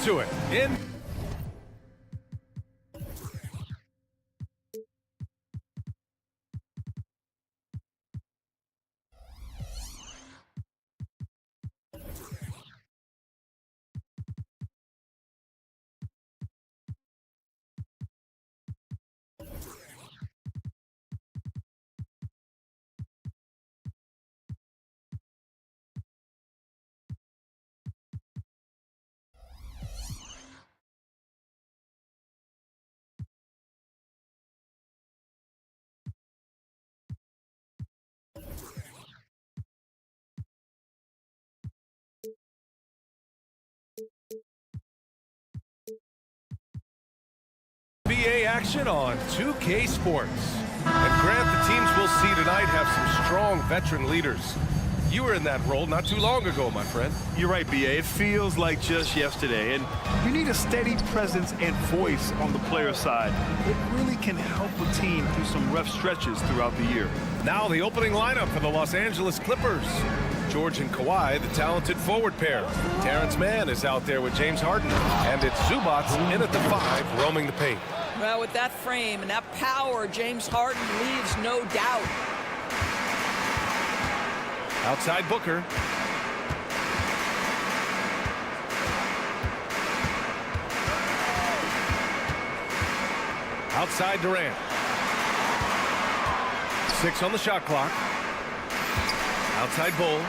to it. In. NBA action on 2K Sports. And Grant, the teams we'll see tonight have some strong veteran leaders. You were in that role not too long ago, my friend. You're right, B.A. It feels like just yesterday. And you need a steady presence and voice on the player side. It really can help a team through some rough stretches throughout the year. Now the opening lineup for the Los Angeles Clippers. George and Kawhi, the talented forward pair. Terrence Mann is out there with James Harden. And it's Zubats in at the 5, roaming the paint. Well, with that frame and that power, James Harden leaves no doubt. Outside Booker. Outside Durant. 6 on the shot clock. Outside Bull.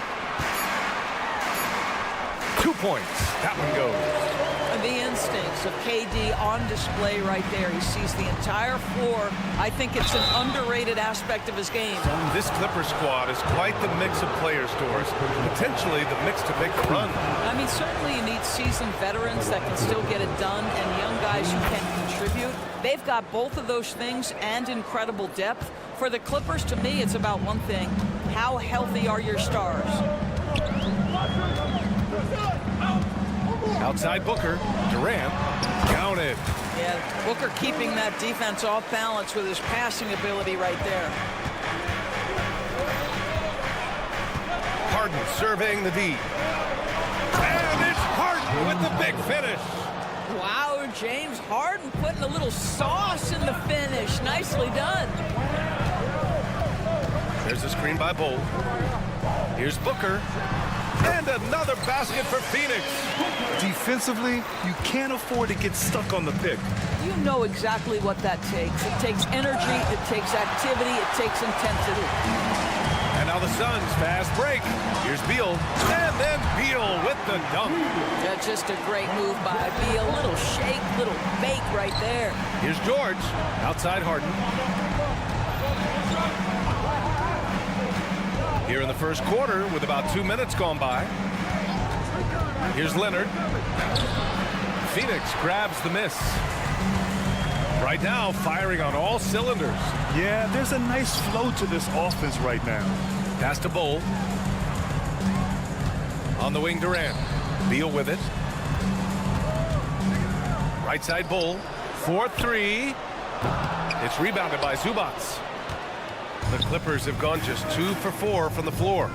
2 points. That one goes. The instincts of KD on display right there. He sees the entire floor. I think it's an underrated aspect of his game. This Clipper squad is quite the mix of players, Doris. Potentially the mix to make the run. I mean, certainly you need seasoned veterans that can still get it done and young guys who can contribute. They've got both of those things and incredible depth. For the Clippers, to me, it's about one thing. How healthy are your stars? Outside Booker, Durant, counted. Yeah, Booker keeping that defense off balance with his passing ability right there. Harden surveying the D. And it's Harden with the big finish. Wow, James Harden putting a little sauce in the finish. Nicely done. There's a screen by Bull. Here's Booker. And another basket for Phoenix. Defensively, you can't afford to get stuck on the pick. You know exactly what that takes. It takes energy, it takes activity, it takes intensity. And now the Suns, fast break. Here's Beal. And then Beal with the dunk. That's just a great move by Beal. Little shake, little bake right there. Here's George. Outside Harden. Here in the first quarter with about 2 minutes gone by. Here's Leonard. Phoenix grabs the miss. Right now, firing on all cylinders. Yeah, there's a nice flow to this offense right now. Pass to Bull. On the wing, Durant. Beal with it. Right side, Bull. 4-3. It's rebounded by Zubats. The Clippers have gone just 2 for 4 from the floor.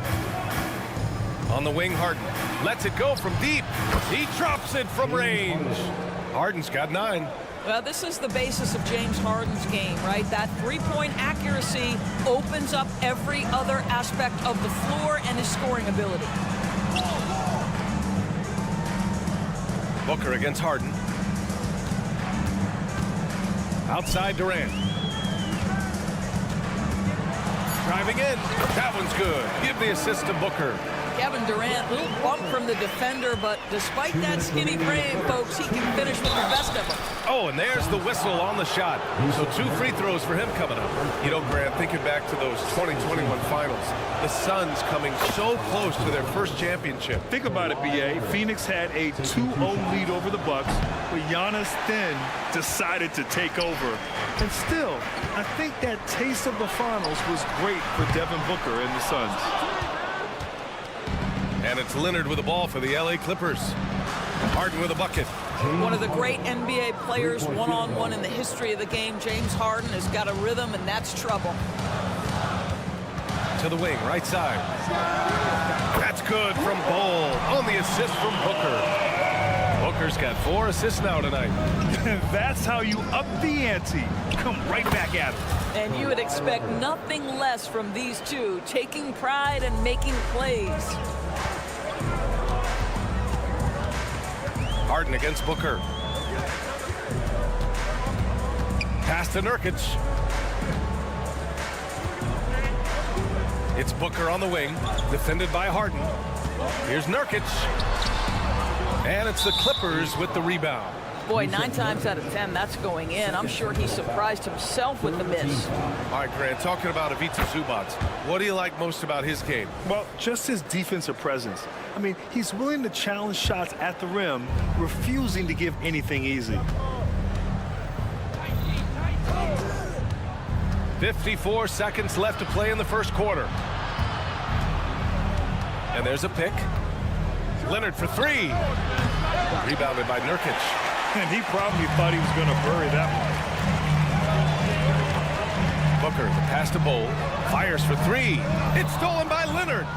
On the wing, Harden lets it go from deep. He drops it from range. Harden's got 9. Well, this is the basis of James Harden's game, right? That three-point accuracy opens up every other aspect of the floor and his scoring ability. Booker against Harden. Outside Durant. Driving in. That one's good. Give the assist to Booker. Kevin Durant, little bump from the defender, but despite that skinny frame, folks, he can finish with the best of them. Oh, and there's the whistle on the shot. So 2 free throws for him coming up. You know, Grant, thinking back to those 2021 finals, the Suns coming so close to their first championship. Think about it, B.A. Phoenix had a 2-0 lead over the Bucks, but Giannis then decided to take over. And still, I think that taste of the finals was great for Devin Booker and the Suns. And it's Leonard with the ball for the LA Clippers. Harden with a bucket. One of the great NBA players one-on-one in the history of the game. James Harden has got a rhythm, and that's trouble. To the wing, right side. That's good from Bull on the assist from Booker. Booker Booker's got 4 assists now tonight. That's how you up the ante. Come right back at him. And you would expect nothing less from these two, taking pride and making plays. Harden against Booker. Pass to Nurkic. It's Booker on the wing, defended by Harden. Here's Nurkic. And it's the Clippers with the rebound. Boy, 9 times out of 10, that's going in. I'm sure he surprised himself with the miss. All right, Grant, talking about Ivica Zubac, what do you like most about his game? Well, just his defensive presence. I mean, he's willing to challenge shots at the rim, refusing to give anything easy. 54 seconds left to play in the first quarter. And there's a pick. Leonard for 3. Rebounded by Nurkic. And he probably thought he was going to bury that one. Booker, the pass to Bowl. Fires for 3. It's stolen by Leonard.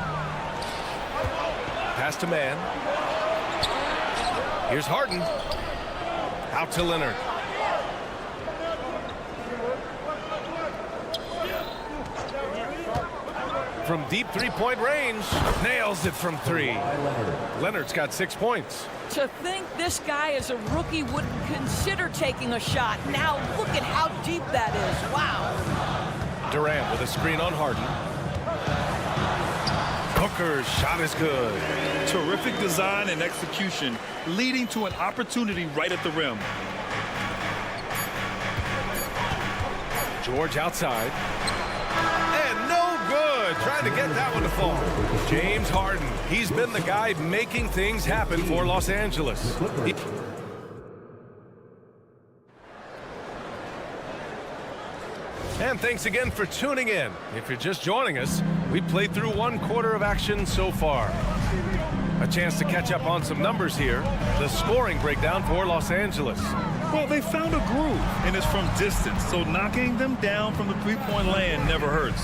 Pass to Man. Here's Harden. Out to Leonard. From deep three-point range, nails it from 3. Leonard's got 6 points. To think this guy as a rookie wouldn't consider taking a shot. Now look at how deep that is. Wow. Durant with a screen on Harden. Booker's shot is good. Terrific design and execution, leading to an opportunity right at the rim. George outside. And no good. Trying to get that one to fall. James Harden. He's been the guy making things happen for Los Angeles. And thanks again for tuning in. If you're just joining us, we played through 1 quarter of action so far. A chance to catch up on some numbers here. The scoring breakdown for Los Angeles. Well, they found a groove, and it's from distance, so knocking them down from the three-point land never hurts.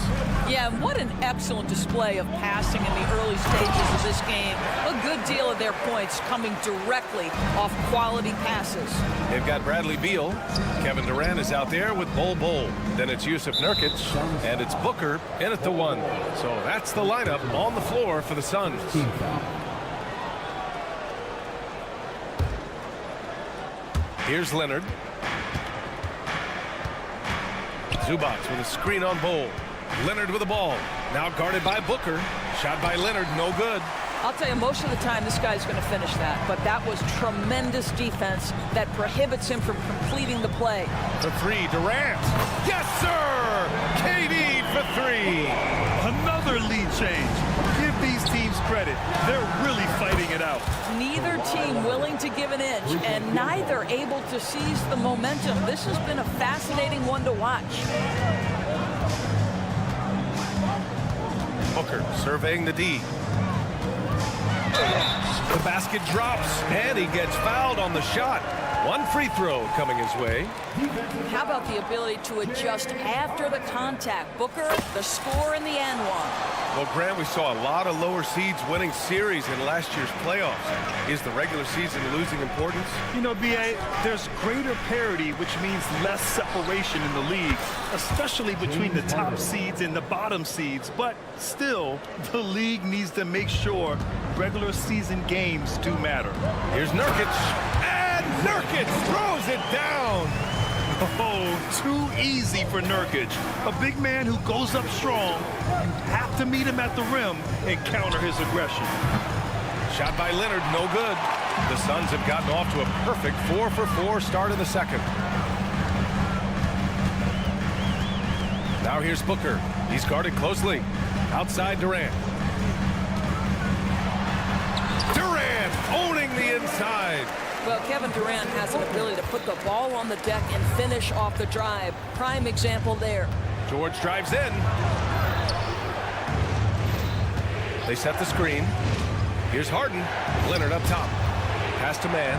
Yeah, and what an excellent display of passing in the early stages of this game. A good deal of their points coming directly off quality passes. They've got Bradley Beal. Kevin Durant is out there with Bol Bol. Then it's Yusuf Nurkic, and it's Booker in at the 1. So that's the lineup on the floor for the Suns. Here's Leonard. Zubac with a screen on Bol. Leonard with the ball. Now guarded by Booker. Shot by Leonard, no good. I'll tell you, most of the time this guy's going to finish that, but that was tremendous defense that prohibits him from completing the play. For 3, Durant. Yes, sir! KD for 3. Another lead change. Give these teams credit. They're really fighting it out. Neither team willing to give an inch, and neither able to seize the momentum. This has been a fascinating one to watch. Booker surveying the D. The basket drops, and he gets fouled on the shot. 1 free throw coming his way. How about the ability to adjust after the contact? Booker, the score in the and one. Well, Grant, we saw a lot of lower seeds winning series in last year's playoffs. Is the regular season losing importance? You know, B.A., there's greater parity, which means less separation in the league, especially between the top seeds and the bottom seeds. But still, the league needs to make sure regular season games do matter. Here's Nurkic. And Nurkic throws it down. Oh, too easy for Nurkic. A big man who goes up strong. Have to meet him at the rim and counter his aggression. Shot by Leonard, no good. The Suns have gotten off to a perfect 4-for-4 start in the second. Now here's Booker. He's guarded closely. Outside Durant. Durant owning the inside. Well, Kevin Durant has an ability to put the ball on the deck and finish off the drive. Prime example there. George drives in. They set the screen. Here's Harden. Leonard up top. Pass to Man.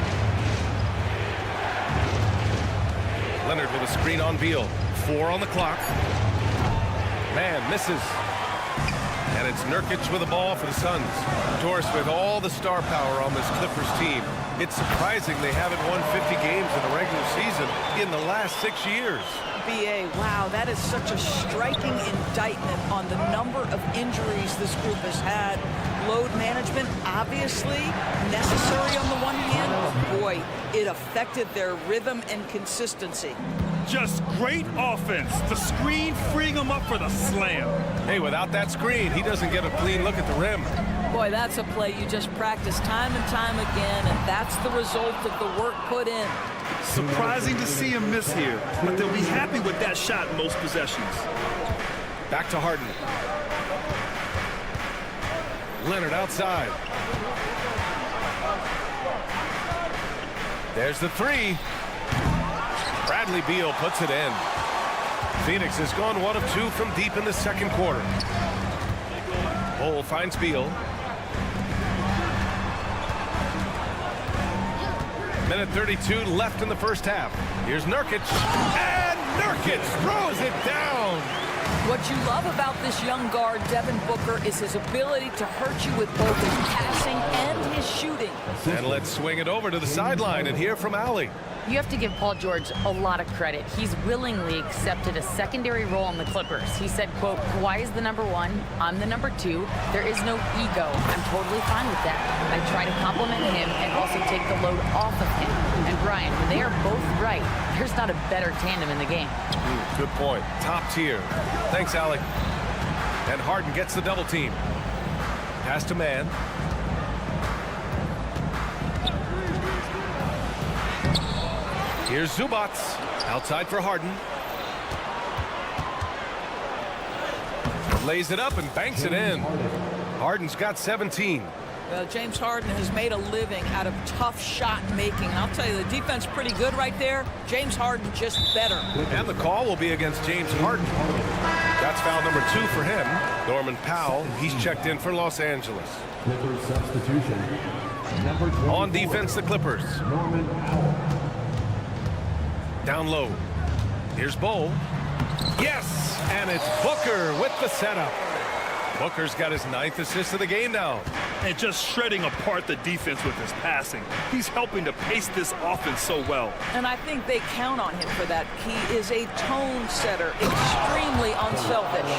Leonard with a screen on Beal. 4 on the clock. Man misses. And it's Nurkic with the ball for the Suns. Doris, with all the star power on this Clippers team, it's surprising they haven't won 50 games in the regular season in the last 6 years. BA, wow, that is such a striking indictment on the number of injuries this group has had. Load management, obviously necessary on the one hand. Boy, it affected their rhythm and consistency. Just great offense. The screen freeing him up for the slam. Hey, without that screen, he doesn't get a clean look at the rim. Boy, that's a play you just practice time and time again, and that's the result of the work put in. Surprising to see him miss here, but they'll be happy with that shot in most possessions. Back to Harden. Leonard outside. There's the three. Bradley Beal puts it in. Phoenix has gone 1 of 2 from deep in the second quarter. Bol finds Beal. Minute 32 left in the first half. Here's Nurkic. And Nurkic throws it down. What you love about this young guard, Devin Booker, is his ability to hurt you with both his passing and his shooting. And let's swing it over to the sideline and hear from Allie. You have to give Paul George a lot of credit. He's willingly accepted a secondary role in the Clippers. He said, quote, Kawhi is the #1, I'm the #2. There is no ego. I'm totally fine with that. I try to compliment him and also take the load off of him. And Brian, they are both right. There's not a better tandem in the game. Good point. Top tier. Thanks, Allie. And Harden gets the double team. Pass to man. Here's Zubats. Outside for Harden. Lays it up and banks it in. Harden's got 17. James Harden has made a living out of tough shot making. And I'll tell you, the defense pretty good right there. James Harden just better. And the call will be against James Harden. That's foul number 2 for him. Norman Powell, he's checked in for Los Angeles. Clippers substitution. On defense, the Clippers. Norman Powell. Down low. Here's Bol. Yes! And it's Booker with the setup. Booker's got his 9th assist of the game now. And just shredding apart the defense with his passing. He's helping to pace this offense so well. And I think they count on him for that. He is a tone setter, extremely unselfish.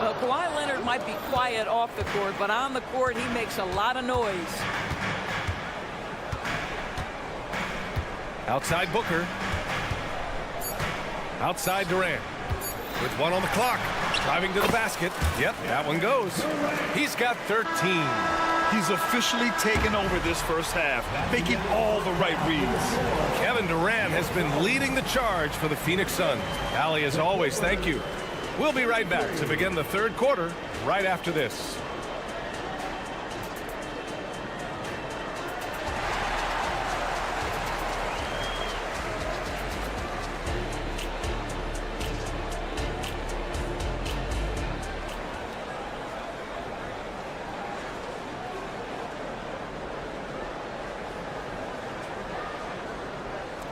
Well, Kawhi Leonard might be quiet off the court, but on the court, he makes a lot of noise. Outside Booker. Outside Durant. With 1 on the clock. Driving to the basket. Yep, that one goes. He's got 13. He's officially taken over this first half, making all the right reads. Kevin Durant has been leading the charge for the Phoenix Suns. Allie, as always, thank you. We'll be right back to begin the third quarter right after this.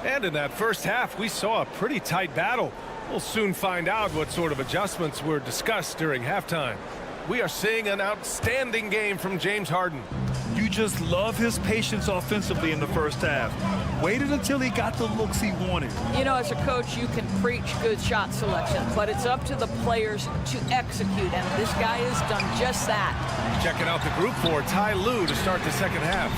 And in that first half, we saw a pretty tight battle. We'll soon find out what sort of adjustments were discussed during halftime. We are seeing an outstanding game from James Harden. You just love his patience offensively in the first half. Waited until he got the looks he wanted. You know, as a coach, you can preach good shot selection, but it's up to the players to execute, and this guy has done just that. Checking out the group for Ty Lue to start the second half.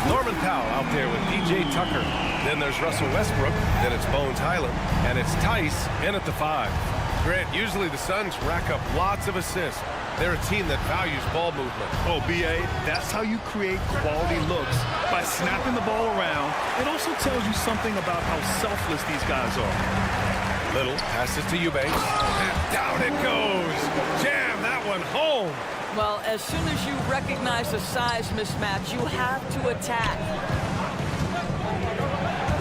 Norman Powell out there with P.J. Tucker. Then there's Russell Westbrook. Then it's Bones Highland. And it's Tice in at the 5. Grant, usually the Suns rack up lots of assists. They're a team that values ball movement. Oh, B.A., that's how you create quality looks, by snapping the ball around. It also tells you something about how selfless these guys are. Little passes to Eubanks. And down it goes. Jam that one home. Well, as soon as you recognize a size mismatch, you have to attack.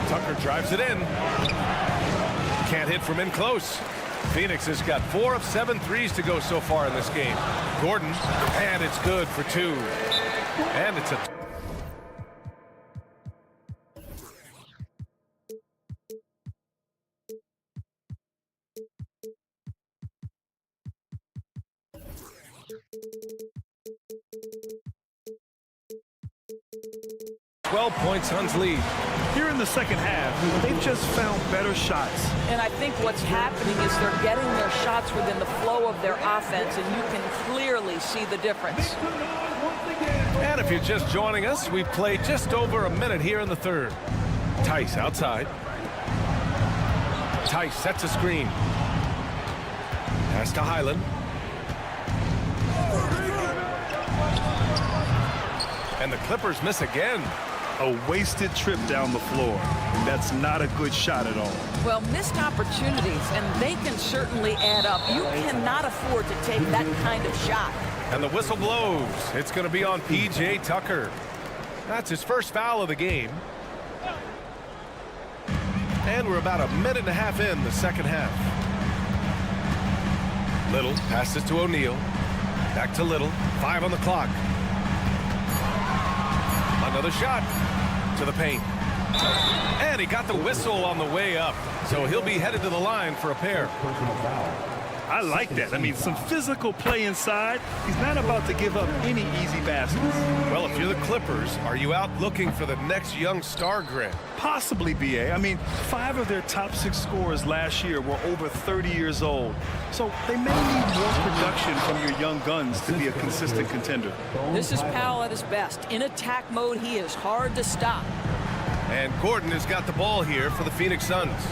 Tucker drives it in. Can't hit from in close. Phoenix has got 4 of 7 threes to go so far in this game. Gordon, and it's good for 2. And it's a 12-point Suns lead. Here in the second half, they've just found better shots. And I think what's happening is they're getting their shots within the flow of their offense, and you can clearly see the difference. And if you're just joining us, we've played just over a minute here in the third. Tice outside. Tice sets a screen. Pass to Highland. And the Clippers miss again. A wasted trip down the floor. And that's not a good shot at all. Well, missed opportunities, and they can certainly add up. You cannot afford to take that kind of shot. And the whistle blows. It's going to be on P.J. Tucker. That's his first foul of the game. And we're about a minute and a half in the second half. Little passes to O'Neal. Back to Little. 5 on the clock. Another shot to the paint. And he got the whistle on the way up. So he'll be headed to the line for a pair. I like that. I mean, some physical play inside. He's not about to give up any easy baskets. Well, if you're the Clippers, are you out looking for the next young star, Grant? Possibly, B.A. I mean, 5 of their top 6 scorers last year were over 30 years old. So they may need more production from your young guns to be a consistent contender. This is Powell at his best. In attack mode, he is hard to stop. And Gordon has got the ball here for the Phoenix Suns.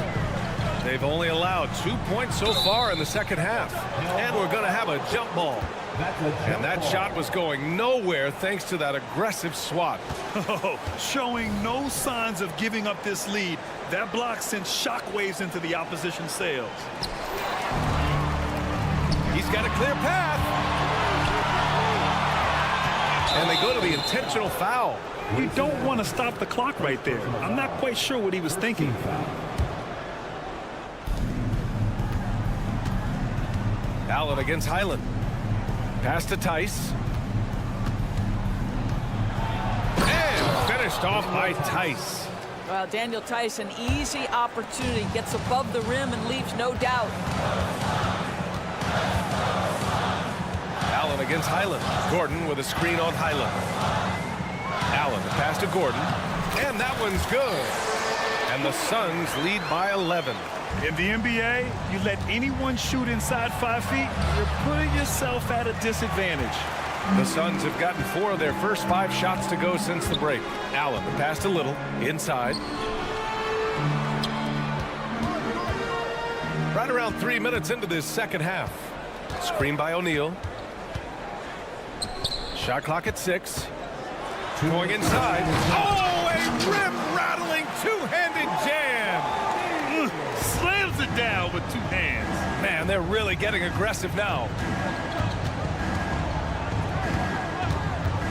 They've only allowed 2 points so far in the second half. And we're going to have a jump ball. And that shot was going nowhere thanks to that aggressive swat. Oh, showing no signs of giving up this lead. That block sent shockwaves into the opposition sails. He's got a clear path. And they go to the intentional foul. You don't want to stop the clock right there. I'm not quite sure what he was thinking. Allen against Highland. Pass to Tice. And finished off by Tice. Well, Daniel Tice, an easy opportunity, gets above the rim and leaves no doubt. Allen against Highland. Gordon with a screen on Highland. Allen, the pass to Gordon. And that one's good. And the Suns lead by 11. In the NBA, you let anyone shoot inside 5 feet, you're putting yourself at a disadvantage. The Suns have gotten 4 of their first 5 shots to go since the break. Allen, the pass to Little, inside. Right around 3 minutes into this second half. Screen by O'Neal. Shot clock at 6. Going inside. Oh, a rim-rattling two-handed jam. Slams it down with 2 hands. Man, they're really getting aggressive now.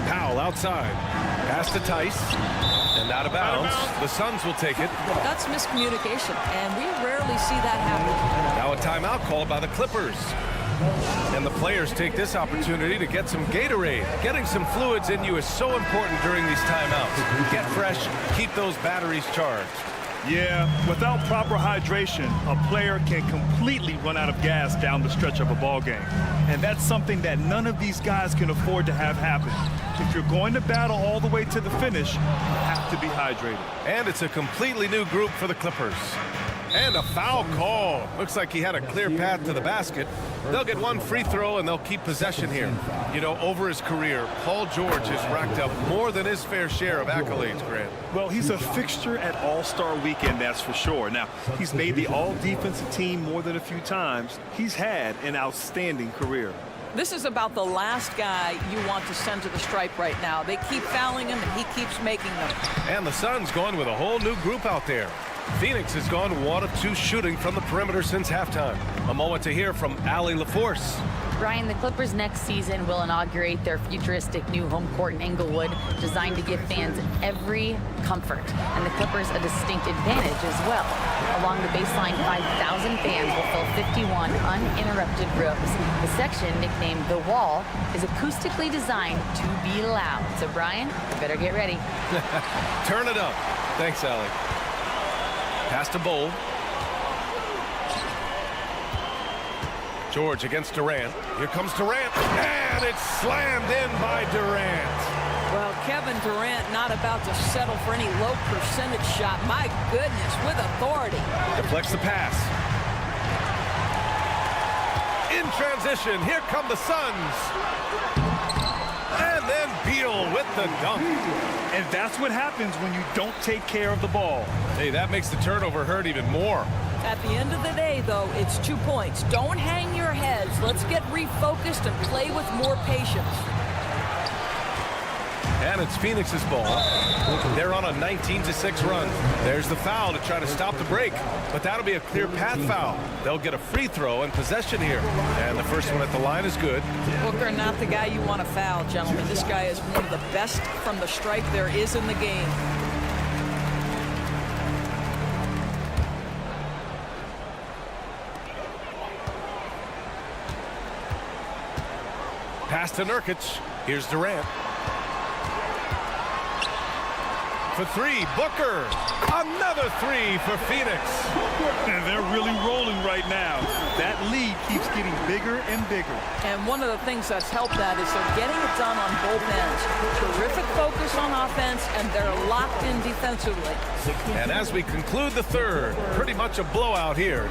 Powell outside. Pass to Tice. And out of bounds. The Suns will take it. That's miscommunication, and we rarely see that happen. Now a timeout called by the Clippers. And the players take this opportunity to get some Gatorade. Getting some fluids in you is so important during these timeouts. Get fresh, keep those batteries charged. Yeah, without proper hydration, a player can completely run out of gas down the stretch of a ball game. And that's something that none of these guys can afford to have happen. If you're going to battle all the way to the finish, you have to be hydrated. And it's a completely new group for the Clippers. And a foul call. Looks like he had a clear path to the basket. They'll get 1 free throw and they'll keep possession here. You know, over his career, Paul George has racked up more than his fair share of accolades, Grant. Well, he's a fixture at All-Star Weekend, that's for sure. Now, he's made the All-Defensive team more than a few times. He's had an outstanding career. This is about the last guy you want to send to the stripe right now. They keep fouling him, and he keeps making them. And the Suns going with a whole new group out there. Phoenix has gone 1 of 2 shooting from the perimeter since halftime. A moment to hear from Allie LaForce. Brian, the Clippers next season will inaugurate their futuristic new home court in Inglewood, designed to give fans every comfort, and the Clippers a distinct advantage as well. Along the baseline, 5,000 fans will fill 51 uninterrupted rooms. The section, nicknamed The Wall, is acoustically designed to be loud. So, Brian, you better get ready. Turn it up. Thanks, Allie. Pass to Bowl. George against Durant. Here comes Durant. And it's slammed in by Durant. Well, Kevin Durant not about to settle for any low percentage shot. My goodness, with authority. Deflects the pass. In transition, here come the Suns. And then Beal with the dunk. And that's what happens when you don't take care of the ball. Hey, that makes the turnover hurt even more. At the end of the day, though, it's 2 points. Don't hang your heads. Let's get refocused and play with more patience. And it's Phoenix's ball. They're on a 19-6 run. There's the foul to try to stop the break. But that'll be a clear path foul. They'll get a free throw and possession here. And the first one at the line is good. Booker, not the guy you want to foul, gentlemen. This guy is one of the best from the stripe there is in the game. Pass to Nurkic. Here's Durant. For three, Booker. Another three for Phoenix. And they're really rolling right now. That lead keeps getting bigger and bigger. And one of the things that's helped that is they're getting it done on both ends. Terrific focus on offense, and they're locked in defensively. And as we conclude the third, pretty much a blowout here.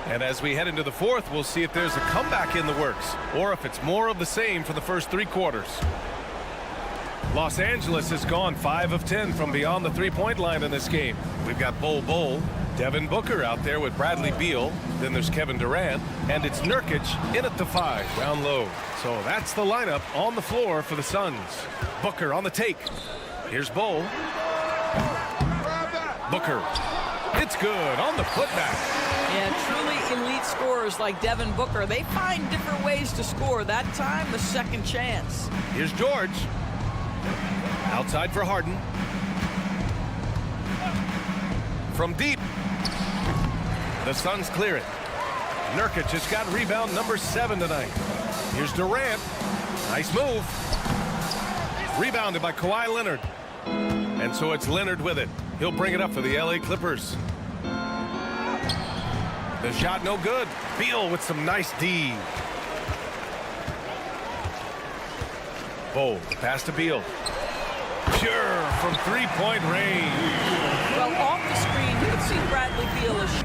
And as we head into the fourth, we'll see if there's a comeback in the works or if it's more of the same for the first 3 quarters. Los Angeles has gone 5 of 10 from beyond the three-point line in this game. We've got Bol, Devin Booker out there with Bradley Beal. Then there's Kevin Durant, and it's Nurkic in at the 5, down low. So that's the lineup on the floor for the Suns. Booker on the take. Here's Bol. Booker. It's good on the putback. Yeah, truly elite scorers like Devin Booker, they find different ways to score. That time, the second chance. Here's George. Outside for Harden. From deep. The Suns clear it. Nurkic has got rebound number 7 tonight. Here's Durant. Nice move. Rebounded by Kawhi Leonard. And so it's Leonard with it. He'll bring it up for the LA Clippers. The shot no good. Beal with some nice D. Bol, pass to Beal. Pure from three-point range. Well, off the screen, you can see Bradley Beal is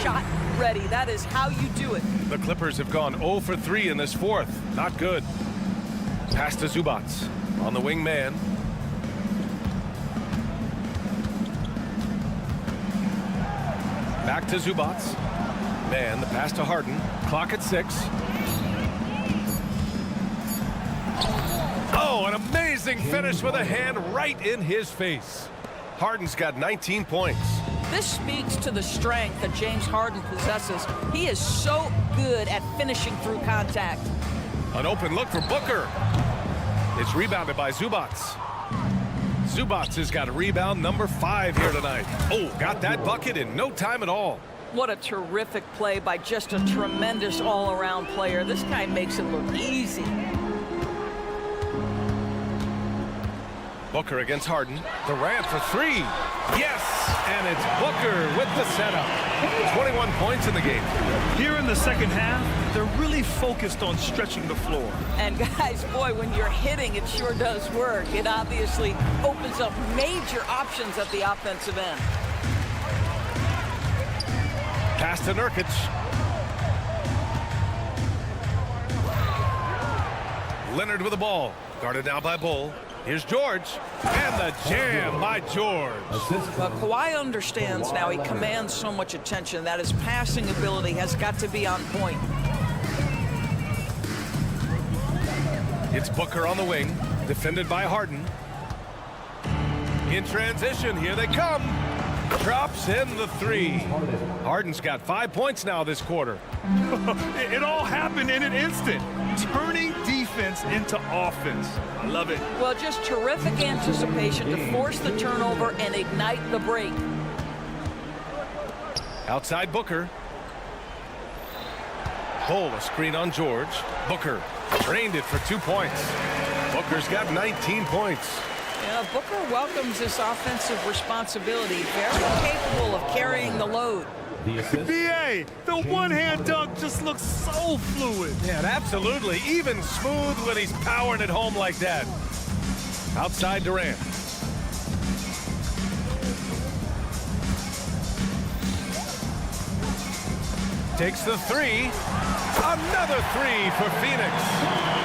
shot ready. That is how you do it. The Clippers have gone 0 for 3 in this fourth. Not good. Pass to Zubac on the wing man. Back to Zubac. Man, the pass to Harden. Clock at 6. Oh, an amazing finish with a hand right in his face. Harden's got 19 points. This speaks to the strength that James Harden possesses. He is so good at finishing through contact. An open look for Booker. It's rebounded by Zubac. Zubac has got a rebound number 5 here tonight. Oh, got that bucket in no time at all. What a terrific play by just a tremendous all-around player. This guy makes it look easy. Booker against Harden. Durant for 3. Yes! And it's Booker with the setup. 21 points in the game. Here in the second half, they're really focused on stretching the floor. And guys, boy, when you're hitting, it sure does work. It obviously opens up major options at the offensive end. Pass to Nurkic. Leonard with the ball. Guarded now by Bol. Here's George. And the jam by George. Well, Kawhi understands now. He commands so much attention that his passing ability has got to be on point. It's Booker on the wing. Defended by Harden. In transition, here they come. Drops in the 3. Harden's got 5 points now this quarter. It all happened in an instant. Turning defense into offense. I love it. Well, just terrific anticipation to force the turnover and ignite the break. Outside Booker. Bol, a screen on George. Booker drained it for 2 points. Booker's got 19 points. Yeah, Booker welcomes this offensive responsibility. Very capable of carrying the load. The assist. BA, the one-hand dunk just looks so fluid. Yeah, absolutely. Even smooth when he's powering it home like that. Outside Durant. Takes the three. Another three for Phoenix.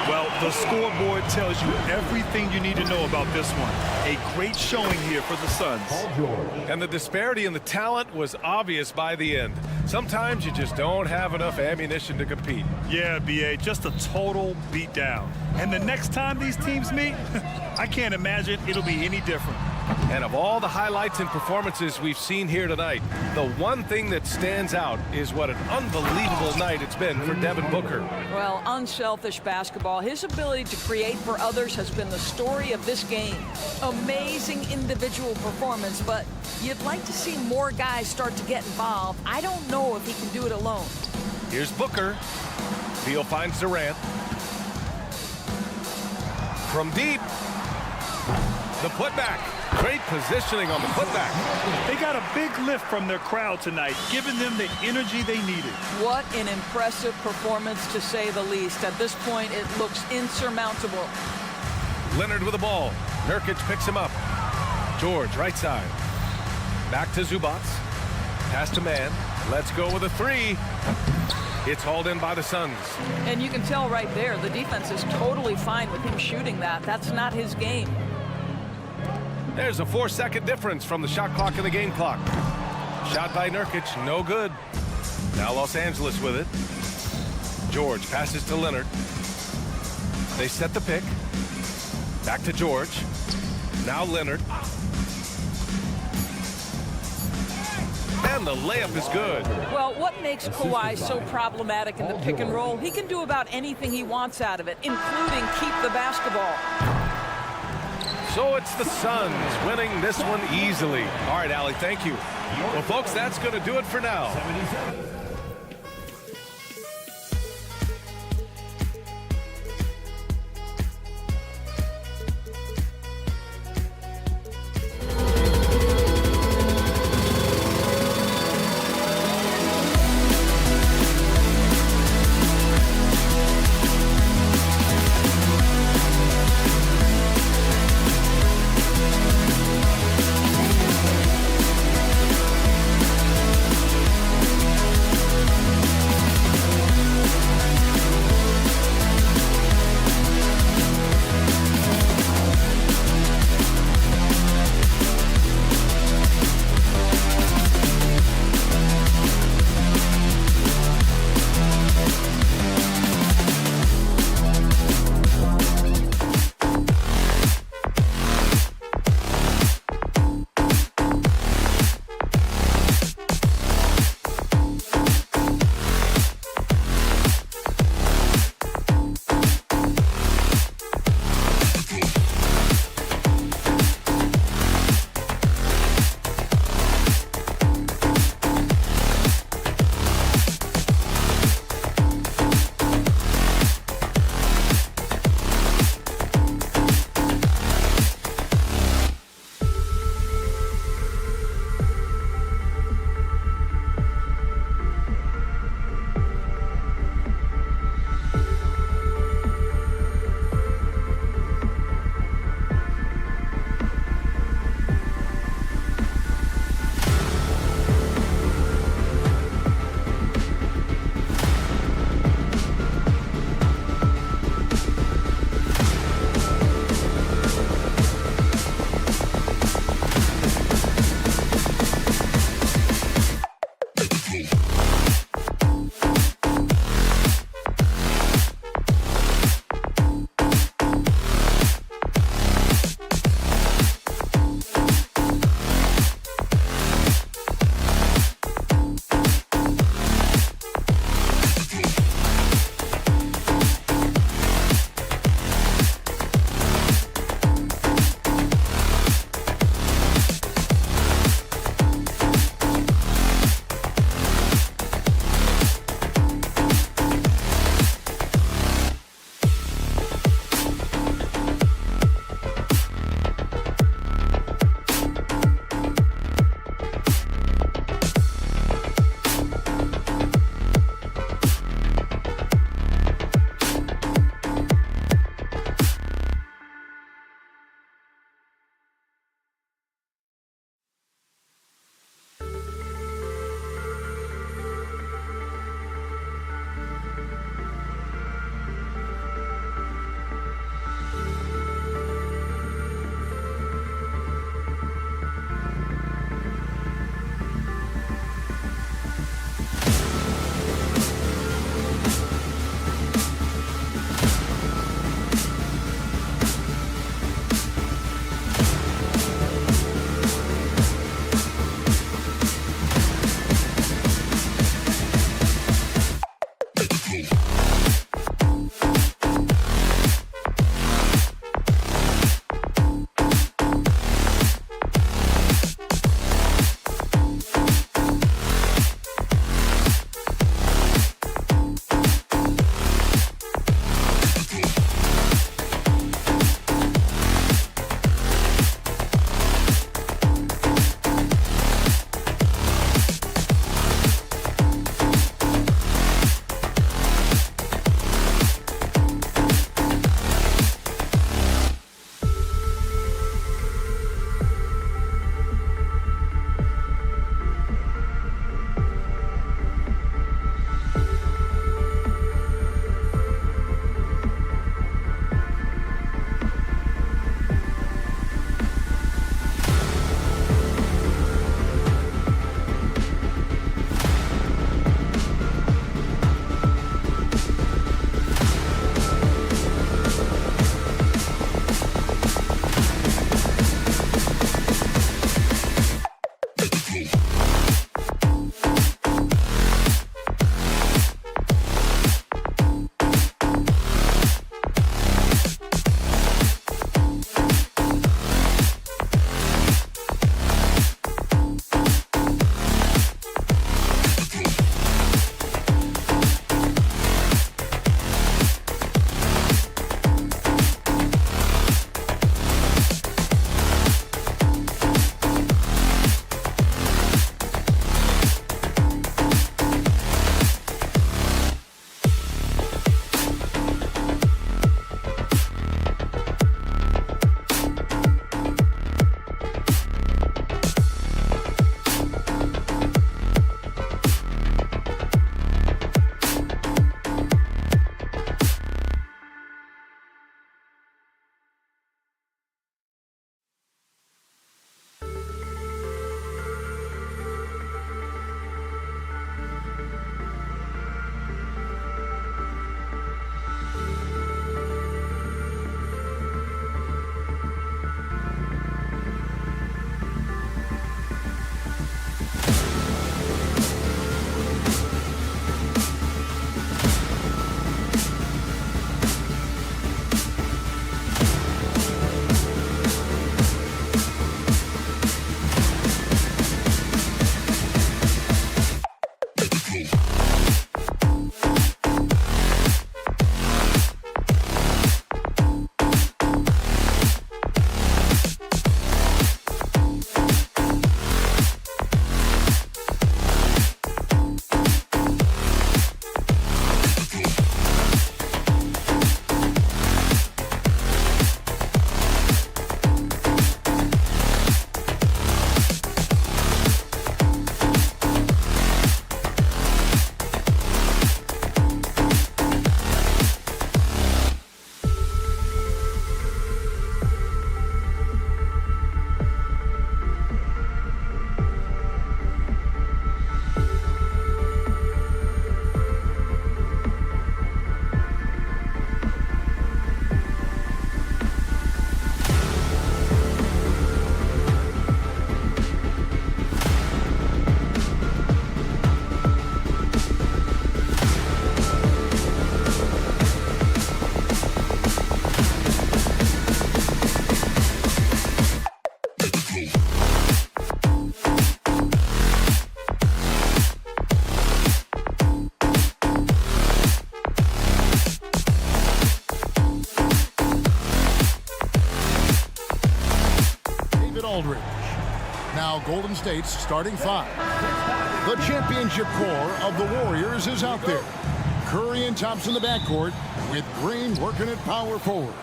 Well, the scoreboard tells you everything you need to know about this one. A great showing here for the Suns. Paul George. And the disparity in the talent was obvious by the end. Sometimes you just don't have enough ammunition to compete. Yeah, BA, just a total beatdown. And the next time these teams meet, I can't imagine it'll be any different. And of all the highlights and performances we've seen here tonight, the one thing that stands out is what an unbelievable night it's been for Devin Booker. Well, unselfish basketball. His ability to create for others has been the story of this game. Amazing individual performance, but you'd like to see more guys start to get involved. I don't know if he can do it alone. Here's Booker. Beal finds Durant. From deep. The putback. Great positioning on the putback. They got a big lift from their crowd tonight, giving them the energy they needed. What an impressive performance, to say the least. At this point, it looks insurmountable. Leonard with the ball. Nurkic picks him up. George, right side. Back to Zubac. Pass to man. Let's go with a three. It's hauled in by the Suns. And you can tell right there, the defense is totally fine with him shooting that. That's not his game. There's a 4-second difference from the shot clock and the game clock. Shot by Nurkic, no good. Now Los Angeles with it. George passes to Leonard. They set the pick. Back to George. Now Leonard. And the layup is good. Well, what makes Kawhi so problematic in the pick and roll? He can do about anything he wants out of it, including keep the basketball. So it's the Suns winning this one easily. All right, Allie, thank you. Well, folks, that's going to do it for now. 77. Now Golden State's starting five. The championship core of the Warriors is out there. Curry and Thompson in the backcourt with Green working at power forward.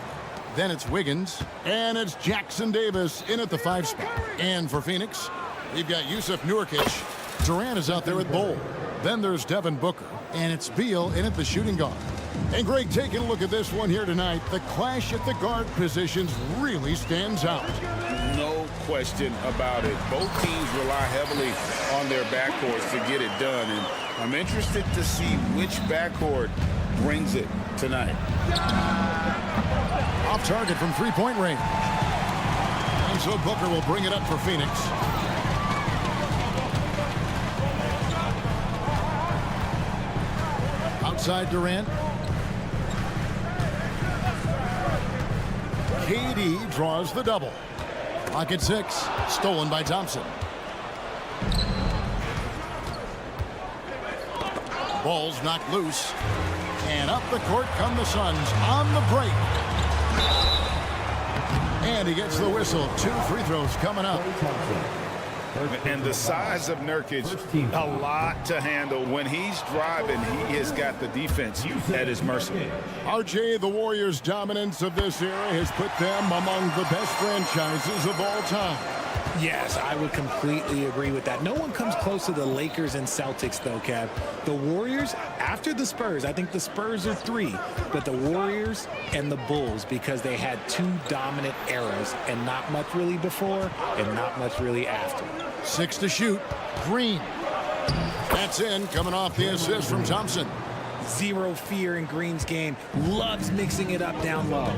Then it's Wiggins, and it's Jackson Davis in at the 5 spot. And for Phoenix, we've got Yusuf Nurkic. Durant is out there at Bol. Then there's Devin Booker, and it's Beal in at the shooting guard. And Greg, taking a look at this one here tonight, the clash at the guard positions really stands out. No question about it. Both teams rely heavily on their backcourts to get it done, and I'm interested to see which backcourt brings it tonight. Off target from three-point range. And so Booker will bring it up for Phoenix. Outside Durant. KD draws the double. Clock at 6. Stolen by Thompson. Ball's knocked loose. And up the court come the Suns on the break. And he gets the whistle. 2 free throws coming up. And the size of Nurkic, a lot to handle. When he's driving, he has got the defense at his mercy. RJ, the Warriors' dominance of this era has put them among the best franchises of all time. Yes, I would completely agree with that. No one comes close to the Lakers and Celtics, though, Kev. The Warriors, after the Spurs, I think the Spurs are 3, but the Warriors and the Bulls, because they had 2 dominant eras and not much really before and not much really after. 6 to shoot. Green. That's in, coming off the assist from Thompson. Zero fear in Green's game. Loves mixing it up down low.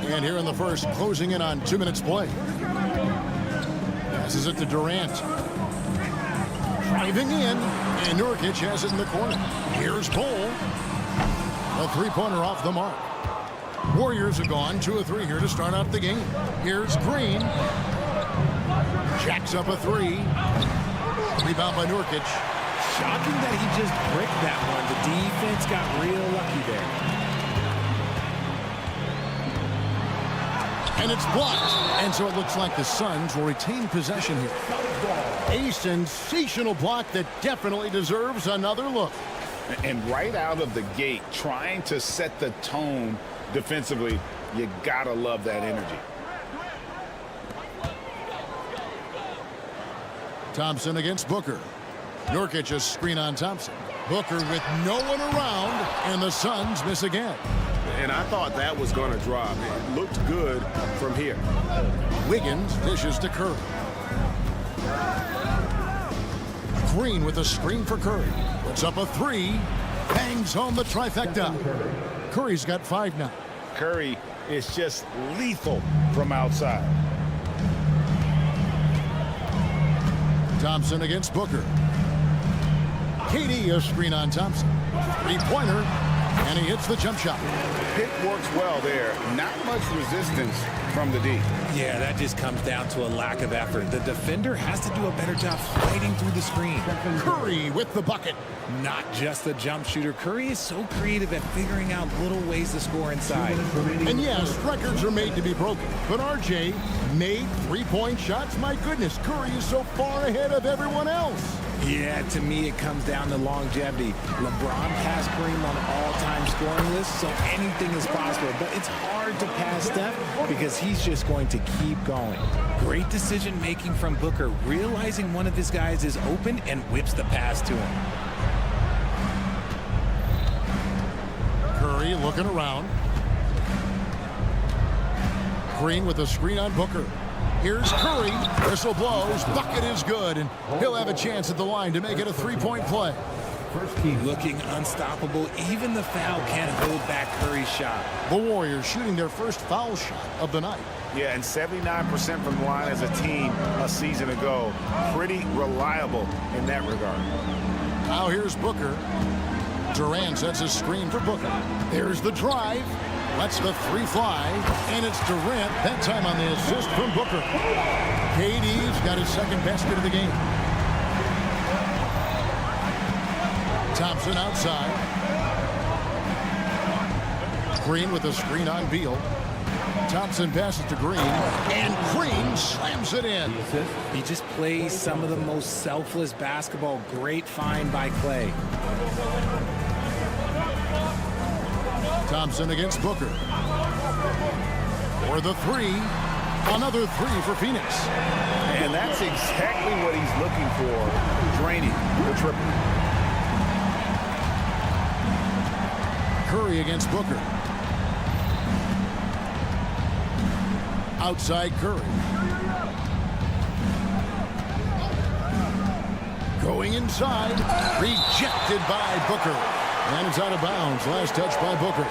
And here in the first, closing in on 2 minutes play. Passes it to Durant. Driving in, and Nurkic has it in the corner. Here's Bol. A three-pointer off the mark. Warriors are gone 2 of 3 here to start out the game. Here's Green. Jacks up a 3. Rebound by Nurkic. Shocking that he just bricked that one. The defense got real lucky there. And it's blocked. And so it looks like the Suns will retain possession here. A sensational block that definitely deserves another look. And right out of the gate, trying to set the tone defensively, you gotta love that energy. Thompson against Booker. Nurkic a screen on Thompson. Booker with no one around, and the Suns miss again. And I thought that was going to drop. It looked good from here. Wiggins dishes to Curry. Green with a screen for Curry. Puts up a 3. Bangs home the trifecta. Curry's got 5 now. Curry is just lethal from outside. Thompson against Booker. KD a screen on Thompson. 3-pointer, and he hits the jump shot. Pick works well there. Not much resistance from the D. Yeah, that just comes down to a lack of effort. The defender has to do a better job fighting through the screen. Curry with the bucket. Not just a jump shooter. Curry is so creative at figuring out little ways to score inside. And yes, records are made to be broken. But RJ made 3-point shots. My goodness, Curry is so far ahead of everyone else. Yeah, to me, it comes down to longevity. LeBron passed Kareem on all-time scoring lists, so anything is possible. But it's hard to pass Steph because he's just going to keep going. Great decision-making from Booker, realizing one of his guys is open and whips the pass to him. Curry looking around. Green with a screen on Booker. Here's Curry. Whistle blows. Bucket is good, and he'll have a chance at the line to make it a 3-point play. Looking unstoppable. Even the foul can't hold back Curry's shot. The Warriors shooting their first foul shot of the night. Yeah, and 79% from the line as a team a season ago. Pretty reliable in that regard. Now here's Booker. Durant sets a screen for Booker. There's the drive. Lets the 3 fly, and it's Durant, that time on the assist from Booker. KD's got his second basket of the game. Thompson outside. Green with a screen on Beal. Thompson passes to Green, and Green slams it in. He just plays some of the most selfless basketball. Great find by Clay. Thompson against Booker. For the three. Another three for Phoenix. And that's exactly what he's looking for, draining the triple. Curry against Booker. Outside Curry. Going inside. Rejected by Booker. And it's out of bounds. Last touch by Booker.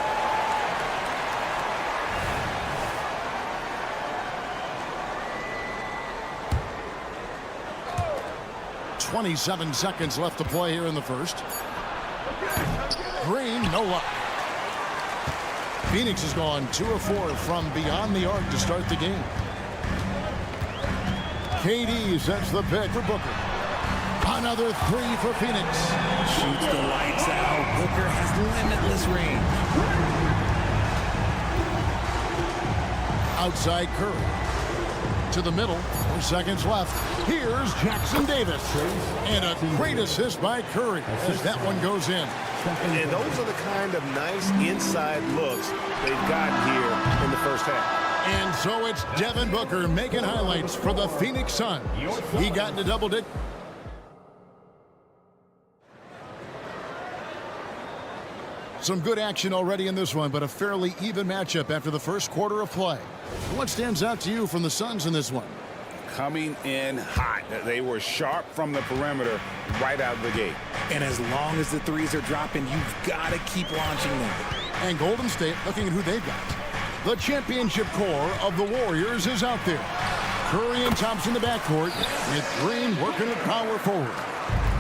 27 seconds left to play here in the first. Green, no luck. Phoenix has gone 2 of 4 from beyond the arc to start the game. KD sets the pick for Booker. Another three for Phoenix. Shoots the lights out. Booker has limitless range. Outside Curry. To the middle. 4 seconds left. Here's Jackson Davis. And a great assist by Curry as that one goes in. And those are the kind of nice inside looks they've gotten here in the first half. And so it's Devin Booker making highlights for the Phoenix Suns. He got into double digits. Some good action already in this one, but a fairly even matchup after the first quarter of play. What stands out to you from the Suns in this one? Coming in hot. They were sharp from the perimeter right out of the gate. And as long as the threes are dropping, you've got to keep launching them. And Golden State looking at who they've got. The championship core of the Warriors is out there. Curry and Thompson in the backcourt with Green working at power forward.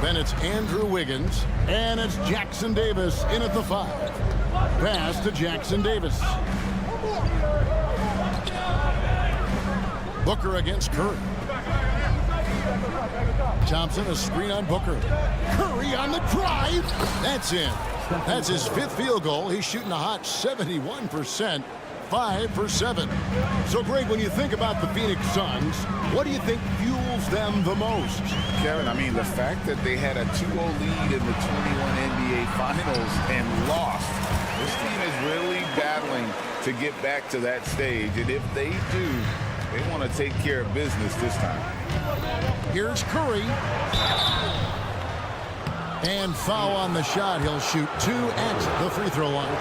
Then it's Andrew Wiggins, and it's Jackson Davis in at the 5. Pass to Jackson Davis. Booker against Curry. Thompson, a screen on Booker. Curry on the drive. That's in. That's his 5th field goal. He's shooting a hot 71%. 5 for 7. So, Greg, when you think about the Phoenix Suns, what do you think fuels them the most? Kevin, I mean, the fact that they had a 2-0 lead in the 21 NBA Finals and lost. This team is really battling to get back to that stage. And if they do, they want to take care of business this time. Here's Curry. And foul on the shot. He'll shoot 2 at the free throw line.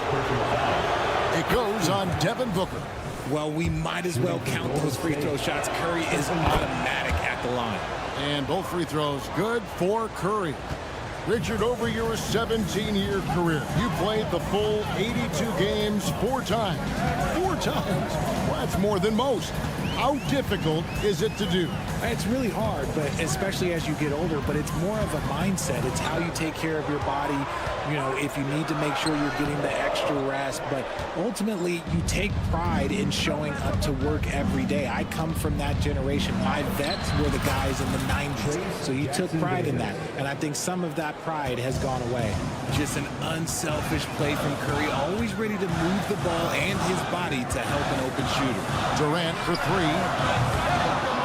It goes on Devin Booker. Well, we might as well count those free throw shots. Curry is automatic at the line. And both free throws good for Curry. Richard, over your 17-year career, you played the full 82 games 4 times. 4 times? Well, that's more than most. How difficult is it to do? It's really hard, but especially as you get older, but it's more of a mindset. It's how you take care of your body. You know, if you need to make sure you're getting the extra rest, but ultimately you take pride in showing up to work every day. I come from that generation. My vets were the guys in the 90s, so you took pride in that, and I think some of that pride has gone away. Just an unselfish play from Curry, always ready to move the ball and his body to help an open shooter. Durant for 3.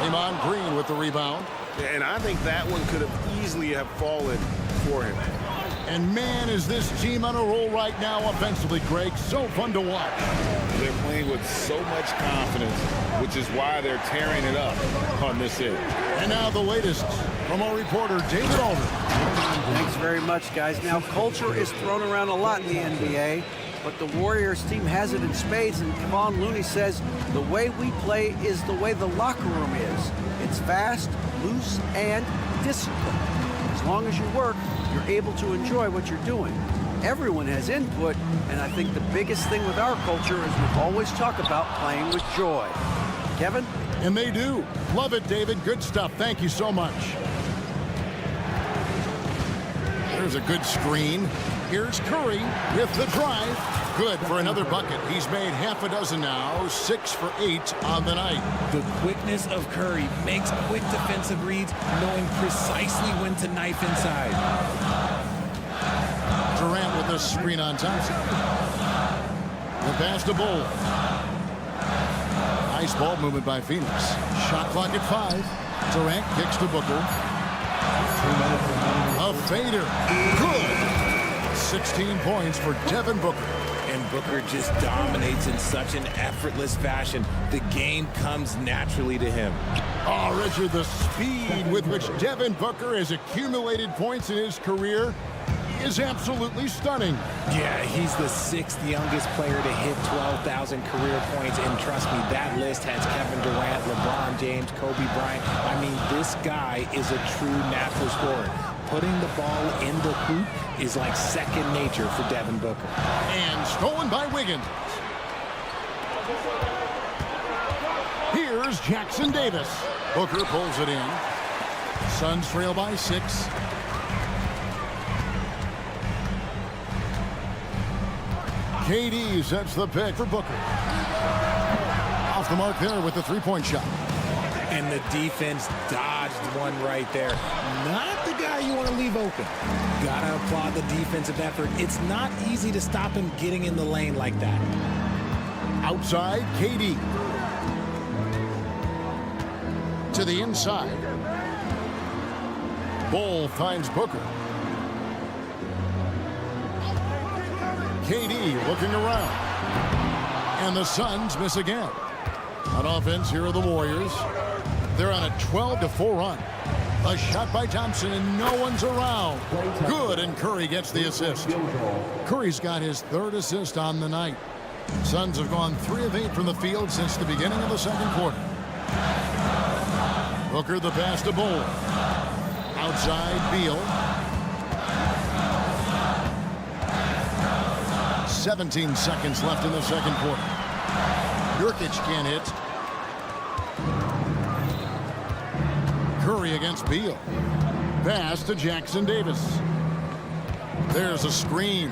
Draymond Green with the rebound. And I think that one could have easily have fallen for him. And man, is this team on a roll right now offensively, Greg. So fun to watch. They're playing with so much confidence, which is why they're tearing it up on this end. And now the latest from our reporter, David Alder. Thanks very much, guys. Now, culture is thrown around a lot in the NBA, but the Warriors team has it in spades, and Kevon Looney says the way we play is the way the locker room is. It's fast, loose, and disciplined. As long as you work, you're able to enjoy what you're doing. Everyone has input, and I think the biggest thing with our culture is we always talk about playing with joy. Kevin? And they do. Love it, David. Good stuff. Thank you so much. There's a good screen. Here's Curry with the drive. Good for another bucket. He's made half a dozen now, 6 for 8 on the night. The quickness of Curry makes quick defensive reads, knowing precisely when to knife inside. Durant with the screen on Thompson. The pass to Bull. Nice ball movement by Phoenix. Shot clock at 5. Durant kicks to Booker. A fader. Good. 16 points for Devin Booker. And Booker just dominates in such an effortless fashion. The game comes naturally to him. Oh, Richard, the speed with which Devin Booker has accumulated points in his career is absolutely stunning. Yeah, he's the 6th youngest player to hit 12,000 career points. And trust me, that list has Kevin Durant, LeBron James, Kobe Bryant. I mean, this guy is a true natural scorer. Putting the ball in the hoop is like second nature for Devin Booker. And stolen by Wiggins. Here's Jackson Davis. Booker pulls it in. Suns trail by 6. KD sets the pick for Booker. Off the mark there with the three-point shot. And the defense dodged one right there. Not the guy you want to leave open. Gotta applaud the defensive effort. It's not easy to stop him getting in the lane like that. Outside, KD. To the inside. Bull finds Booker. KD looking around. And the Suns miss again. On offense, here are the Warriors. They're on a 12-4 run. A shot by Thompson, and no one's around. Good, and Curry gets the assist. Curry's got his 3rd assist on the night. Suns have gone 3 of 8 from the field since the beginning of the second quarter. Booker the pass to Bull. Outside, Beal. 17 seconds left in the second quarter. Nurkic can't hit. Curry against Beal. Pass to Jackson Davis. There's a screen.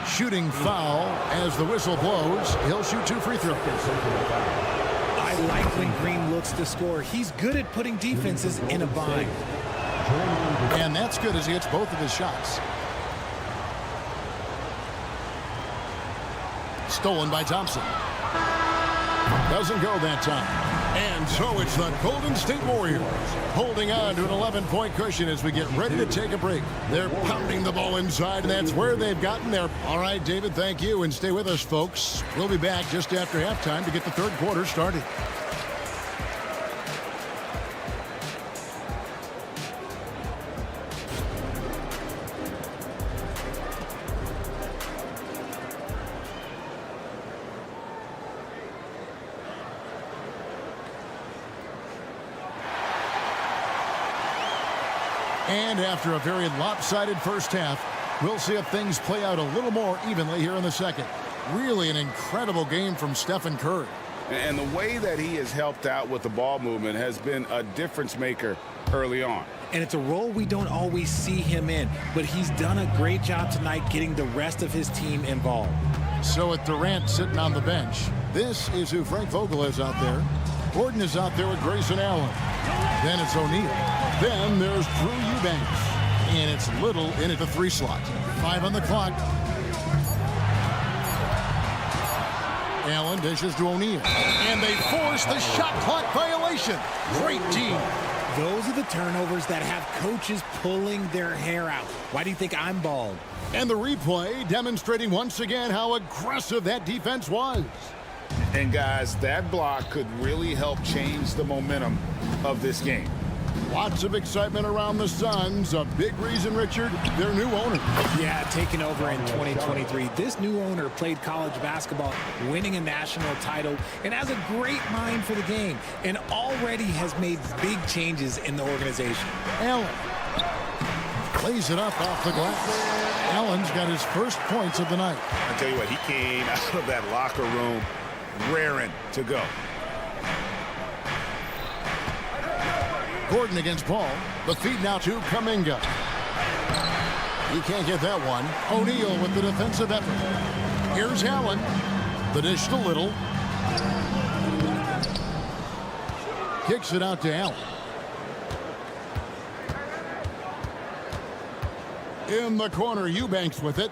Shooting foul as the whistle blows. He'll shoot 2 free throws. I like when Green looks to score. He's good at putting defenses in a bind. And that's good as he hits both of his shots. Stolen by Thompson. Doesn't go that time. And so it's the Golden State Warriors holding on to an 11-point cushion as we get ready to take a break. They're pounding the ball inside, and that's where they've gotten there. All right, David, thank you, and stay with us, folks. We'll be back just after halftime to get the third quarter started. And after a very lopsided first half, we'll see if things play out a little more evenly here in the second. Really an incredible game from Stephen Curry. And the way that he has helped out with the ball movement has been a difference maker early on. And it's a role we don't always see him in, but he's done a great job tonight getting the rest of his team involved. So with Durant sitting on the bench, this is who Frank Vogel is out there. Gordon is out there with Grayson Allen. Then it's O'Neal. Then there's Drew Eubanks. And it's Little in at the 3 slot. 5 on the clock. Allen dishes to O'Neal. And they force the shot clock violation. Great team. Those are the turnovers that have coaches pulling their hair out. Why do you think I'm bald? And the replay demonstrating once again how aggressive that defense was. And guys, that block could really help change the momentum of this game. Lots of excitement around the Suns. A big reason, Richard, their new owner. Yeah, taking over in 2023. This new owner played college basketball, winning a national title, and has a great mind for the game, and already has made big changes in the organization. Allen plays it up off the glass. Allen's got his first points of the night. I tell you what, he came out of that locker room raring to go. Gordon against Paul. The feed now to Kuminga. He can't get that one. O'Neal with the defensive effort. Here's Allen. The dish to Little. Kicks it out to Allen. In the corner, Eubanks with it.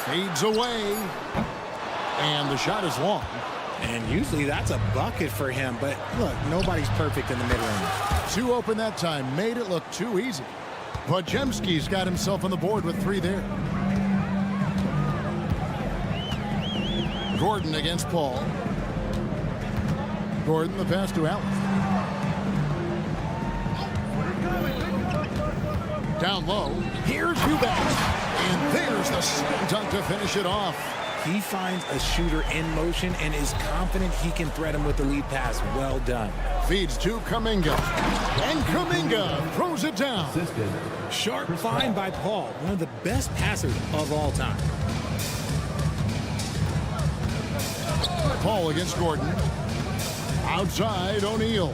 Fades away. And the shot is long. And usually that's a bucket for him. But look, nobody's perfect in the mid-range. Two open that time. Made it look too easy. Podziemski's got himself on the board with 3 there. Gordon against Paul. Gordon, the pass to Allen. Down low. Here's Eubanks. And there's the slam dunk to finish it off. He finds a shooter in motion and is confident he can thread him with the lead pass. Well done. Feeds to Kuminga. And Kuminga throws it down. Sharp find by Paul, one of the best passers of all time. Paul against Gordon. Outside, O'Neal.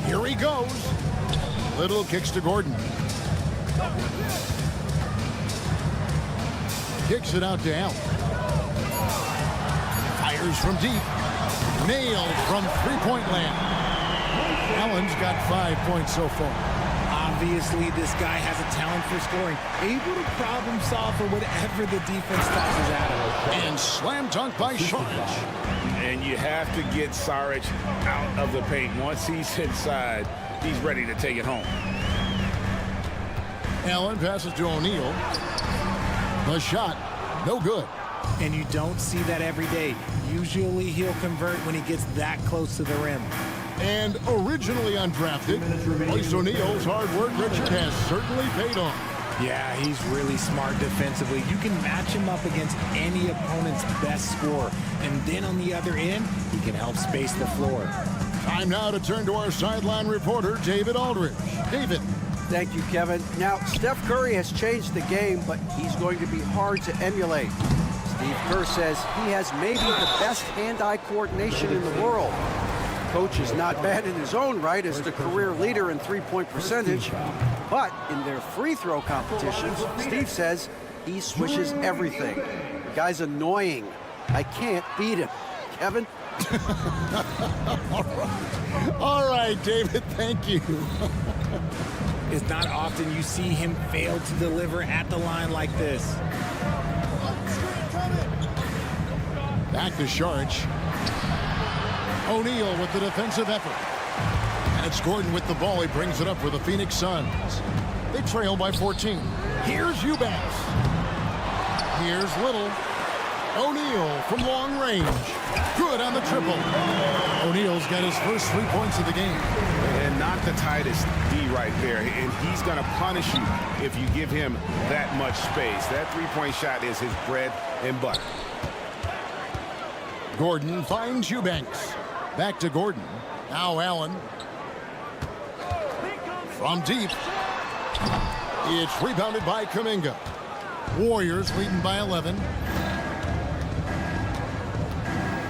Here he goes. Little kicks to Gordon. Kicks it out to Allen. Fires from deep. Nailed from three-point land. Allen's got 5 points so far. Obviously, this guy has a talent for scoring. Able to problem solve for whatever the defense tosses at him. And slam dunk by Saric. And you have to get Saric out of the paint. Once he's inside, he's ready to take it home. Allen passes to O'Neal. The shot, no good. And you don't see that every day. Usually he'll convert when he gets that close to the rim. And originally undrafted, Royce O'Neal's hard work, Richard, has certainly paid off. Yeah, he's really smart defensively. You can match him up against any opponent's best scorer. And then on the other end, he can help space the floor. Time now to turn to our sideline reporter, David Aldridge. David. Thank you, Kevin. Now, Steph Curry has changed the game, but he's going to be hard to emulate. Steve Kerr says he has maybe the best hand-eye coordination in the world. Coach is not bad in his own right as the career leader in three-point percentage, but in their free throw competitions, Steve says he swishes everything. The guy's annoying. I can't beat him. Kevin? All right, David, thank you. It's not often you see him fail to deliver at the line like this. Back to Saric. O'Neal with the defensive effort. And it's Gordon with the ball. He brings it up for the Phoenix Suns. They trail by 14. Here's Eubanks. Here's Little. O'Neal from long range. Good on the triple. O'Neal's got his first 3 points of the game. And not the tightest D right there. And he's going to punish you if you give him that much space. That three-point shot is his bread and butter. Gordon finds Eubanks. Back to Gordon. Now Allen. From deep. It's rebounded by Kuminga. Warriors leading by 11.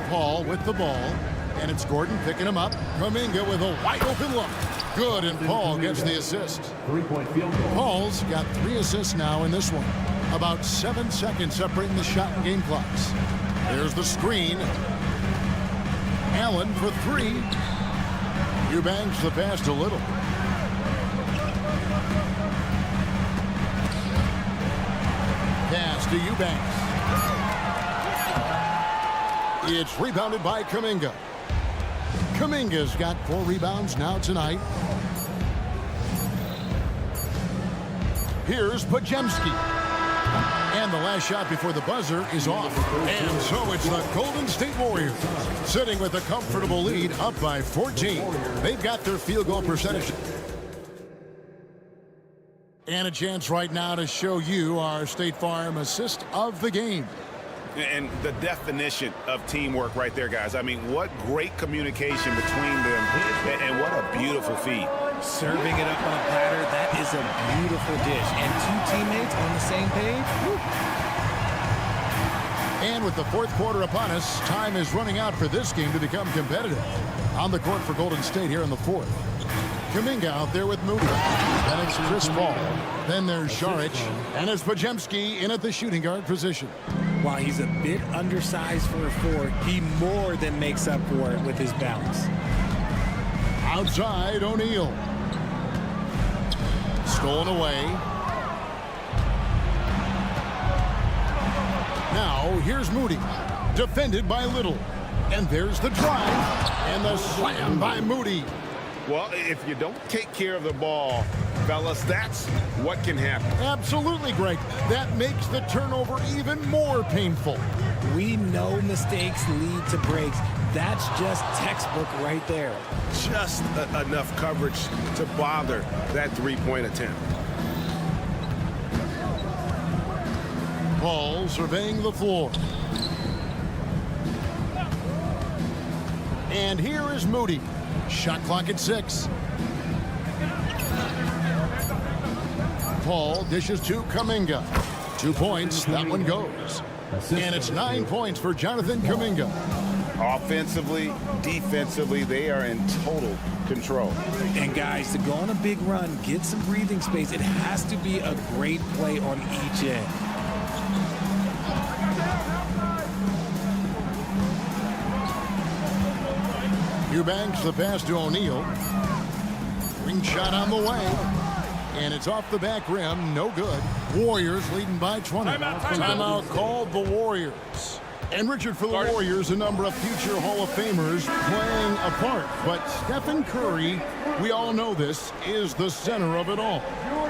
Paul with the ball. And it's Gordon picking him up. Kuminga with a wide open look. Good, and Paul gets the assist. 3-point field goal. Paul's got 3 assists now in this one. About 7 seconds separating the shot and game clocks. There's the screen. Allen for 3. Eubanks the pass to Little. Pass to Eubanks. It's rebounded by Kuminga. Kuminga's got 4 rebounds now tonight. Here's Podziemski. And the last shot before the buzzer is off. And so it's the Golden State Warriors sitting with a comfortable lead up by 14. They've got their field goal percentage. And a chance right now to show you our State Farm assist of the game. And the definition of teamwork right there, guys. I mean, what great communication between them, and what a beautiful feed. Serving it up on a platter, that is a beautiful dish. And 2 teammates on the same page. Woo. And with the 4th quarter upon us, time is running out for this game to become competitive. On the court for Golden State here in the 4th. Kuminga out there with Moody. Then it's Chris Paul. Then there's Saric. And it's Podziemski in at the shooting guard position. While he's a bit undersized for a 4, he more than makes up for it with his bounce. Outside, O'Neal. Stolen away. Now, here's Moody. defended by Little. And there's the drive, and the slam by Moody. Well, if you don't take care of the ball, fellas, that's what can happen. Absolutely, Greg. That makes the turnover even more painful. We know mistakes lead to breaks. That's just textbook right there. Just enough coverage to bother that three-point attempt. Paul surveying the floor. And here is Moody. Shot clock at 6. Paul dishes to Kuminga. 2 points. That one goes. And it's 9 points for Jonathan Kuminga. Offensively, defensively, they are in total control. And guys, to go on a big run, get some breathing space, it has to be a great play on each end. Eubanks the pass to O'Neal. Ring shot on the way. And it's off the back rim. No good. Warriors leading by 20. Timeout called the Warriors. And Richard, for the Warriors, a number of future Hall of Famers playing a part. But Stephen Curry, we all know this, is the center of it all.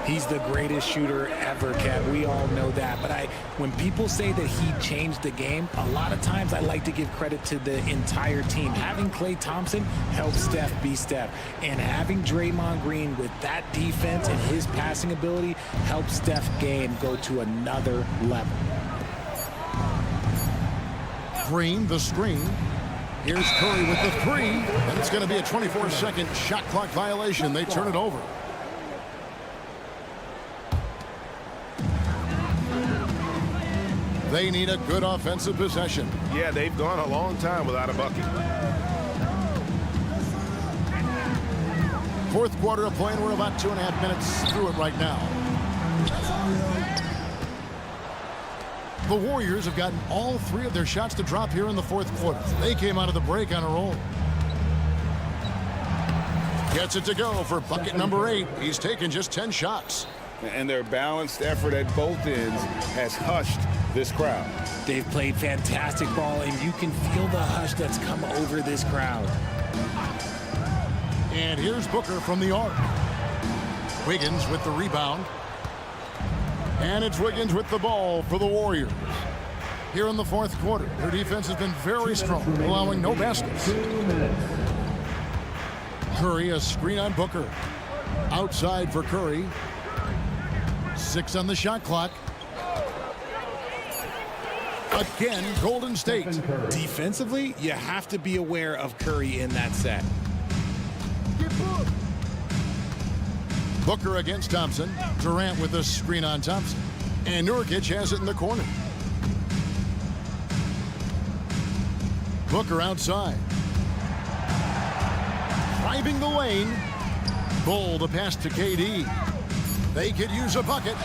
He's the greatest shooter ever, Kev. We all know that. But when people say that he changed the game, a lot of times I like to give credit to the entire team. Having Klay Thompson help Steph be Steph. And having Draymond Green with that defense and his passing ability helps Steph's game go to another level. Green, the screen. Here's Curry with the 3. And it's going to be a 24-second shot clock violation. They turn it over. They need a good offensive possession. Yeah, they've gone a long time without a bucket. Fourth quarter of play, and we're about 2.5 minutes through it right now. The Warriors have gotten all 3 of their shots to drop here in the fourth quarter. They came out of the break on a roll. Gets it to go for bucket number 8. He's taken just 10 shots. And their balanced effort at both ends has hushed this crowd. They've played fantastic ball, and you can feel the hush that's come over this crowd. And here's Booker from the arc. Wiggins with the rebound. And it's Wiggins with the ball for the Warriors. Here in the fourth quarter, their defense has been very strong, allowing no baskets. Curry, a screen on Booker. Outside for Curry. 6 on the shot clock. Again, Golden State. Defensively, you have to be aware of Curry in that set. Booker against Thompson. Durant with a screen on Thompson. And Nurkic has it in the corner. Booker outside. Driving the lane. Bull the pass to KD. They could use a bucket.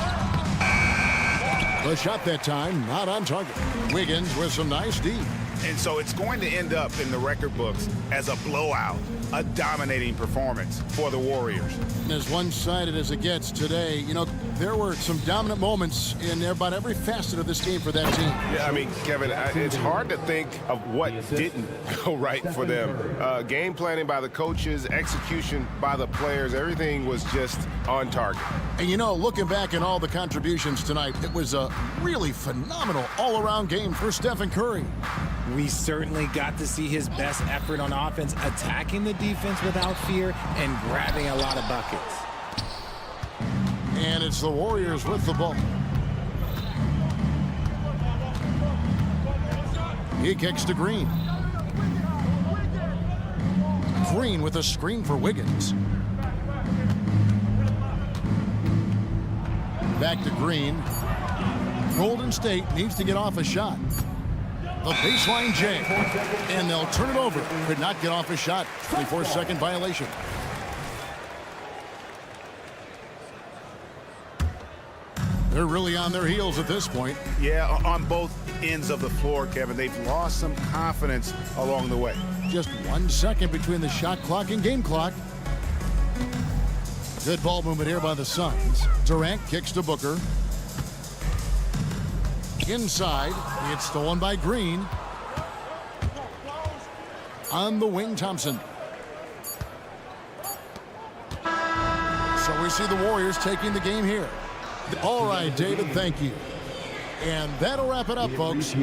The shot that time, not on target. Wiggins with some nice D. And so it's going to end up in the record books as a blowout, a dominating performance for the Warriors. As one-sided as it gets today, you know, there were some dominant moments in about every facet of this game for that team. Yeah, I mean, Kevin, it's hard to think of what didn't go right for them. Game planning by the coaches, execution by the players, everything was just on target. And, you know, looking back at all the contributions tonight, it was a really phenomenal all-around game for Stephen Curry. We certainly got to see his best effort on offense, attacking the defense without fear and grabbing a lot of buckets. And it's the Warriors with the ball. He kicks to Green. Green with a screen for Wiggins. Back to Green. Golden State needs to get off a shot. The baseline jam. And they'll turn it over. Could not get off a shot. 24-second violation. They're really on their heels at this point. Yeah, on both ends of the floor, Kevin. They've lost some confidence along the way. Just 1 second between the shot clock and game clock. Good ball movement here by the Suns. Durant kicks to Booker. Inside, it's stolen by Green. On the wing, Thompson. So we see the Warriors taking the game here. All right, David, thank you. And that'll wrap it up, folks.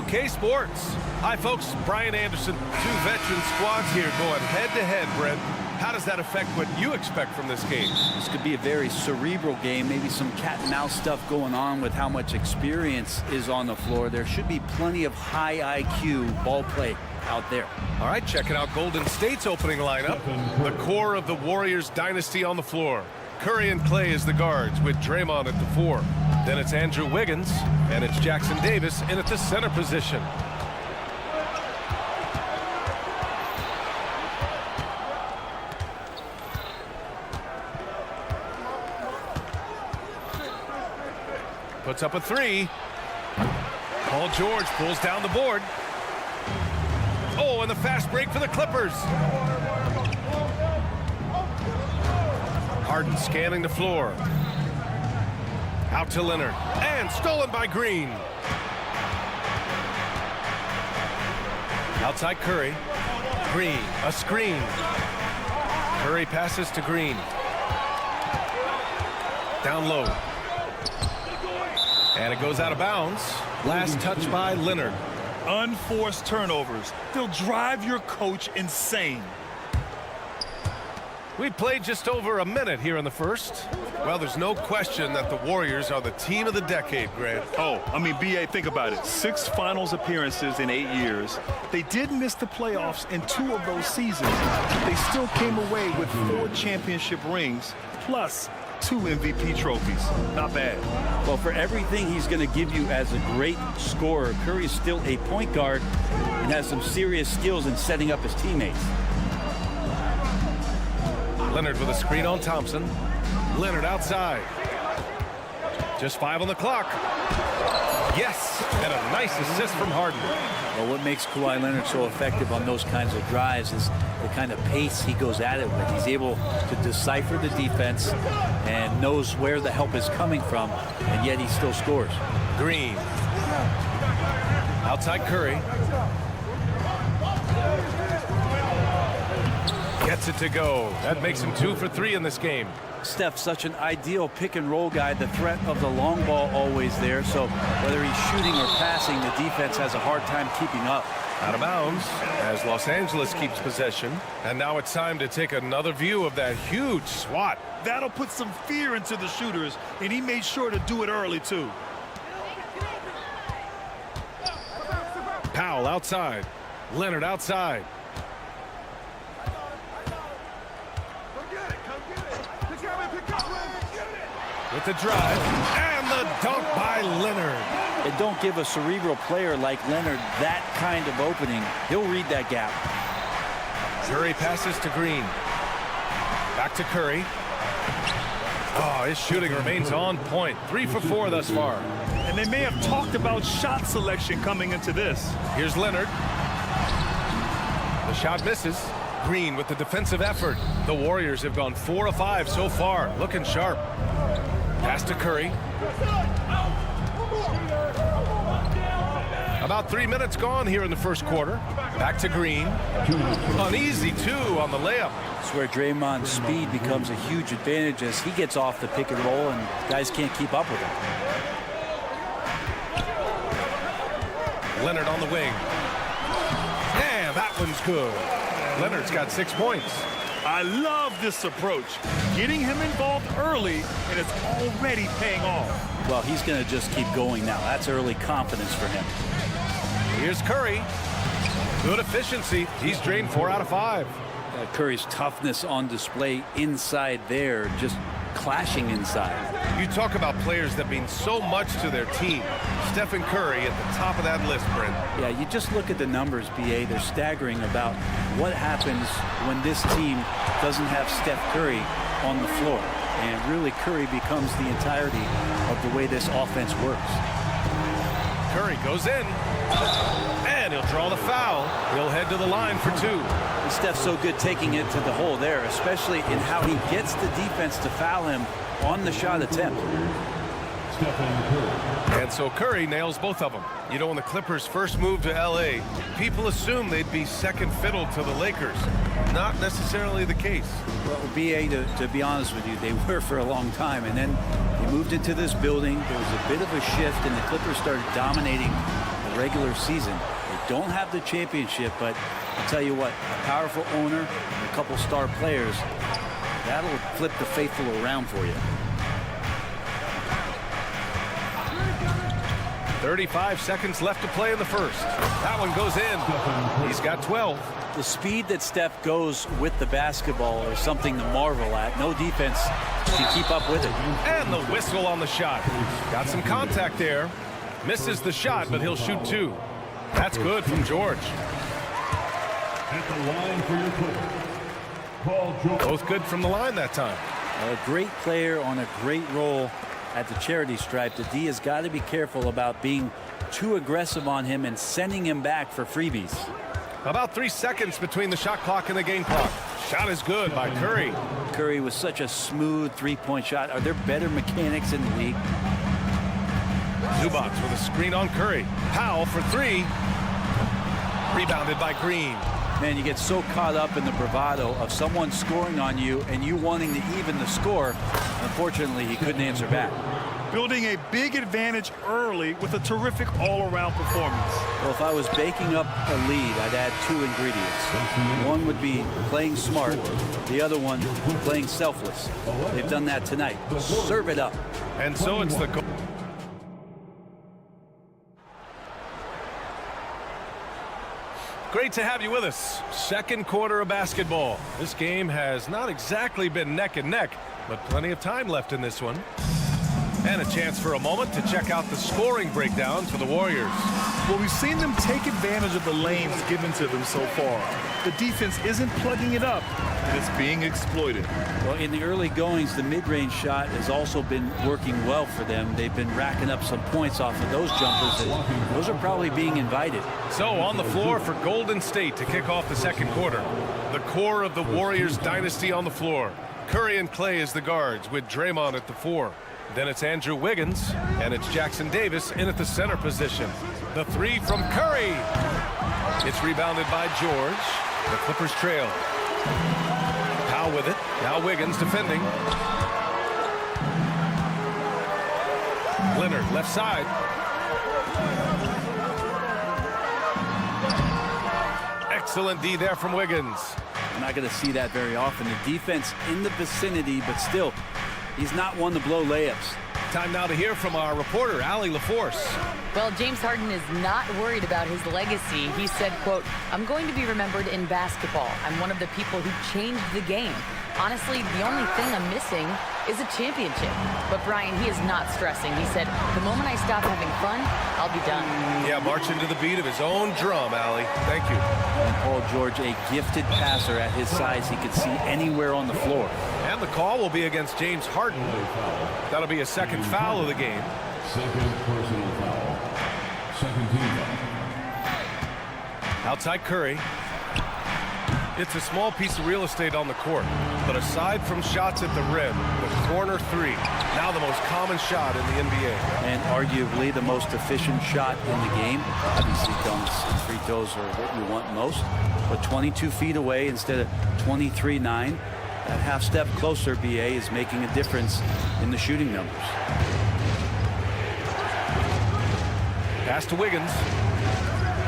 OK Sports. Hi, folks. Brian Anderson. Two veteran squads here going head-to-head, Brent. How does that affect what you expect from this game? This could be a very cerebral game, maybe some cat and mouse stuff going on with how much experience is on the floor. There should be plenty of high IQ ball play out there. All right, checking out Golden State's opening lineup. The core of the Warriors dynasty on the floor. Curry and Clay as the guards with Draymond at the 4. Then it's Andrew Wiggins, and it's Jackson Davis in at the center position. Puts up a 3. Paul George pulls down the board. Oh, and the fast break for the Clippers. Harden scanning the floor. Out to Leonard. And stolen by Green. Outside Curry. Green, a screen. Curry passes to Green. Down low. And it goes out of bounds. Last touch by Leonard. Unforced turnovers. They'll drive your coach insane. We played just over a minute here in the first. Well, there's no question that the Warriors are the team of the decade, Grant. Oh, I mean, B.A., think about it. 6 finals appearances in 8 years. They did miss the playoffs in 2 of those seasons. They still came away with 4 championship rings, plus 2 MVP trophies. Not bad. Well, for everything he's going to give you as a great scorer, Curry is still a point guard and has some serious skills in setting up his teammates. Leonard with a screen on Thompson. Leonard outside. Just 5 on the clock. Yes, and a nice assist from Harden. Well, what makes Kawhi Leonard so effective on those kinds of drives is the kind of pace he goes at it with. He's able to decipher the defense and knows where the help is coming from, and yet he still scores. Green. Outside Curry. Gets it to go. That makes him 2 for 3 in this game. Steph's such an ideal pick and roll guy. The threat of the long ball always there. So whether he's shooting or passing, the defense has a hard time keeping up. Out of bounds as Los Angeles keeps possession. And now it's time to take another view of that huge swat. That'll put some fear into the shooters, and he made sure to do it early, too. Powell outside. Leonard outside. With the drive and the dunk by Leonard. And don't give a cerebral player like Leonard that kind of opening. He'll read that gap. Curry passes to Green. Back to Curry. Oh, his shooting remains on point. 3 for 4 thus far. And they may have talked about shot selection coming into this. Here's Leonard. The shot misses. Green with the defensive effort. The Warriors have gone 4 of 5 so far. Looking sharp. Pass to Curry. About 3 minutes gone here in the first quarter. Back to Green. An easy 2 on the layup. That's where Draymond's speed becomes a huge advantage as he gets off the pick and roll and guys can't keep up with him. Leonard on the wing. And that one's good. Leonard's got 6 points. I love this approach. Getting him involved early, and it's already paying off. Well, he's going to just keep going now. That's early confidence for him. Here's Curry. Good efficiency. He's drained 4 out of 5. Curry's toughness on display inside there, just clashing inside. You talk about players that mean so much to their team. Stephen Curry at the top of that list, Brent. Yeah, you just look at the numbers, B.A. They're staggering about what happens when this team doesn't have Steph Curry on the floor. And really, Curry becomes the entirety of the way this offense works. Curry goes in. And he'll draw the foul. He'll head to the line for 2. And Steph's so good taking it to the hole there, especially in how he gets the defense to foul him on the shot attempt. And so Curry nails both of them. You know, when the Clippers first moved to L.A., people assumed they'd be second fiddle to the Lakers. Not necessarily the case. Well, B.A., to be honest with you, they were for a long time. And then they moved into this building. There was a bit of a shift, and the Clippers started dominating the regular season. They don't have the championship, but I'll tell you what, a powerful owner and a couple star players, that'll flip the faithful around for you. 35 seconds left to play in the first. That one goes in. He's got 12. The speed that Steph goes with the basketball is something to marvel at. No defense can keep up with it. And the whistle on the shot. Got some contact there. Misses the shot, but he'll shoot 2. That's good from George. At the line for your Clippers, Paul George. Both good from the line that time. A great player on a great role at the charity stripe. The D has got to be careful about being too aggressive on him and sending him back for freebies. About 3 seconds between the shot clock and the game clock. Shot is good by Curry. Curry was such a smooth three-point shot. Are there better mechanics in the league? Zubac with a screen on Curry. Powell for 3. Rebounded by Green. Man, you get so caught up in the bravado of someone scoring on you and you wanting to even the score. Unfortunately, he couldn't answer back. Building a big advantage early with a terrific all-around performance. Well, if I was baking up a lead, I'd add 2 ingredients. One would be playing smart. The other one, playing selfless. They've done that tonight. Serve it up. And so it's the goal. Great to have you with us. Second quarter of basketball. This game has not exactly been neck and neck, but plenty of time left in this one. And a chance for a moment to check out the scoring breakdown for the Warriors. Well, we've seen them take advantage of the lanes given to them so far. The defense isn't plugging it up, and it's being exploited. Well, in the early goings, the mid-range shot has also been working well for them. They've been racking up some points off of those jumpers, and those are probably being invited. So on the floor for Golden State to kick off the second quarter. The core of the Warriors dynasty on the floor. Curry and Clay as the guards with Draymond at the 4. Then it's Andrew Wiggins, and it's Jackson Davis in at the center position. The 3 from Curry. It's rebounded by George. The Clippers trail. Powell with it. Now Wiggins defending. Leonard left side. Excellent D there from Wiggins. I'm not going to see that very often. The defense in the vicinity, but still, he's not one to blow layups. Time now to hear from our reporter, Allie LaForce. Well, James Harden is not worried about his legacy. He said, quote, "I'm going to be remembered in basketball. I'm one of the people who changed the game. Honestly, the only thing I'm missing is a championship." But Brian, he is not stressing. He said, "The moment I stop having fun, I'll be done." Yeah, marching to the beat of his own drum, Allie. Thank you. And Paul George, a gifted passer at his size. He could see anywhere on the floor. And the call will be against James Harden. That'll be a second foul of the game. Second personal foul. Second team foul. Outside Curry. It's a small piece of real estate on the court, but aside from shots at the rim, the corner 3, now the most common shot in the NBA. And arguably the most efficient shot in the game. Obviously, dunks and free throws are what you want most. But 22 feet away instead of 23-9. That half step closer, BA, is making a difference in the shooting numbers. Pass to Wiggins.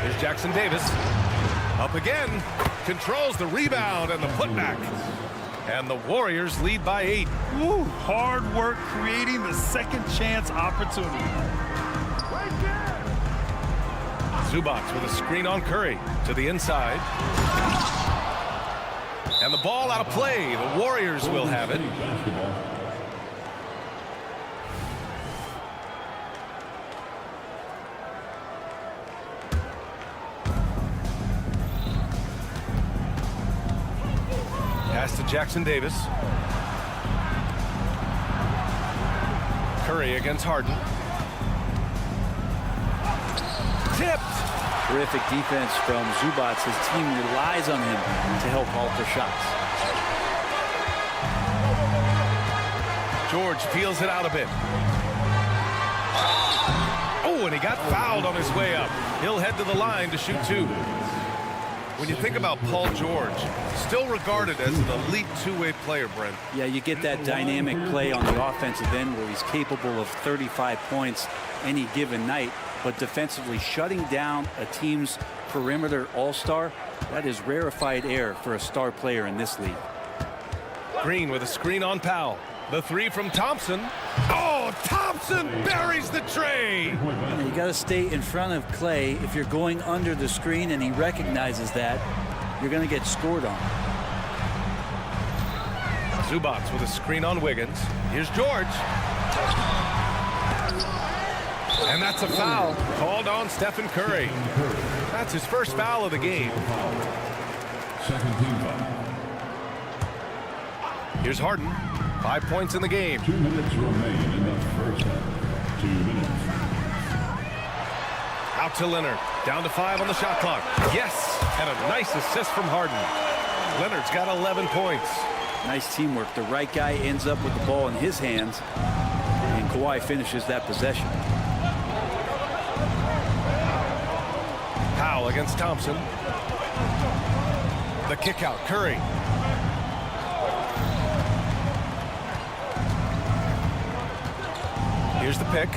Here's Jackson Davis. Up again. Controls the rebound and the putback. And the Warriors lead by 8. Ooh, hard work creating the second chance opportunity. Zubac with a screen on Curry to the inside. And the ball out of play. The Warriors will have it. Pass to Jackson Davis. Curry against Harden. Tipped. Terrific defense from Zubac. His team relies on him to help alter shots. George peels it out a bit. Oh, and he got fouled on his way up. He'll head to the line to shoot 2. When you think about Paul George, still regarded as an elite two-way player, Brent. Yeah, you get that dynamic play on the offensive end where he's capable of 35 points any given night. but defensively shutting down a team's perimeter all-star, that is rarefied air for a star player in this league. Green with a screen on Powell. The three from Thompson. Oh, Thompson buries the tray. You got to stay in front of Clay. If you're going under the screen and he recognizes that, you're going to get scored on. Zubats with a screen on Wiggins. Here's George. And that's a foul called on Stephen Curry. That's his first foul of the game. Second team foul. Here's Harden. 5 points in the game. 2 minutes remain in the first half. 2 minutes. Out to Leonard. Down to 5 on the shot clock. Yes! And a nice assist from Harden. Leonard's got 11 points. Nice teamwork. The right guy ends up with the ball in his hands, and Kawhi finishes that possession. Powell against Thompson. The kick out. Curry. Here's the pick.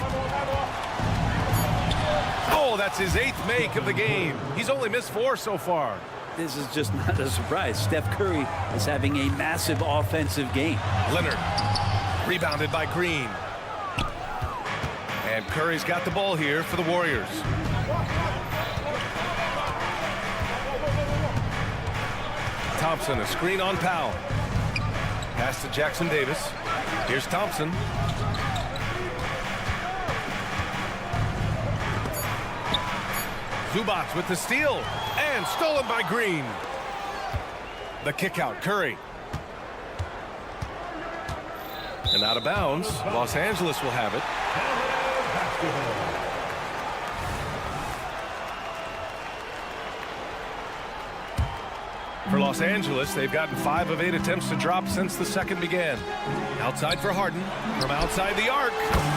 Oh, that's his 8th make of the game. He's only missed 4 so far. This is just not a surprise. Steph Curry is having a massive offensive game. Leonard. Rebounded by Green. And Curry's got the ball here for the Warriors. Thompson, a screen on Powell. Pass to Jackson Davis. Here's Thompson. Zubats with the steal. And stolen by Green. The kick out, Curry. And out of bounds. Los Angeles will have it. For Los Angeles, they've gotten 5 of 8 attempts to drop since the second began. Outside for Harden. From outside the arc.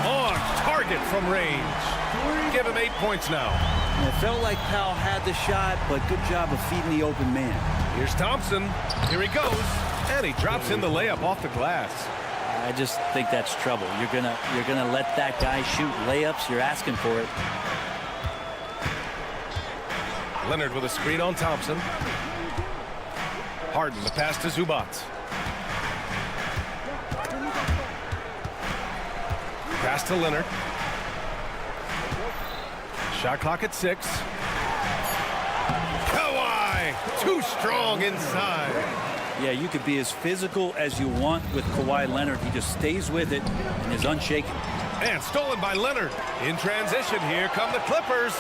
On target from range. Give him 8 points now. It felt like Powell had the shot, but good job of feeding the open man. Here's Thompson. Here he goes. And he drops in the layup off the glass. I just think that's trouble. You're gonna let that guy shoot layups. You're asking for it. Leonard with a screen on Thompson. Harden, the pass to Zubats. Pass to Leonard. Shot clock at 6. Kawhi, too strong inside. Yeah, you could be as physical as you want with Kawhi Leonard. He just stays with it and is unshaken. And stolen by Leonard. In transition, here come the Clippers.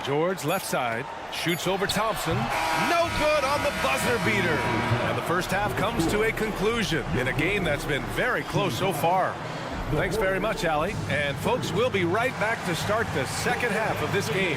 George left side. Shoots over Thompson. No good on the buzzer beater. And the first half comes to a conclusion in a game that's been very close so far. Thanks very much, Allie. And folks, we'll be right back to start the second half of this game.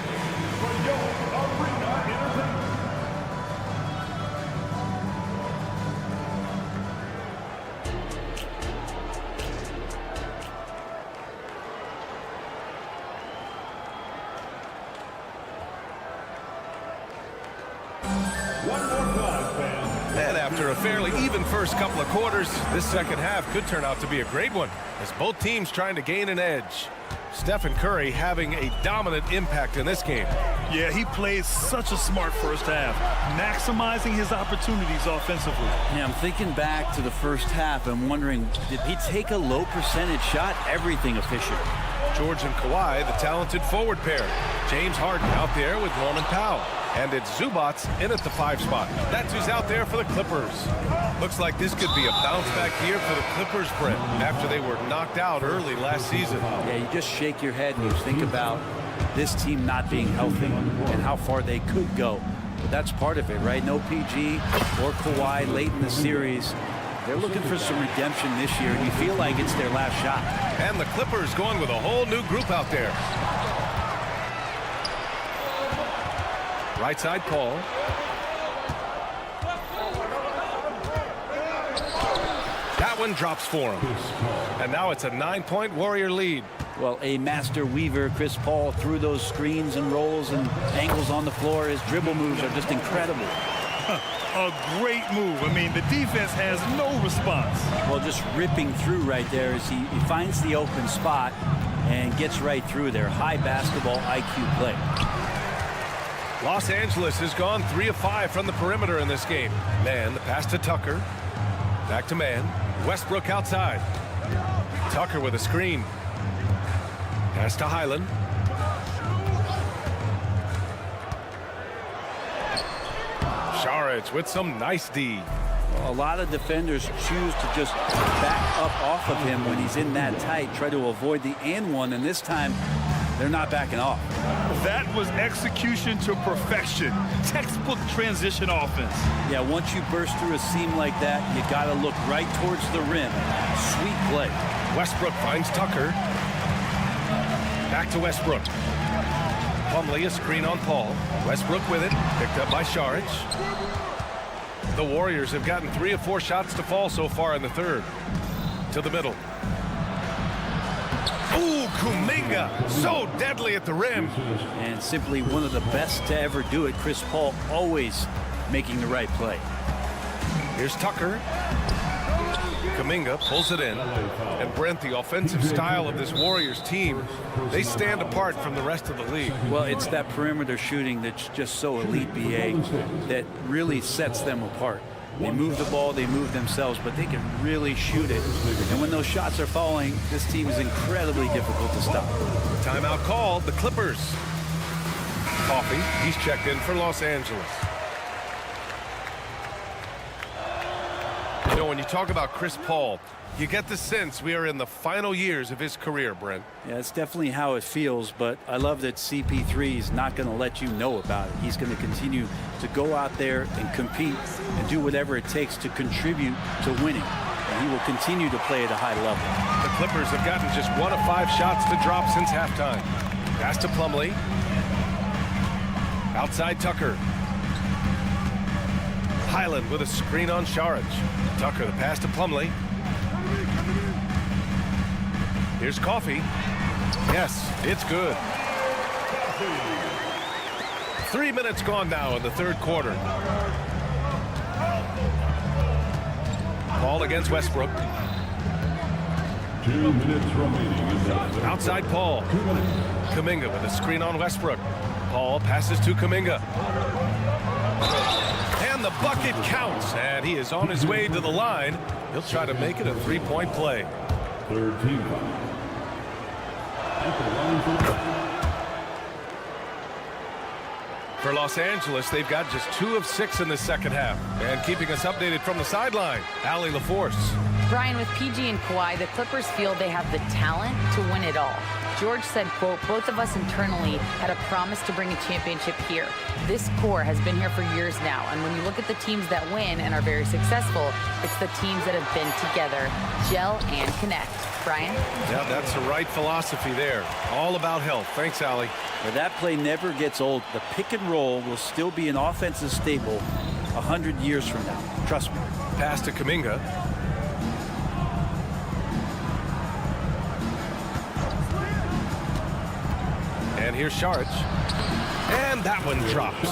And after a fairly even first couple of quarters, this second half could turn out to be a great one as both teams trying to gain an edge. Stephen Curry having a dominant impact in this game. Yeah, he played such a smart first half, maximizing his opportunities offensively. Yeah, I'm thinking back to the first half and wondering, did he take a low percentage shot? Everything efficient. George and Kawhi, the talented forward pair. James Harden out there with Norman Powell. And it's Zubats in at the 5 spot. That's who's out there for the Clippers. Looks like this could be a bounce back year for the Clippers, Brent, after they were knocked out early last season. Yeah, you just shake your head and you think about this team not being healthy and how far they could go. But that's part of it, right? No PG or Kawhi late in the series. They're looking for some redemption this year, and you feel like it's their last shot. And the Clippers going with a whole new group out there. Right side Paul. That one drops for him. And now it's a 9-point Warrior lead. Well, a master weaver, Chris Paul, through those screens and rolls and angles on the floor. His dribble moves are just incredible. A great move. I mean, the defense has no response. Well, just ripping through right there as he finds the open spot and gets right through there. High basketball IQ play. Los Angeles has gone 3 of 5 from the perimeter in this game. Man, the pass to Tucker. Back to man. Westbrook outside. Tucker with a screen. Pass to Highland. Saric with some nice D. A lot of defenders choose to just back up off of him when he's in that tight, try to avoid the and one, and this time they're not backing off. That was execution to perfection. Textbook transition offense. Yeah, once you burst through a seam like that, you got to look right towards the rim. Sweet play. Westbrook finds Tucker. Back to Westbrook. Plumlee, a screen on Paul. Westbrook with it. Picked up by Saric. The Warriors have gotten 3 of 4 shots to fall so far in the third. To the middle. Ooh, Kuminga. So deadly at the rim. And simply one of the best to ever do it. Chris Paul always making the right play. Here's Tucker. Kuminga pulls it in. And Brent, the offensive style of this Warriors team, they stand apart from the rest of the league. Well, it's that perimeter shooting that's just so elite, BA, that really sets them apart. They move the ball, they move themselves, but they can really shoot it. And when those shots are falling, this team is incredibly difficult to stop. Timeout called, the Clippers. Coffee, he's checked in for Los Angeles. You know, when you talk about Chris Paul, you get the sense we are in the final years of his career, Brent. Yeah, it's definitely how it feels, but I love that CP3 is not going to let you know about it. He's going to continue to go out there and compete and do whatever it takes to contribute to winning. And he will continue to play at a high level. The Clippers have gotten just 1 of 5 shots to drop since halftime. Pass to Plumlee. Outside Tucker. Highland with a screen on Saric. Tucker, the pass to Plumlee. Here's Coffee. Yes, it's good. 3 minutes gone now in the third quarter. Ball against Westbrook. 2 minutes remaining. Outside Paul. Kuminga with a screen on Westbrook. Paul passes to Kuminga. And the bucket counts, and he is on his way to the line. He'll try to make it a 3-point play. Third team foul. At the line for Los Angeles, they've got just 2 of 6 in the second half. And keeping us updated from the sideline, Allie LaForce. Brian, with PG and Kawhi, the Clippers feel they have the talent to win it all. George said, quote, both of us internally had a promise to bring a championship here. This core has been here for years now, and when you look at the teams that win and are very successful, it's the teams that have been together, gel and connect. Brian? Yeah, that's the right philosophy there. All about health. Thanks, Allie. Well, that play never gets old. The pick and roll will still be an offensive staple 100 years from now. Trust me. Pass to Kuminga. And here's Saric. And that one drops.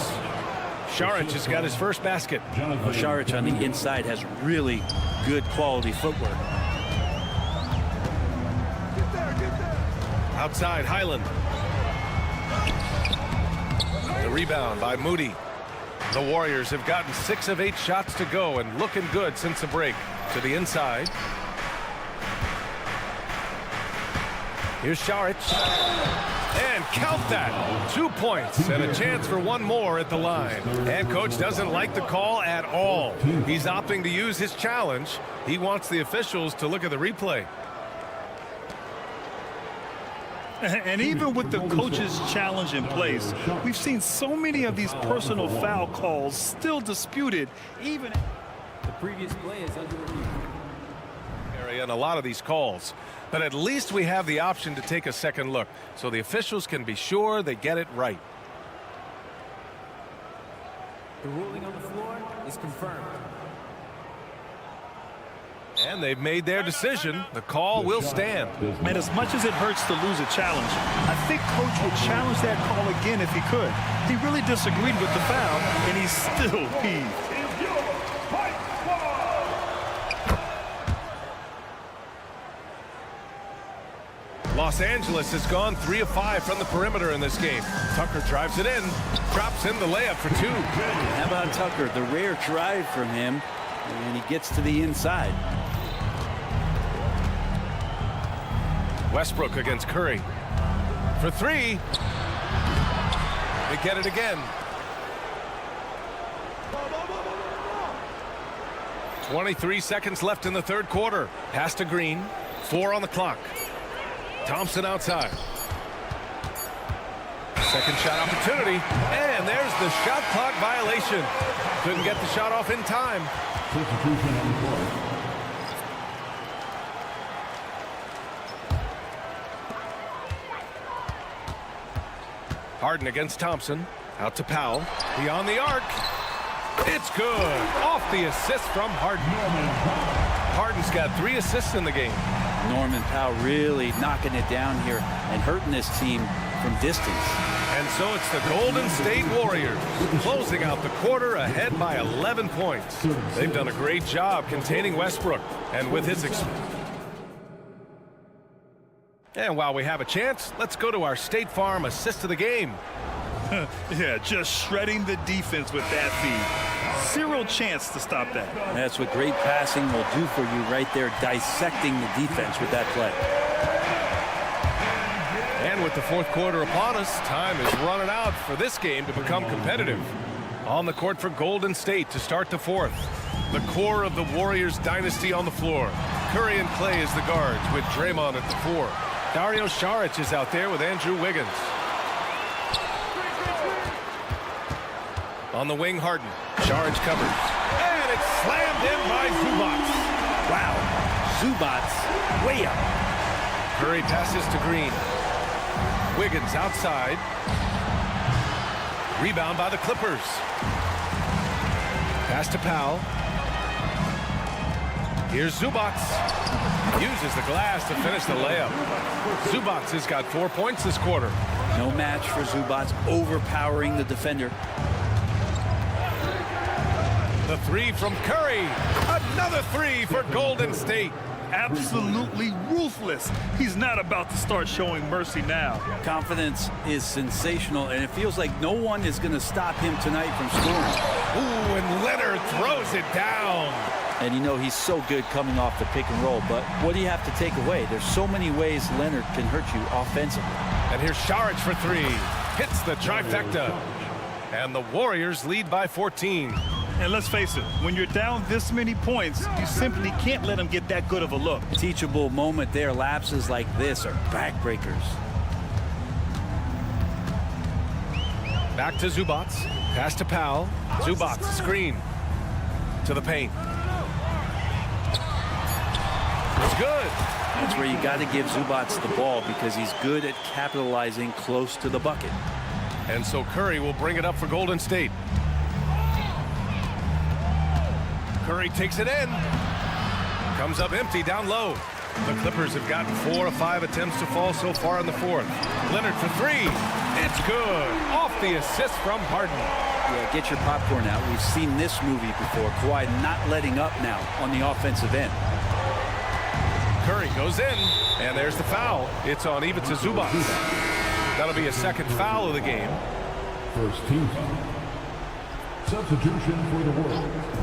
Saric has got his first basket. Well, Saric on the inside has really good quality footwork. Outside, Highland. The rebound by Moody. The Warriors have gotten 6 of 8 shots to go and looking good since the break. To the inside. Here's Saric. And count that. 2 points and a chance for 1 more at the line. And coach doesn't like the call at all. He's opting to use his challenge. He wants the officials to look at the replay. And even with the coach's challenge in place, we've seen so many of these personal foul calls still disputed, even the previous play is under review. And a lot of these calls, but at least we have the option to take a second look so the officials can be sure they get it right. The ruling on the floor is confirmed. And they've made their decision. The call will stand. And as much as it hurts to lose a challenge, I think coach would challenge that call again if he could. He really disagreed with the foul, and he's still peeved. Los Angeles has gone 3 of 5 from the perimeter in this game. Tucker drives it in, drops in the layup for 2. How about Tucker? The rare drive from him, and he gets to the inside. Westbrook against Curry for 3. They get it again. 23 seconds left in the third quarter. Pass to Green. 4 on the clock. Thompson outside. Second shot opportunity. And there's the shot clock violation. Couldn't get the shot off in time. Substitution on the court. Harden against Thompson. Out to Powell. Beyond the arc. It's good. Off the assist from Harden. Harden's got 3 assists in the game. Norman Powell really knocking it down here and hurting this team from distance. And so it's the Golden State Warriors closing out the quarter ahead by 11 points. They've done a great job containing Westbrook. And with his And while we have a chance, let's go to our State Farm assist of the game. Yeah, just shredding the defense with that feed. Zero chance to stop that. That's what great passing will do for you right there, dissecting the defense with that play. And with the fourth quarter upon us, time is running out for this game to become competitive. On the court for Golden State to start the fourth. The core of the Warriors dynasty on the floor. Curry and Clay as the guards with Draymond at the 4. Dario Saric is out there with Andrew Wiggins. On the wing, Harden. Saric covers. And it's slammed in by Zubac. Wow. Zubac way up. Curry passes to Green. Wiggins outside. Rebound by the Clippers. Pass to Powell. Here's Zubac. Uses the glass to finish the layup. Zubac has got 4 points this quarter. No match for Zubac, overpowering the defender. The 3 from Curry. Another 3 for Golden State. Absolutely ruthless. He's not about to start showing mercy now. Confidence is sensational, and it feels like no one is going to stop him tonight from scoring. Ooh, and Leonard throws it down. And you know he's so good coming off the pick and roll, but what do you have to take away? There's so many ways Leonard can hurt you offensively. And here's Saric for 3. Hits the trifecta. And the Warriors lead by 14. And let's face it, when you're down this many points, you simply can't let them get that good of a look. Teachable moment there. Lapses like this are backbreakers. Back to Zubac. Pass to Powell. Zubac screen to the paint. It's good. That's where you got to give Zubac the ball because he's good at capitalizing close to the bucket. And so Curry will bring it up for Golden State. Curry takes it in. Comes up empty down low. The Clippers have gotten 4 of 5 attempts to fall so far in the fourth. Leonard for 3. It's good. Off the assist from Harden. Yeah, get your popcorn out. We've seen this movie before. Kawhi not letting up now on the offensive end. Curry goes in, and there's the foul. It's on Ivica Zubac. That'll be a second foul of the game. First team foul. Substitution for the Warriors.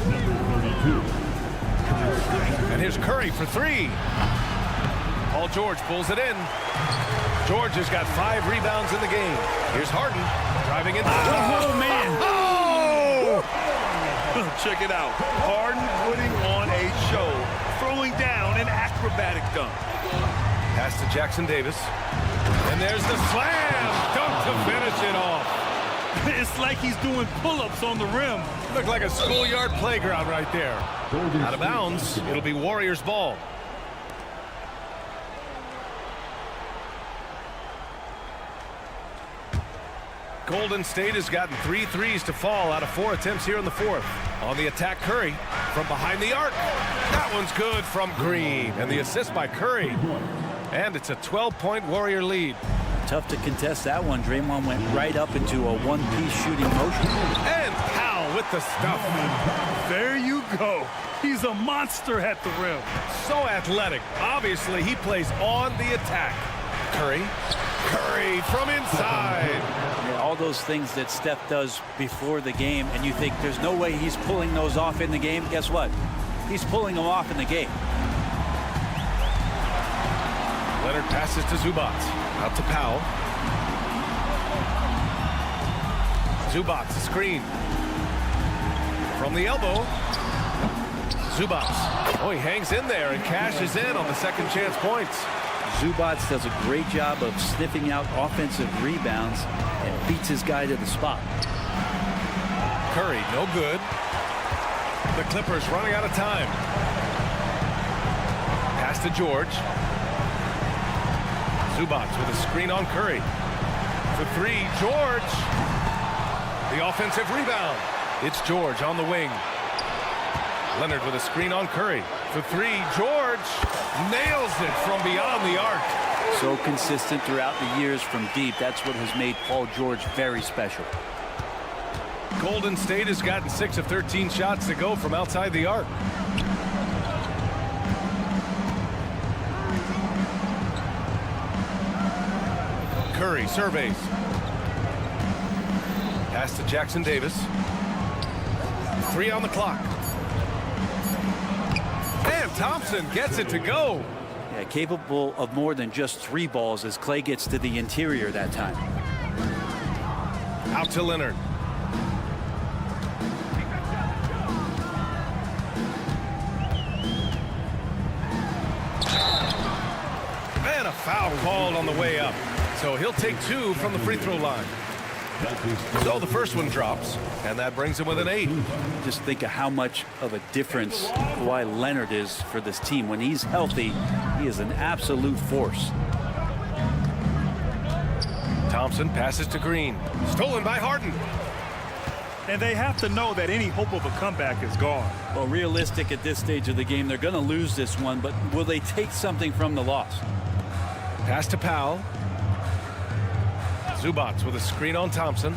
Number 32. And here's Curry for 3. Paul George pulls it in. George has got 5 rebounds in the game. Here's Harden driving in. Oh, man. Oh! Check it out. Harden putting on a show, throwing down an acrobatic dunk. Pass to Jackson Davis. And there's the slam dunk to finish it off. It's like he's doing pull-ups on the rim. Looked like a schoolyard playground right there. Out of bounds. It'll be Warriors ball. Golden State has gotten 3 threes to fall out of 4 attempts here in the fourth. On the attack, Curry from behind the arc. That one's good from Green. And the assist by Curry. And it's a 12-point Warrior lead. Tough to contest that one. Draymond went right up into a one-piece shooting motion. And Powell with the stuff. There you go. He's a monster at the rim. So athletic. Obviously, he plays on the attack. Curry from inside. Yeah, all those things that Steph does before the game, and you think there's no way he's pulling those off in the game. Guess what? He's pulling them off in the game. Leonard passes to Zubac. Out to Powell. Zubac, a screen. From the elbow. Zubac. Oh, he hangs in there and cashes in on the second chance points. Zubac does a great job of sniffing out offensive rebounds and beats his guy to the spot. Curry, no good. The Clippers running out of time. Pass to George. Zubac with a screen on Curry. For three, George. The offensive rebound. It's George on the wing. Leonard with a screen on Curry. For three, George nails it from beyond the arc. So consistent throughout the years from deep. That's what has made Paul George very special. Golden State has gotten 6 of 13 shots to go from outside the arc. Curry surveys. Pass to Jackson Davis. 3 on the clock. And Thompson gets it to go. Yeah, capable of more than just 3 balls as Clay gets to the interior that time. Out to Leonard. And a foul called on the way up. So he'll take 2 from the free throw line. So the first one drops, and that brings him with an 8. Just think of how much of a difference Kawhi Leonard is for this team. When he's healthy, he is an absolute force. Thompson passes to Green. Stolen by Harden. And they have to know that any hope of a comeback is gone. Well, realistic at this stage of the game, they're going to lose this one, but will they take something from the loss? Pass to Powell. Zubac with a screen on Thompson.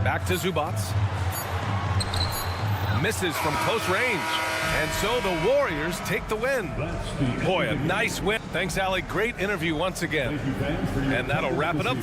Back to Zubac. Misses from close range. And so the Warriors take the win. Boy, a nice win. Thanks, Allie. Great interview once again. And that'll wrap it up.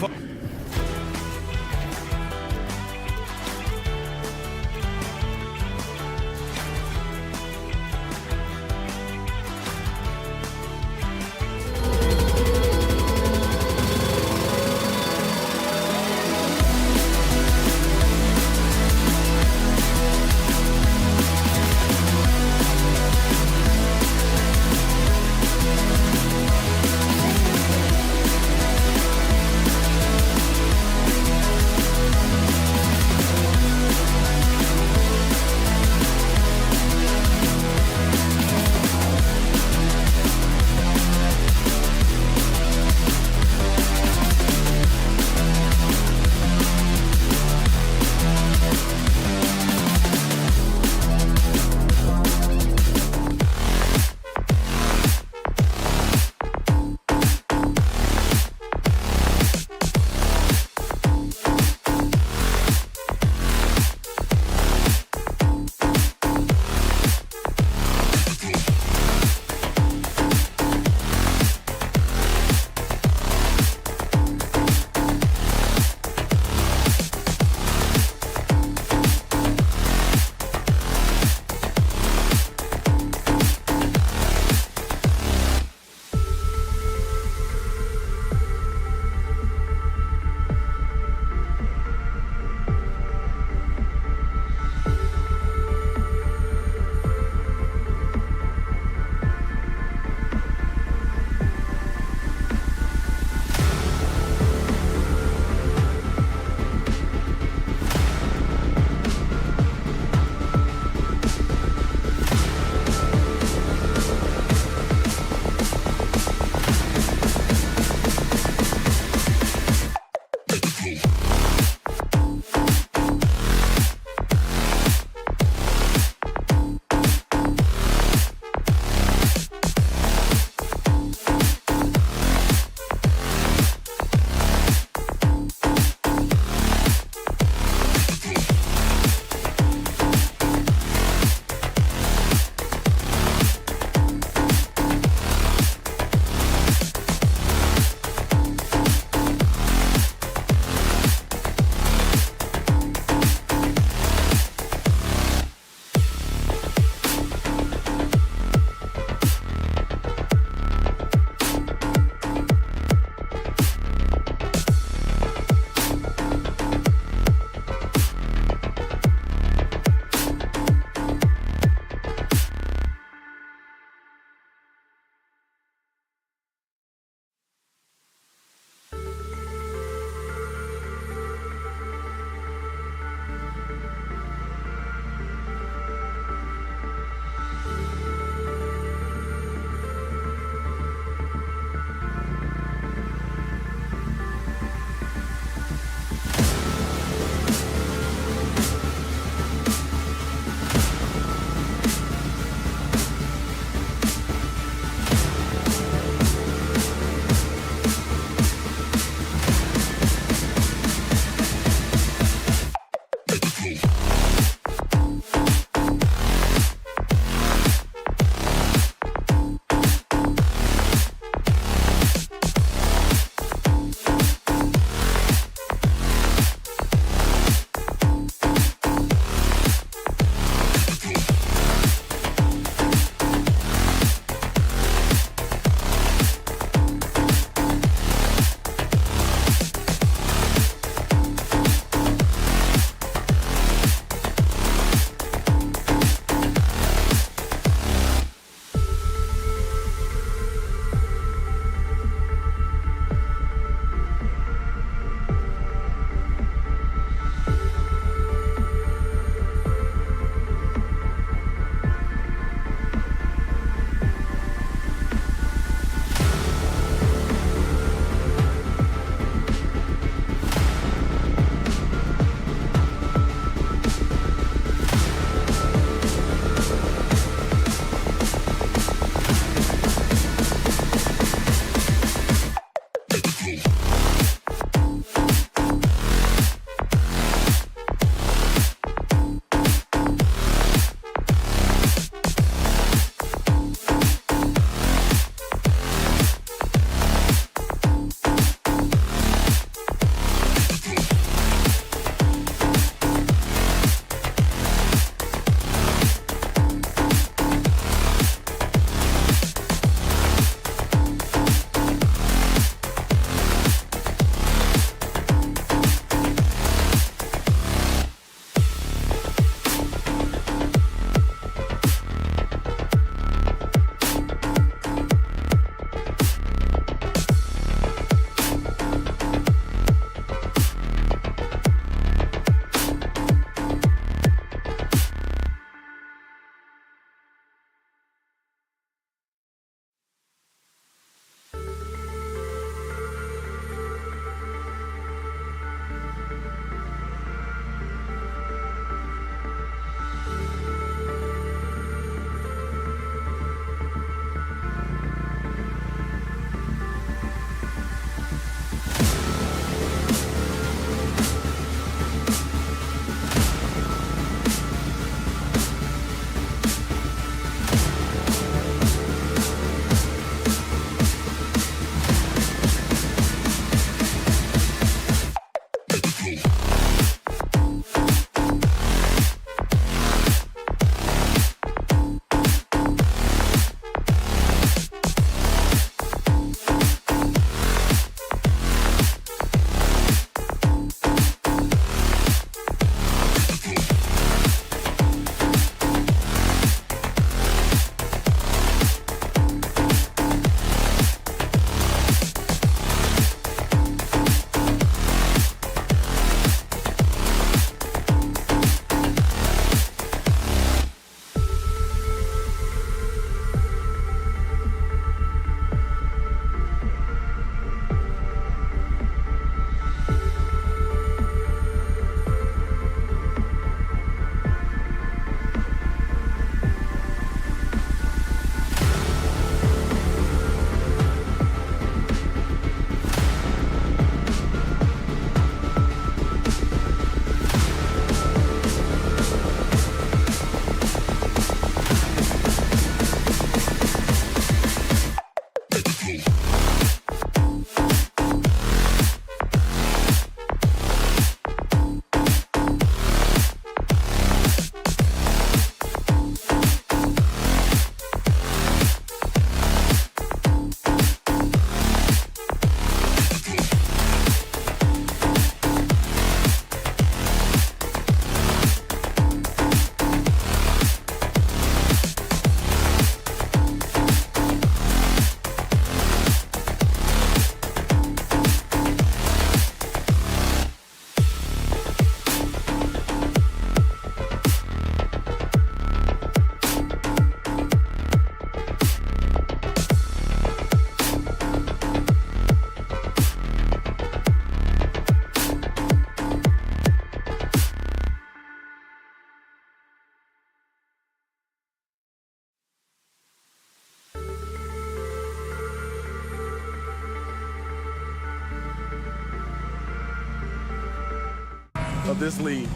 of this league.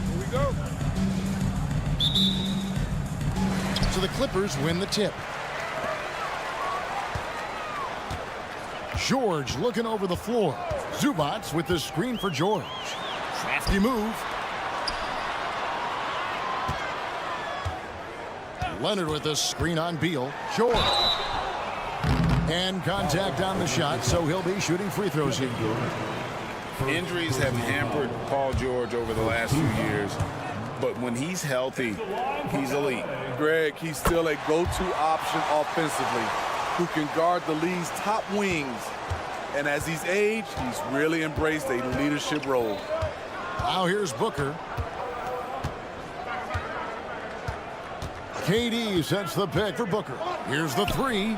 Here we go. So the Clippers win the tip. George looking over the floor. Zubats with the screen for George. Crafty move. Leonard with the screen on Beal. George. And contact on the shot, so he'll be shooting free throws here. Injuries have hampered Paul George over the last few years, but when he's healthy, he's elite. Greg, he's still a go-to option offensively who can guard the league's top wings. And as he's aged, he's really embraced a leadership role. Now here's Booker. KD sets the pick for Booker. Here's the three.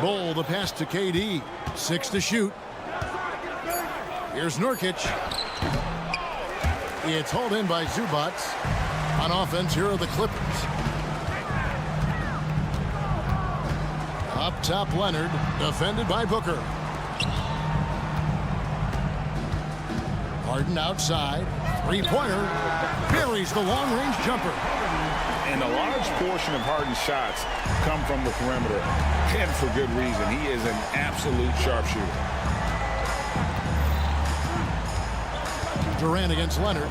Bull the pass to KD. 6 to shoot. Here's Nurkic. It's hauled in by Zubats. On offense, here are the Clippers. Up top, Leonard, defended by Booker. Harden outside. Three-pointer. Buries the long-range jumper. And a large portion of Harden's shots come from the perimeter, and for good reason. He is an absolute sharpshooter. Durant against Leonard.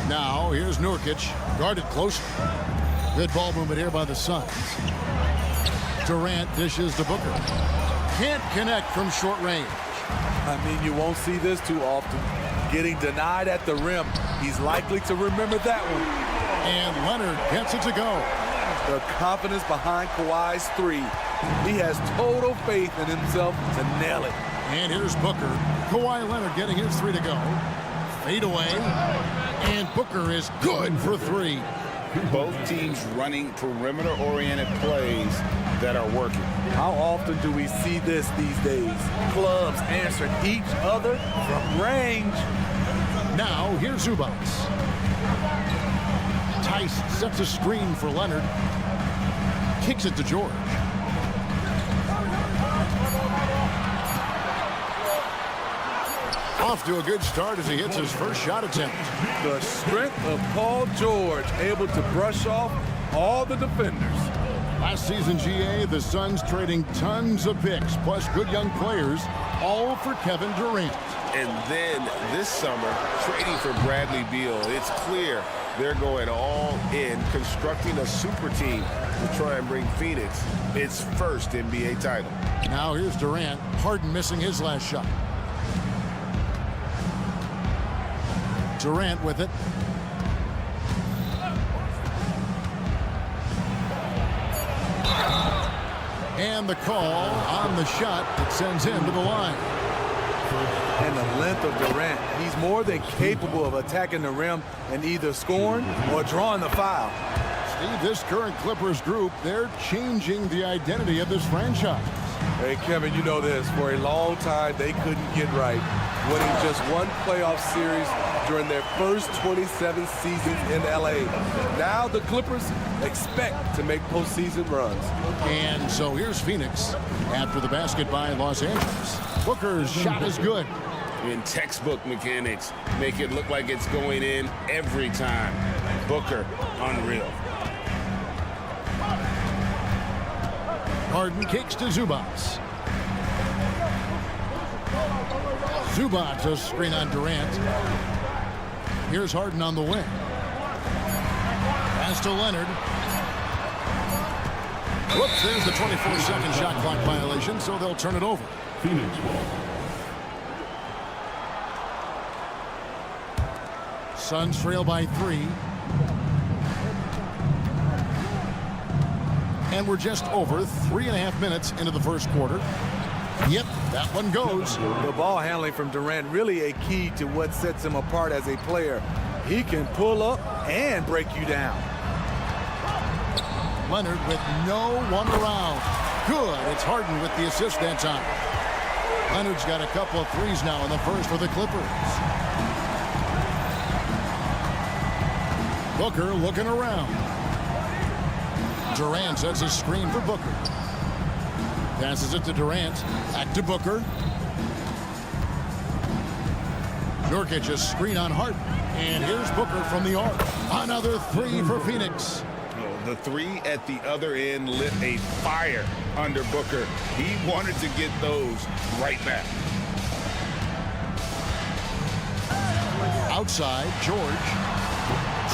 Now, here's Nurkic, guarded closer. Good ball movement here by the Suns. Durant dishes to Booker. Can't connect from short range. I mean, you won't see this too often. Getting denied at the rim. He's likely to remember that one. And Leonard gets it to go. The confidence behind Kawhi's three. He has total faith in himself to nail it. And here's Booker. Kawhi Leonard getting his three to go. Fade away. And Booker is good for three. Both teams running perimeter-oriented plays that are working. How often do we see this these days? Clubs answering each other from range. Now, here's Zubats. Tice sets a screen for Leonard. Kicks it to George. Off to a good start as he hits his first shot attempt. The strength of Paul George, able to brush off all the defenders. Last season, GA, the Suns trading tons of picks, plus good young players, all for Kevin Durant. And then this summer, trading for Bradley Beal. It's clear they're going all in, constructing a super team to try and bring Phoenix its first NBA title. Now here's Durant. Harden missing his last shot. Durant with it. And the call on the shot that sends him to the line. And the length of Durant, he's more than capable of attacking the rim and either scoring or drawing the foul. Steve, this current Clippers group, they're changing the identity of this franchise. Hey, Kevin, you know this. For a long time, they couldn't get right, winning just one playoff series during their first 27 seasons in L.A. Now the Clippers expect to make postseason runs. And so here's Phoenix after the basket by Los Angeles. Booker's shot is good. In textbook mechanics, make it look like it's going in every time. Booker, unreal. Harden kicks to Zubats. Zubats a screen on Durant. Here's Harden on the wing. Pass to Leonard. Whoops, there's the 24-second shot clock violation, so they'll turn it over. Phoenix ball. Suns trail by 3. And we're just over 3.5 minutes into the first quarter. Yep, that one goes. The ball handling from Durant really a key to what sets him apart as a player. He can pull up and break you down. Leonard with no one around. Good. It's Harden with the assist that time. Leonard's got a couple of threes now in the first for the Clippers. Booker looking around. Durant sets a screen for Booker. Passes it to Durant. Back to Booker. Nurkic a screen on Harden. And here's Booker from the arc. Another three for Phoenix. The three at the other end lit a fire under Booker. He wanted to get those right back. Outside, George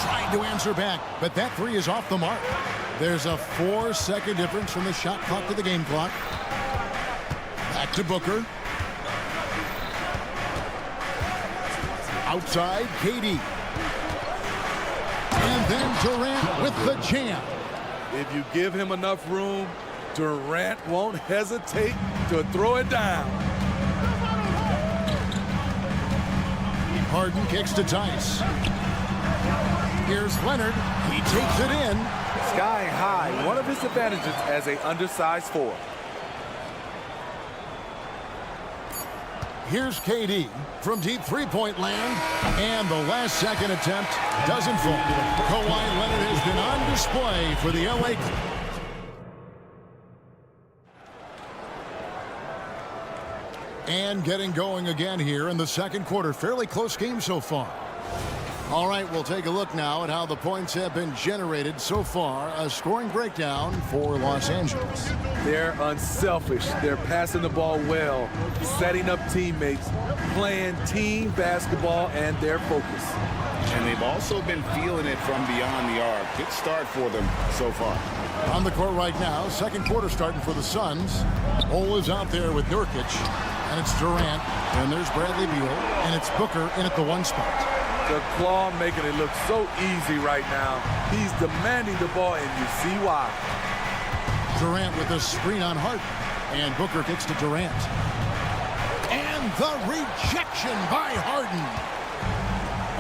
trying to answer back, but that three is off the mark. There's a 4-second difference from the shot clock to the game clock. Back to Booker. Outside, KD. And then Durant with the jam. If you give him enough room, Durant won't hesitate to throw it down. Harden kicks to Tice. Here's Leonard. He takes it in. Sky high, one of his advantages as an undersized forward. Here's KD from deep three-point land. And the last second attempt doesn't fall. Kawhi Leonard has been on display for the LA Clippers. And getting going again here in the second quarter. Fairly close game so far. All right, we'll take a look now at how the points have been generated so far. A scoring breakdown for Los Angeles. They're unselfish. They're passing the ball well, setting up teammates, playing team basketball, and they're focused. And they've also been feeling it from beyond the arc. Good start for them so far. On the court right now, second quarter starting for the Suns. Ole is out there with Nurkic, and it's Durant, and there's Bradley Beal, and it's Booker in at the one spot. The claw making it look so easy right now. He's demanding the ball, and you see why. Durant with a screen on Harden, and Booker kicks to Durant. And the rejection by Harden.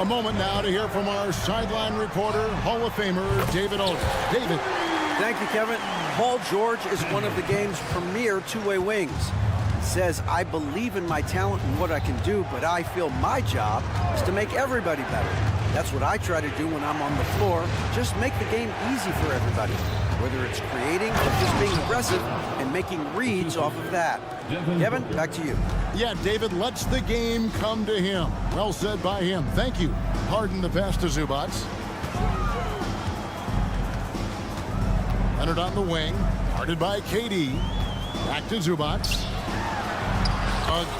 A moment now to hear from our sideline reporter, Hall of Famer David Aldridge. David. Thank you, Kevin. Paul George is one of the game's premier two-way wings. He says, I believe in my talent and what I can do, but I feel my job is to make everybody better. That's what I try to do when I'm on the floor. Just make the game easy for everybody, whether it's creating or just being aggressive and making reads off of that. Kevin, back to you. Yeah, David lets the game come to him. Well said by him. Thank you. Harden the pass to Zubac. Leonard on the wing. Guarded by KD. Back to Zubac.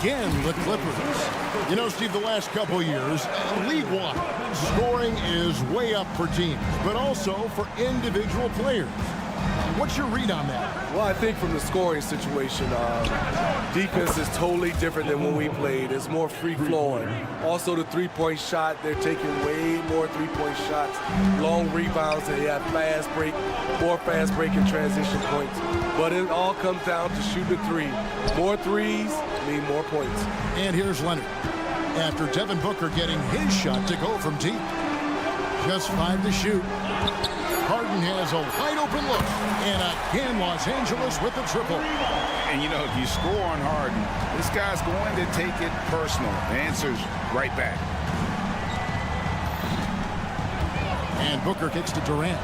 Again, the Clippers. You know, Steve, the last couple years, league-wide, scoring is way up for teams, but also for individual players. What's your read on that? Well, I think from the scoring situation, defense is totally different than when we played. It's more free-flowing. Also, the three-point shot, they're taking way more three-point shots, long rebounds, and they have fast break, more fast break and transition points. But it all comes down to shoot the three. More threes mean more points. And here's Leonard. After Devin Booker getting his shot to go from deep. Just 5 to shoot. Harden has a wide open look. And again, Los Angeles with the triple. And, you know, if you score on Harden, this guy's going to take it personal. The answer's right back. And Booker kicks to Durant.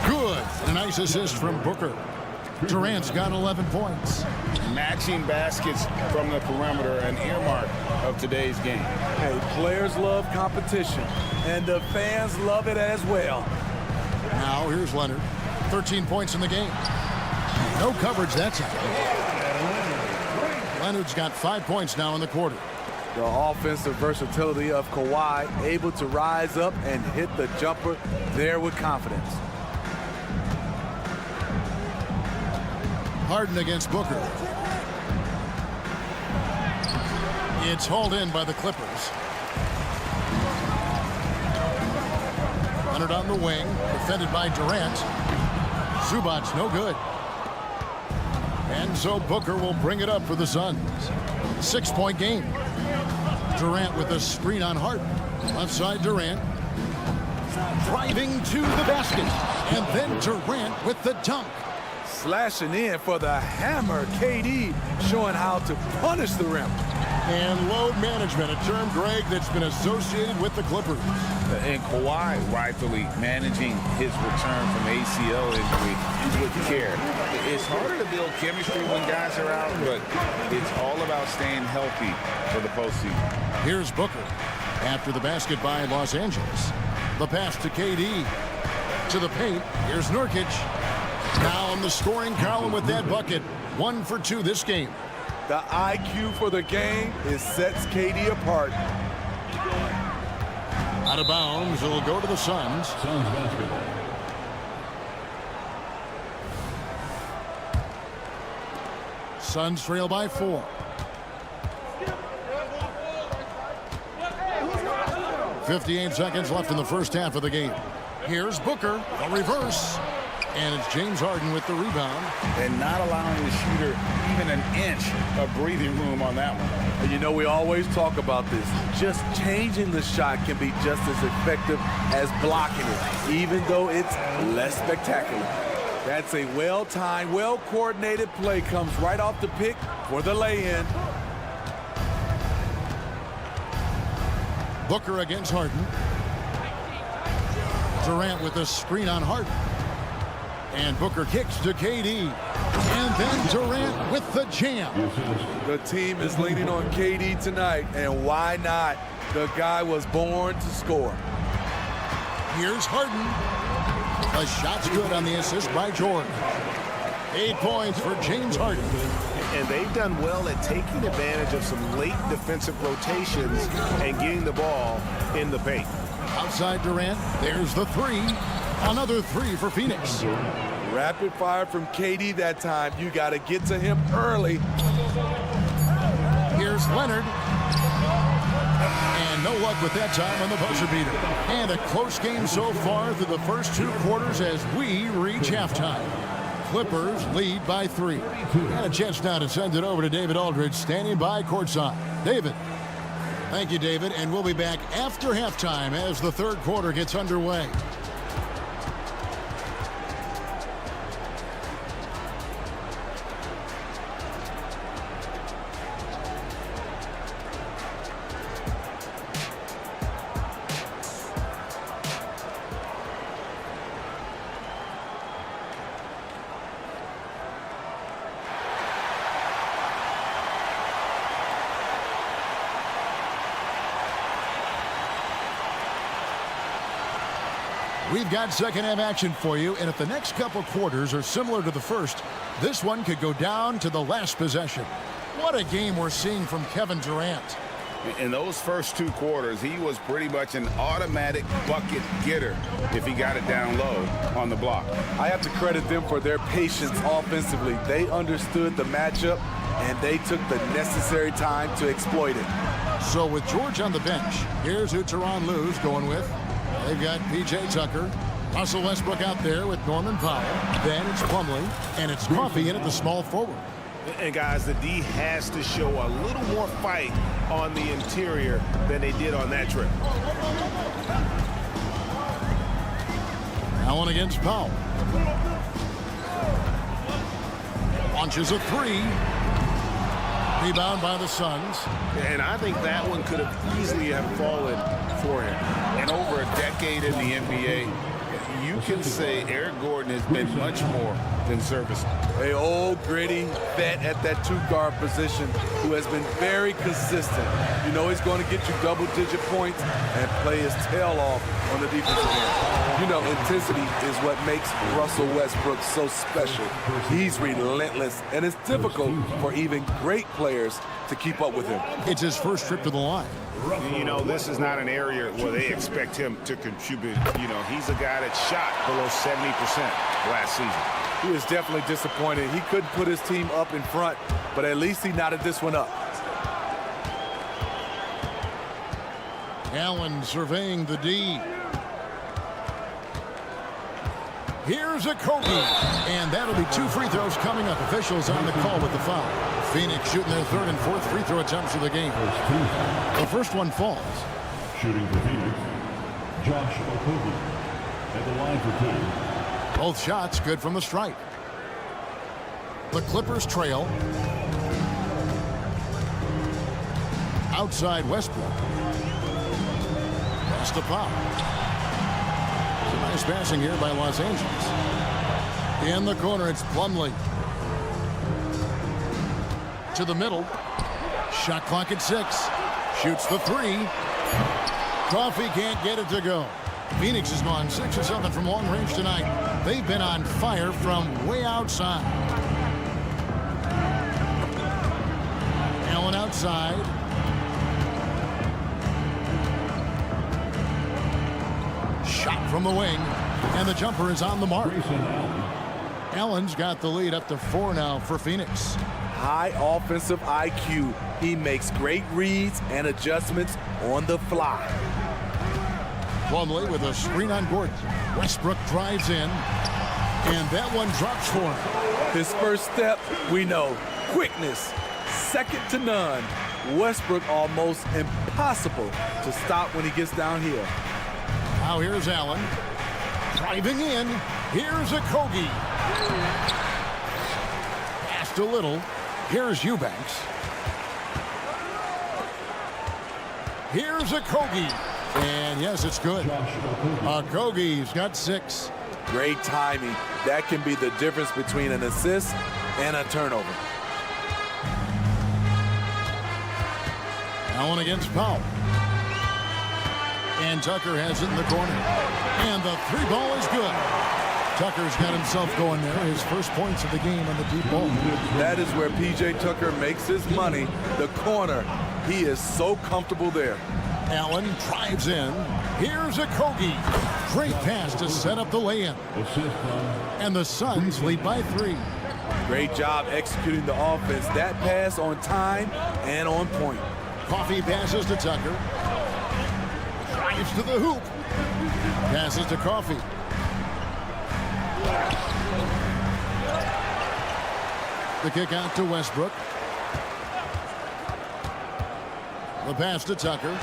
Good. A nice assist from Booker. Durant's got 11 points. Matching baskets from the perimeter, an earmark of today's game. Hey, players love competition, and the fans love it as well. Now here's Leonard. 13 points in the game. No coverage that time. Leonard's got 5 points now in the quarter. The offensive versatility of Kawhi, able to rise up and hit the jumper there with confidence. Harden against Booker. It's hauled in by the Clippers. Leonard on the wing, defended by Durant. Zubac no good. And so Booker will bring it up for the Suns. 6-point game. Durant with a screen on Harden. Left side Durant. Driving to the basket. And then Durant with the dunk. Slashing in for the hammer. KD showing how to punish the rim. And load management, a term, Greg, that's been associated with the Clippers. And Kawhi rightfully managing his return from ACL injury with care. It's harder to build chemistry when guys are out, but it's all about staying healthy for the postseason. Here's Booker after the basket by Los Angeles. The pass to KD. To the paint. Here's Nurkic. Now in the scoring column with that bucket. 1 for 2 this game. The IQ for the game sets KD apart. Out of bounds, it'll go to the Suns. Suns basketball. Suns trail by 4. 58 seconds left in the first half of the game. Here's Booker, a reverse. And it's James Harden with the rebound. And not allowing the shooter even an inch of breathing room on that one. And you know, we always talk about this. Just changing the shot can be just as effective as blocking it, even though it's less spectacular. That's a well-timed, well-coordinated play. Comes right off the pick for the lay-in. Booker against Harden. Durant with a screen on Harden. And Booker kicks to KD. And then Durant with the jam. The team is leaning on KD tonight, and why not? The guy was born to score. Here's Harden. The shot's good on the assist by Jordan. 8 points for James Harden. And they've done well at taking advantage of some late defensive rotations and getting the ball in the paint. Outside Durant, there's the 3. Another 3 for Phoenix. Rapid fire from KD that time. You got to get to him early. Here's Leonard. And no luck with that time on the buzzer beater. And a close game so far through the first 2 quarters as we reach halftime. Clippers lead by 3. And a chance now to send it over to David Aldridge, standing by courtside. David. Thank you, David. And we'll be back after halftime as the third quarter gets underway. We've got second half action for you, and if the next couple quarters are similar to the first, this one could go down to the last possession. What a game we're seeing from Kevin Durant. In those first 2 quarters, he was pretty much an automatic bucket getter if he got it down low on the block. I have to credit them for their patience offensively. They understood the matchup, and they took the necessary time to exploit it. So with George on the bench, here's who Tyronn Lue's going with. They've got P.J. Tucker, Russell Westbrook out there with Norman Powell. Then it's Plumlee, and it's Coffey in at the small forward. And guys, the D has to show a little more fight on the interior than they did on that trip. Allen against Powell. Launches a 3. Rebound by the Suns. And I think that one could have easily have fallen for him. And over a decade in the NBA, you can say Eric Gordon has been much more than serviceable. A old gritty vet at that 2-guard position who has been very consistent. You know he's going to get you double-digit points and play his tail off on the defensive end. You know, intensity is what makes Russell Westbrook so special. He's relentless, and it's difficult for even great players to keep up with him. It's his first trip to the line. You know, this is not an area where they expect him to contribute. You know, he's a guy that shot below 70% last season. He is definitely disappointed. He couldn't put his team up in front, but at least he knotted this one up. Allen surveying the D. Here's a Kobe. And that'll be 2 free throws coming up. Officials on the call with the foul. Phoenix shooting their 3rd and 4th free throw attempts of the game. The first one falls. Shooting for Phoenix, Josh Okogie at the line for 2. Both shots good from the stripe. The Clippers trail. outside Westbrook. Pass to Powell. Some nice passing here by Los Angeles. In the corner, it's Plumlee. To the middle. Shot clock at 6. Shoots the 3. Coffee can't get it to go. Phoenix has gone 6 of 7 from long range tonight. They've been on fire from way outside. Allen outside. Shot from the wing. And the jumper is on the mark. Allen's got the lead up to 4 now for Phoenix. High offensive IQ. He makes great reads and adjustments on the fly. Plumlee with a screen on Gordon. Westbrook drives in. And that one drops for him. His first step, we know, quickness, second to none. Westbrook almost impossible to stop when he gets downhill. Now here's Allen. Driving in. Here's a Kogi. Passed a little. Here's Eubanks. Here's a Kogi. And yes, it's good. Kogi's got 6. Great timing. That can be the difference between an assist and a turnover. Allen against Powell. And Tucker has it in the corner. And the 3 ball is good. Tucker's got himself going there. His first points of the game on the deep ball. That is where P.J. Tucker makes his money. The corner. He is so comfortable there. Allen drives in. Here's a Kogi. Great pass to set up the lay-in. And the Suns lead by 3. Great job executing the offense. That pass on time and on point. Coffee passes to Tucker. Drives to the hoop. Passes to Coffee. The kick out to Westbrook. The pass to Tucker.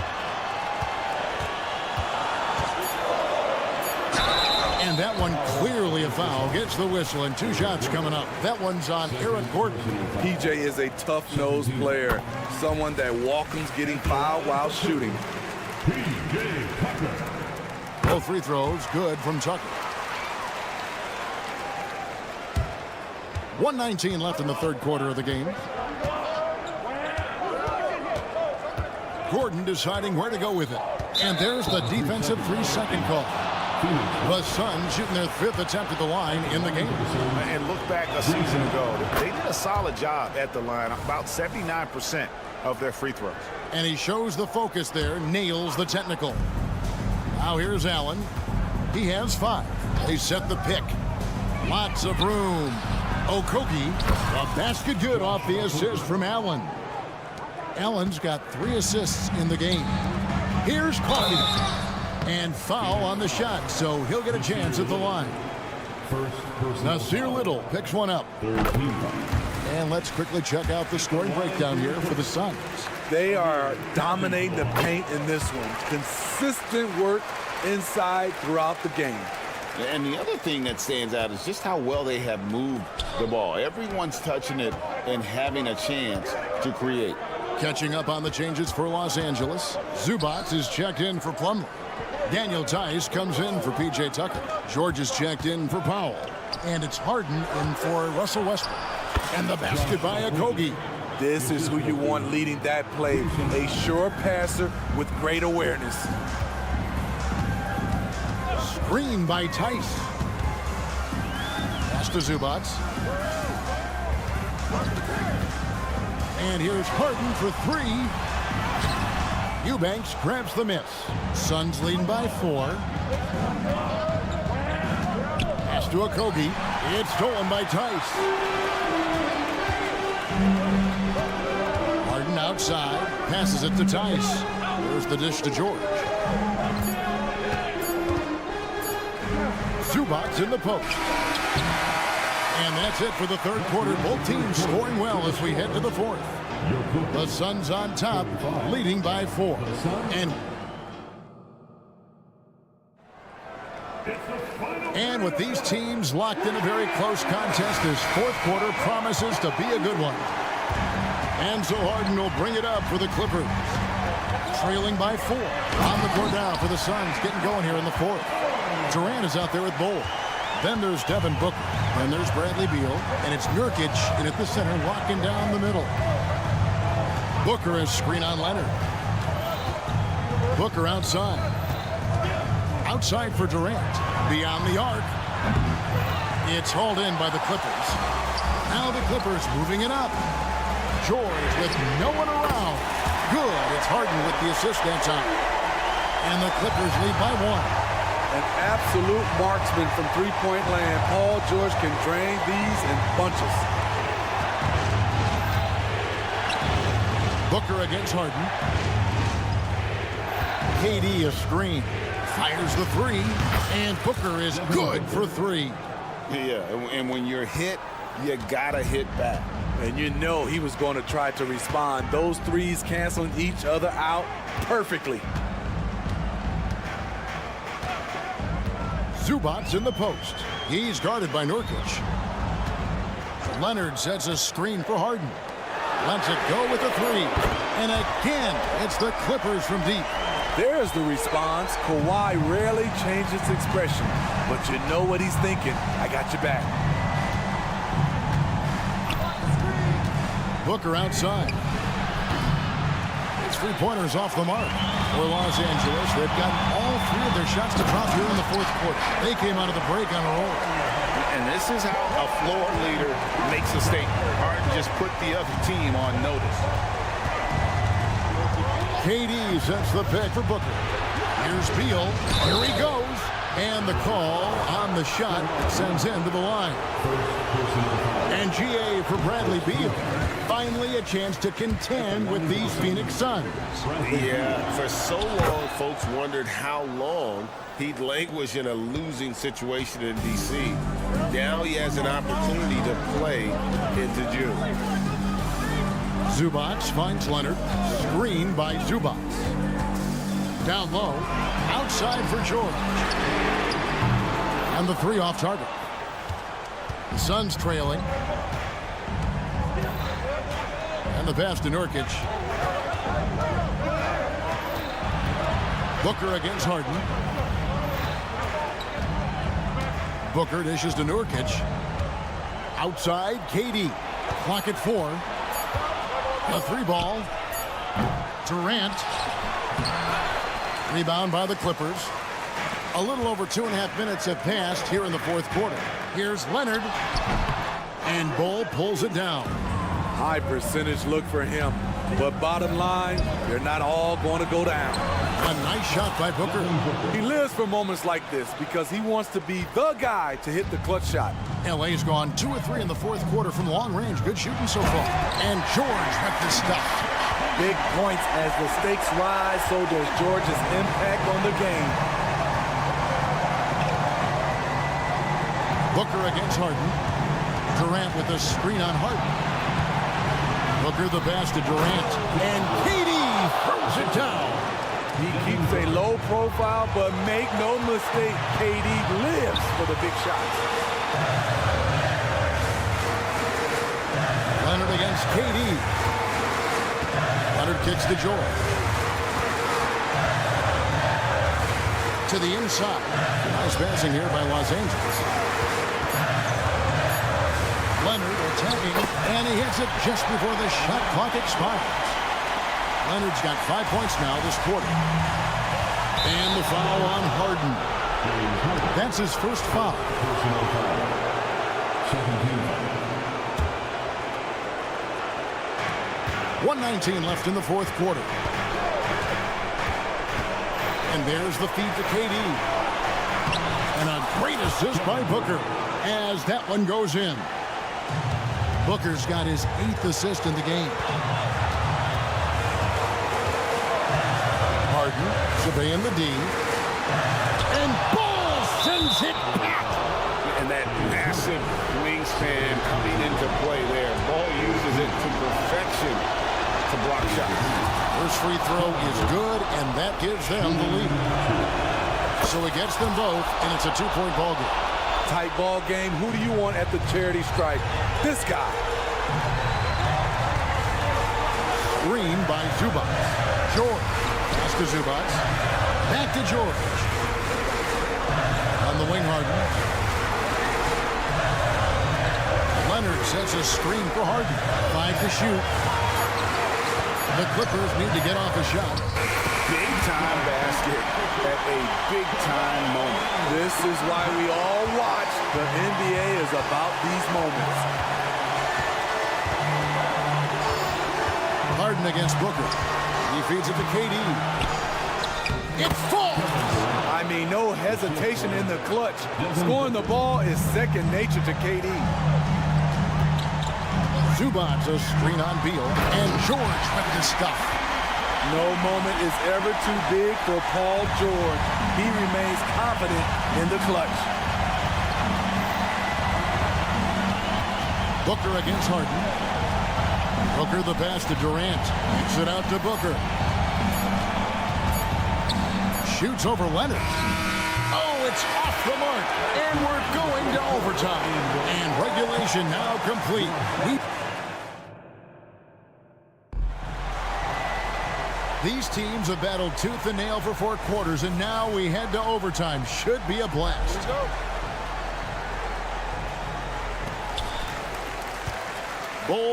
And that one clearly a foul. Gets the whistle and 2 shots coming up. That one's on Aaron Gordon. PJ is a tough-nosed player. Someone that welcomes getting fouled while shooting. Both free throws good from Tucker. 1:19 left in the third quarter of the game. Gordon deciding where to go with it. And there's the defensive 3-second call. The Suns shooting their 5th attempt at the line in the game. And look back a season ago. They did a solid job at the line. About 79% of their free throws. And he shows the focus there. Nails the technical. Now here's Allen. He has 5. They set the pick. Lots of room. Okogie, a basket good off the assist from Allen. Allen's got 3 assists in the game. Here's Coffey. And foul on the shot, so he'll get a chance at the line. Nasir Little picks one up. And let's quickly check out the scoring breakdown here for the Suns. They are dominating the paint in this one. Consistent work inside throughout the game. And the other thing that stands out is just how well they have moved the ball. Everyone's touching it and having a chance to create. Catching up on the changes for Los Angeles. Zubac is checked in for Plumlee. Daniel Tice comes in for P.J. Tucker. George is checked in for Powell. And it's Harden in for Russell Westbrook. And the basket by Okogie. This is who you want leading that play. A sure passer with great awareness. Screen by Tice. Pass to Zubac. And here's Harden for 3. Eubanks grabs the miss. Suns leading by 4. Pass to Okogie. It's stolen by Tice. Harden outside. Passes it to Tice. There's the dish to George. Zubac in the post. And that's it for the third quarter. Both teams scoring well as we head to the fourth. The Suns on top, leading by 4. And with these teams locked in a very close contest, this fourth quarter promises to be a good one. And so Harden will bring it up for the Clippers. Trailing by 4. On the court now for the Suns, getting going here in the fourth. Durant is out there with Bull. Then there's Devin Booker. Then there's Bradley Beal. And it's Nurkic in at the center, locking down the middle. Booker is screen on Leonard. Booker outside. Outside for Durant. Beyond the arc. It's hauled in by the Clippers. Now the Clippers moving it up. George with no one around. Good. It's Harden with the assist that time. And the Clippers lead by 1. An absolute marksman from three-point land. Paul George can drain these in bunches. Booker against Harden. KD a screen. Fires the 3. And Booker is good for 3. Yeah, and when you're hit, you gotta hit back. And you know he was going to try to respond. Those threes canceling each other out perfectly. Zubac's in the post. He's guarded by Nurkic. Leonard sets a screen for Harden. Lets it go with a 3. And again, it's the Clippers from deep. There's the response. Kawhi rarely changes expression, but you know what he's thinking. I got your back. Booker outside. It's 3-pointers off the mark for Los Angeles. They've got all 3 of their shots to drop here in the fourth quarter. They came out of the break on a roll. And this is how a floor leader makes a statement. Harden just put the other team on notice. KD sets the pick for Booker. Here's Beal. Here he goes. And the call on the shot sends him to the line. And GA for Bradley Beal. Finally a chance to contend with these Phoenix Suns. Yeah, for so long, folks wondered how long he'd languish in a losing situation in D.C. Now he has an opportunity to play into June. Zubac finds Leonard. Screen by Zubac. Down low. Outside for George. And the 3 off target. The Suns trailing. And the pass to Nurkic. Booker against Harden. Booker dishes to Nurkic. Outside, KD. Clock at 4. A 3 ball. Durant. Rebound by the Clippers. A little over 2.5 minutes have passed here in the fourth quarter. Here's Leonard. And Bull pulls it down. High percentage look for him. But bottom line, they're not all going to go down. A nice shot by Booker. He lives for moments like this because he wants to be the guy to hit the clutch shot. LA's gone 2 of 3 in the fourth quarter from long range. Good shooting so far. And George with the stuff. Big points as the stakes rise, so does George's impact on the game. Booker against Harden. Durant with a screen on Harden. Booker the pass to Durant. And KD throws it down. He keeps a low profile, but make no mistake, KD lives for the big shots. Leonard against KD. Leonard kicks to George. To the inside. Nice passing here by Los Angeles. Leonard attacking, and he hits it just before the shot clock expires. Leonard's got 5 points now this quarter. And the foul on Harden. That's his first foul. 1:19 left in the fourth quarter. And there's the feed to KD. And a great assist by Booker as that one goes in. Booker's got his 8th assist in the game. Harden surveying the D. And Bull sends it back. And that massive wingspan coming into play there. Ball uses it to perfection to block shots. First free throw is good, and that gives them the lead. So it gets them both, and it's a 2-point ball game. Tight ball game. Who do you want at the charity stripe? This guy. Screen by Zubac. George. Pass to Zubac. Back to George. On the wing, Harden. Leonard sets a screen for Harden. 5 to shoot. The Clippers need to get off a shot. Big-time basket at a big-time moment. This is why we all watch. The NBA is about these moments. Harden against Booker. He feeds it to KD. It falls! I mean, no hesitation in the clutch. Scoring the ball is second nature to KD. Zubac a screen on Beal. And George with the stuff. No moment is ever too big for Paul George. He remains confident in the clutch. Booker against Harden. Booker the pass to Durant. Kicks it out to Booker. Shoots over Leonard. Oh, it's off the mark. And we're going to overtime. And regulation now complete. These teams have battled tooth and nail for 4 quarters, and now we head to overtime. Should be a blast. Let's go.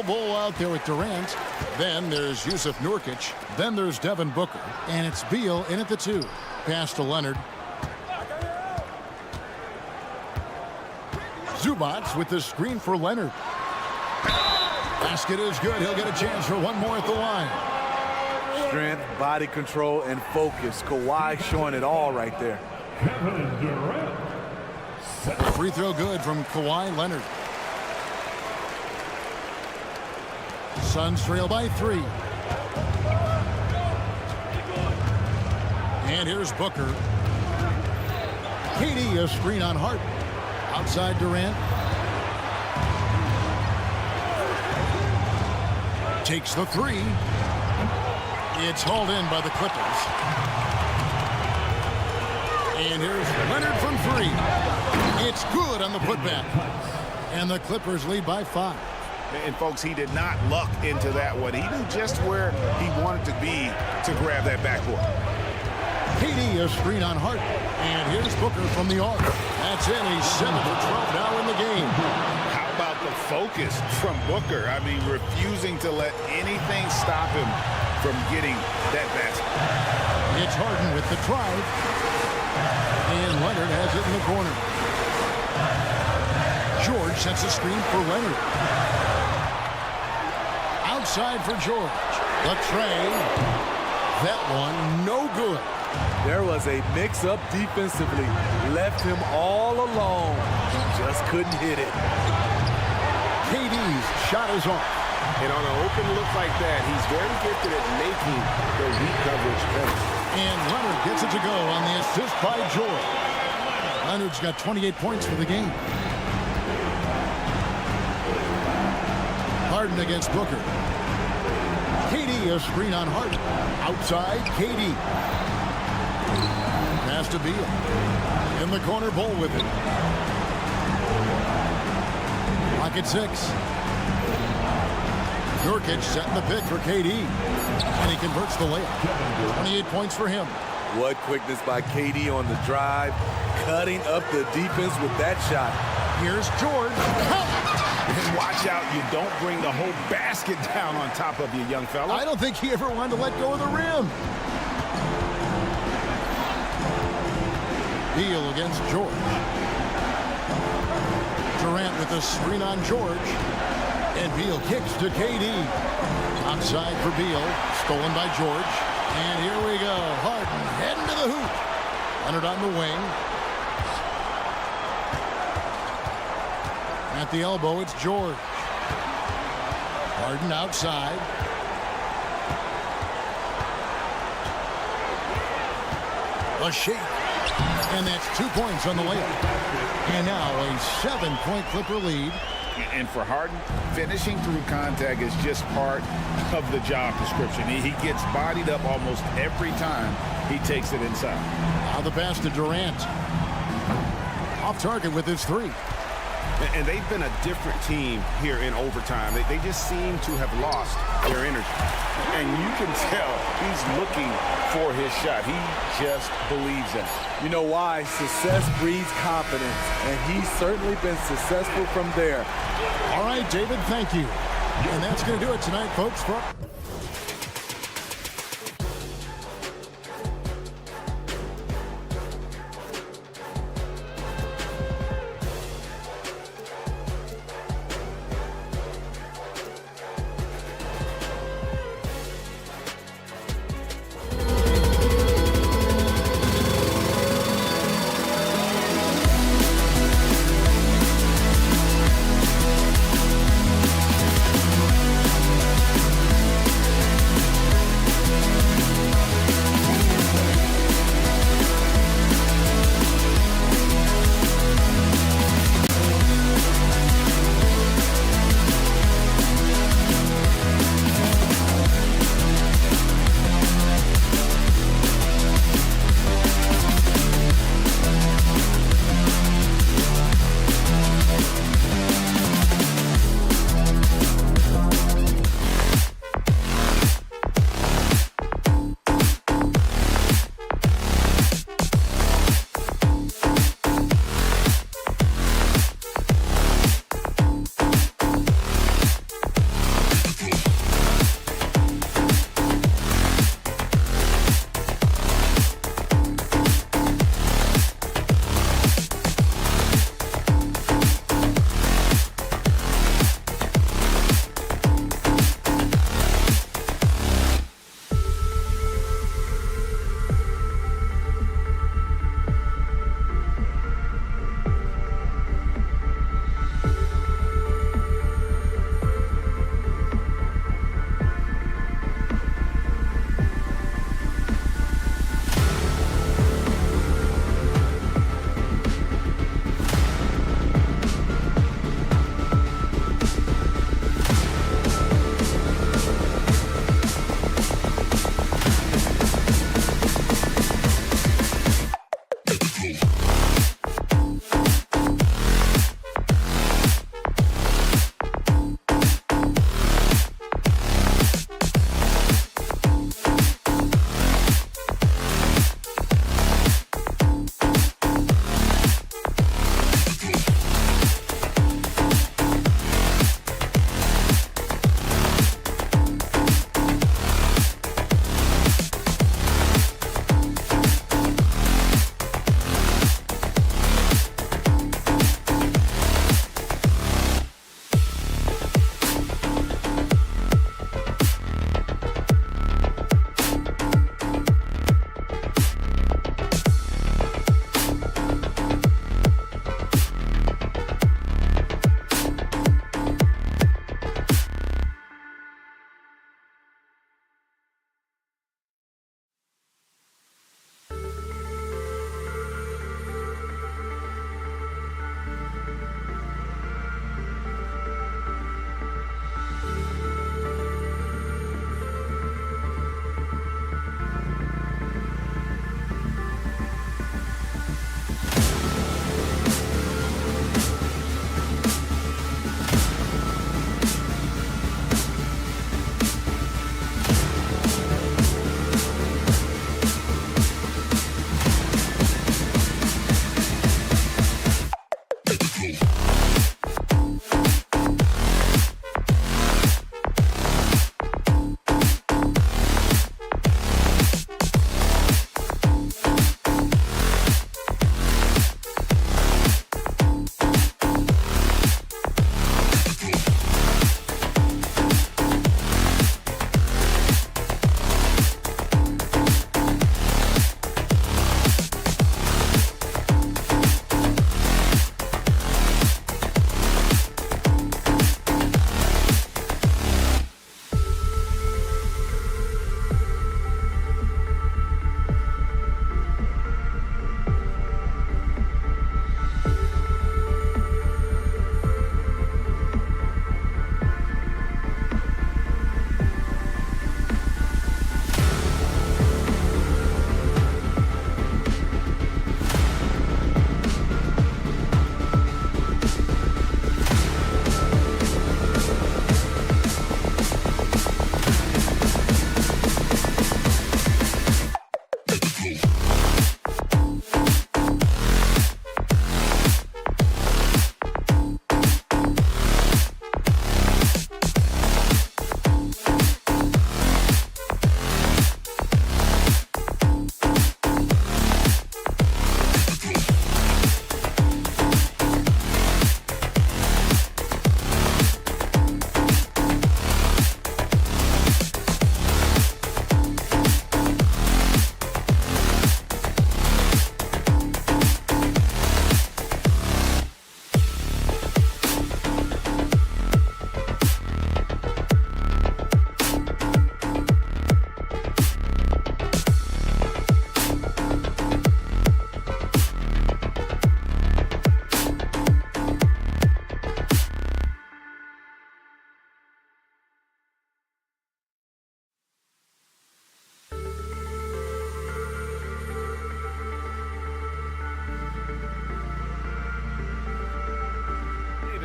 Bull out there with Durant. Then there's Yusuf Nurkic. Then there's Devin Booker. And it's Beal in at the 2. Pass to Leonard. Zubac with the screen for Leonard. Basket is good. He'll get a chance for one more at the line. Strength, body control, and focus. Kawhi showing it all right there. Free throw good from Kawhi Leonard. Suns trail by 3. And here's Booker. KD a screen on Hart. Outside Durant. Takes the 3. It's hauled in by the Clippers. And here's Leonard from 3. It's good on the putback. And the Clippers lead by 5. And, folks, he did not luck into that one. He knew just where he wanted to be to grab that backboard. KD a screen on Hart. And here's Booker from the arc. That's in. He's 7 for 12 now in the game. How about the focus from Booker? I mean, refusing to let anything stop him from getting that basket. It's Harden with the drive. And Leonard has it in the corner. George sets a screen for Leonard. Outside for George. The tray. That one no good. There was a mix-up defensively. Left him all alone. He just couldn't hit it. KD's shot is off. And on an open look like that, he's very gifted at making the weak coverage pay. And Leonard gets it to go on the assist by George. Leonard's got 28 points for the game. Harden against Booker. KD a screen on Harden. Outside, KD. Pass to Beal. In the corner, Bull with it. Clock at 6. Nurkic setting the pick for KD. And he converts the layup. 28 points for him. What quickness by KD on the drive. Cutting up the defense with that shot. Here's George. And watch out, you don't bring the whole basket down on top of you, young fella. I don't think he ever wanted to let go of the rim. Beal against George. Durant with a screen on George. And Beal kicks to KD. Outside for Beal. Stolen by George. And here we go. Harden heading to the hoop. Leonard on the wing. At the elbow, it's George. Harden outside. A shake. And that's 2 points on the layup. And now a 7-point Clipper lead. And for Harden, finishing through contact is just part of the job description. He gets bodied up almost every time he takes it inside. Now the pass to Durant. Off target with his 3. And they've been a different team here in overtime. They just seem to have lost their energy. And you can tell he's looking for his shot. He just believes in it. You know why? Success breeds confidence, and he's certainly been successful from there. All right, David, thank you. And that's going to do it tonight, folks.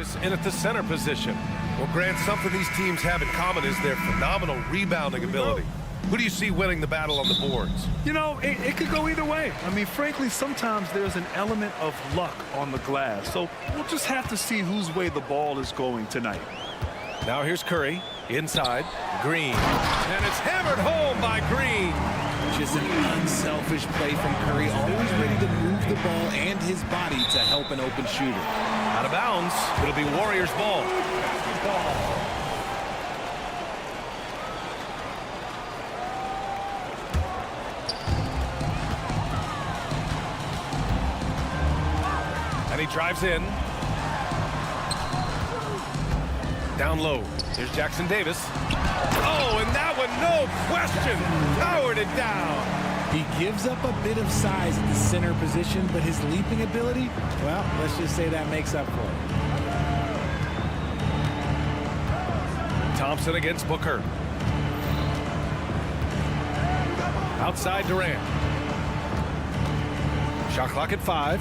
Davis in at the center position. Well, Grant, something these teams have in common is their phenomenal rebounding ability. Who do you see winning the battle on the boards? You know, it could go either way. I mean, frankly, sometimes there's an element of luck on the glass. So we'll just have to see whose way the ball is going tonight. Now here's Curry. Inside. Green. And it's hammered home by Green. Just an unselfish play from Curry, always ready to move the ball and his body to help an open shooter. Out of bounds. It'll be Warriors ball. And he drives in. Down low. Here's Jackson Davis. Oh, and that one, no question, powered it down. He gives up a bit of size at the center position, but his leaping ability, well, let's just say that makes up for it. Thompson against Booker. Outside Durant. Shot clock at 5.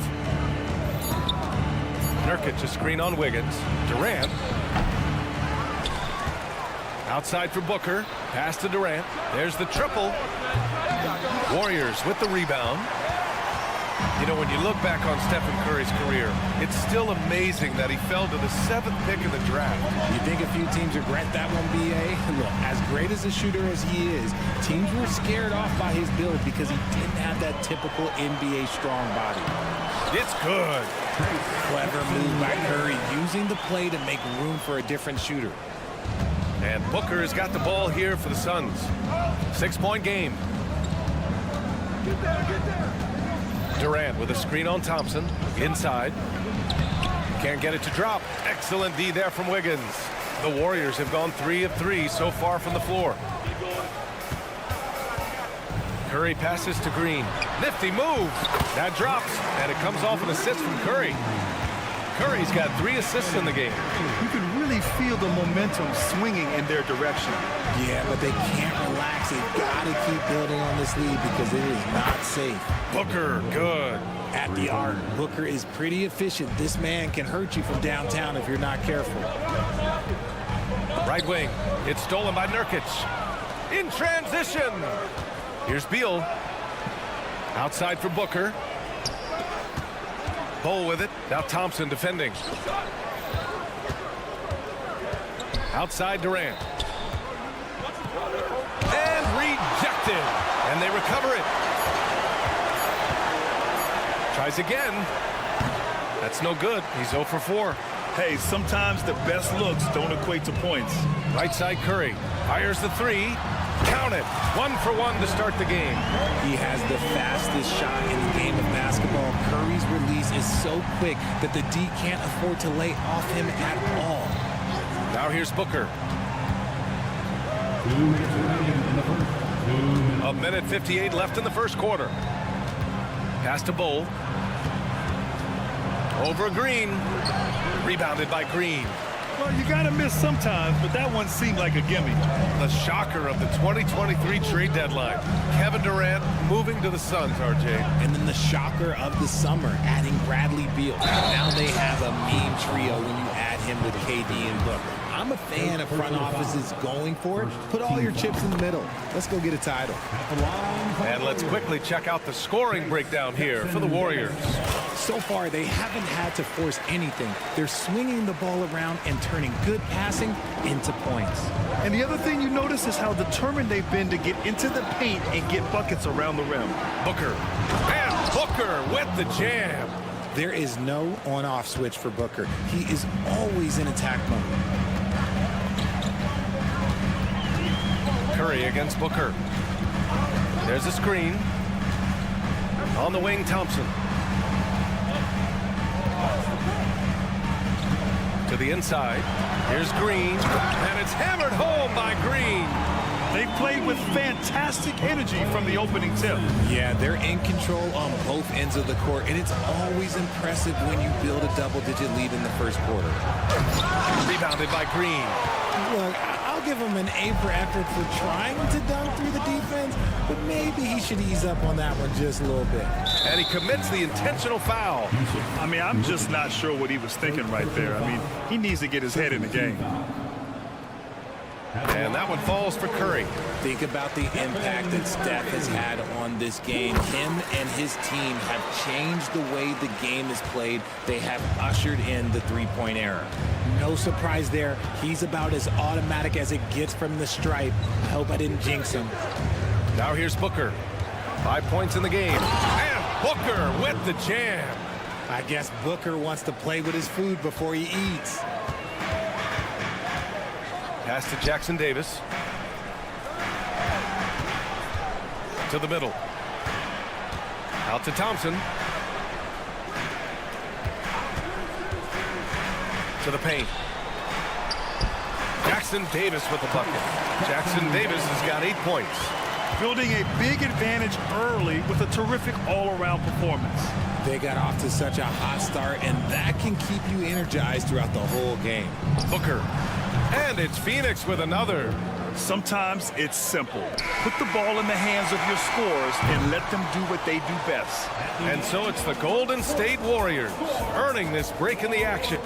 Nurkic a screen on Wiggins. Durant. Outside for Booker. Pass to Durant. There's the triple. Warriors with the rebound. You know, when you look back on Stephen Curry's career, it's still amazing that he fell to the 7th pick in the draft. You think a few teams regret that one, B.A.? Look, as great as a shooter as he is, teams were scared off by his build because he didn't have that typical NBA strong body. It's good. Clever move by Curry, using the play to make room for a different shooter. And Booker has got the ball here for the Suns. 6-point game. Durant with a screen on Thompson. Inside. Can't get it to drop. Excellent D there from Wiggins. The Warriors have gone 3 of 3 so far from the floor. Curry passes to Green. Nifty move. That drops. And it comes off an assist from Curry. Curry's got 3 assists in the game. You can really feel the momentum swinging in their direction. Yeah, but they can't relax. They've got to keep building on this lead because it is not safe. Booker, good. At the arc, Booker is pretty efficient. This man can hurt you from downtown if you're not careful. Right wing. It's stolen by Nurkic. In transition. Here's Beal. Outside for Booker. Bowl with it. Now Thompson defending. Outside Durant. And rejected. And they recover it. Tries again. That's no good. He's 0 for 4. Hey, sometimes the best looks don't equate to points. Right side Curry. Fires the 3. Count it. 1 for 1 to start the game. He has the fastest shot in the game of basketball. Curry's release is so quick that the D can't afford to lay off him at all. Now here's Booker. 1:58 left in the first quarter. Pass to Bowl. Over Green. Rebounded by Green. Well, you got to miss sometimes, but that one seemed like a gimme. The shocker of the 2023 trade deadline. Kevin Durant moving to the Suns, RJ. And then the shocker of the summer, adding Bradley Beal. Now they have a mean trio when you add him with KD and Booker. I'm a fan of front offices going for it. Put all your chips in the middle. Let's go get a title. And let's quickly check out the scoring breakdown here for the Warriors. So far, they haven't had to force anything. They're swinging the ball around and turning good passing into points. And the other thing you notice is how determined they've been to get into the paint and get buckets around the rim. Booker. And Booker with the jam. There is no on-off switch for Booker. He is always in attack mode. Curry against Booker. There's a screen. On the wing, Thompson. To the inside. Here's Green. And it's hammered home by Green. They played with fantastic energy from the opening tip. Yeah, they're in control on both ends of the court, and it's always impressive when you build a double-digit lead in the first quarter. Rebounded by Green. Look, I'll I'll give him an A for effort for trying to dunk through the defense, but maybe he should ease up on that one just a little bit. And he commits the intentional foul. I mean, I'm just not sure what he was thinking right there. I mean, he needs to get his head in the game. And that one falls for Curry. Think about the impact that Steph has had on this game. Him and his team have changed the way the game is played. They have ushered in the three-point era. No surprise there. He's about as automatic as it gets from the stripe. I hope I didn't jinx him. Now here's Booker. 5 points in the game. And Booker with the jam. I guess Booker wants to play with his food before he eats. Pass to Jackson Davis. To the middle. Out to Thompson. To the paint. Jackson Davis with the bucket. Jackson Davis has got 8 points. Building a big advantage early with a terrific all-around performance. They got off to such a hot start, and that can keep you energized throughout the whole game. Booker. And it's Phoenix with another. Sometimes it's simple. Put the ball in the hands of your scorers and let them do what they do best. And so it's the Golden State Warriors earning this break in the action.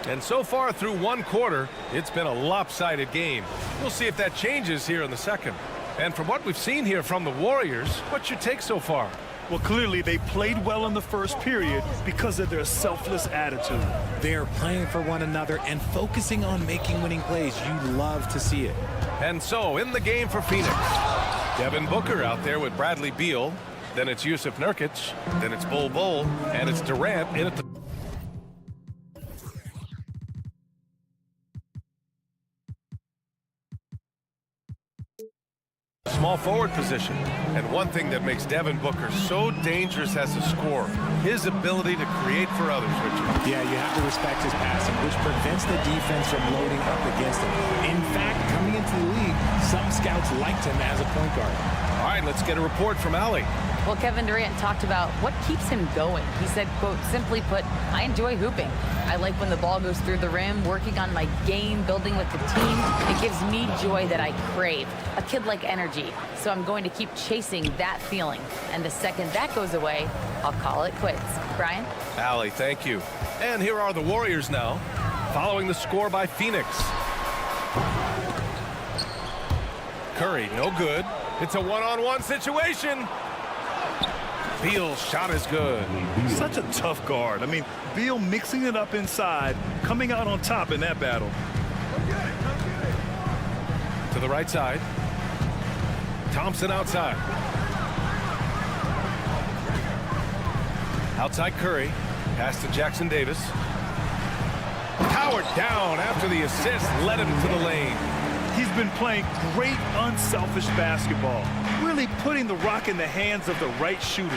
And so far through one quarter, it's been a lopsided game. We'll see if that changes here in the second. And from what we've seen here from the Warriors, what's your take so far? Well, clearly they played well in the first period because of their selfless attitude. They're playing for one another and focusing on making winning plays. You love to see it. And so in the game for Phoenix, Devin Booker out there with Bradley Beal. Then it's Yusuf Nurkic. Then it's Bol Bol. And it's Durant in at the small forward position. And one thing that makes Devin Booker so dangerous as a scorer, his ability to create for others, Richard. Yeah, you have to respect his passing, which prevents the defense from loading up against him. In fact, coming into the league, some scouts liked him as a point guard. All right, let's get a report from Allie. Well, Kevin Durant talked about what keeps him going. He said, quote, simply put, I enjoy hooping. I like when the ball goes through the rim, working on my game, building with the team. It gives me joy that I crave, a kid-like energy. So I'm going to keep chasing that feeling. And the second that goes away, I'll call it quits. Brian? Allie, thank you. And here are the Warriors now, following the score by Phoenix. Curry, no good. It's a one-on-one situation. Beal's shot is good. Such a tough guard. I mean, Beal mixing it up inside, coming out on top in that battle. To the right side. Thompson outside. Outside Curry. Pass to Jackson Davis. Powered down after the assist led him to the lane. He's been playing great unselfish basketball, really putting the rock in the hands of the right shooters.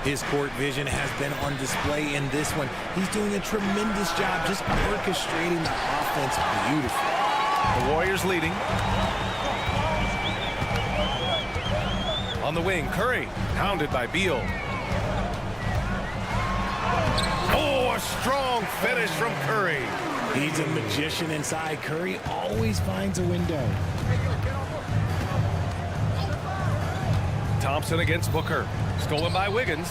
His court vision has been on display in this one. He's doing a tremendous job just orchestrating the offense beautifully. The Warriors leading. On the wing, Curry, pounded by Beal. Oh, a strong finish from Curry. He's a magician inside. Curry always finds a window. Thompson against Booker. Stolen by Wiggins.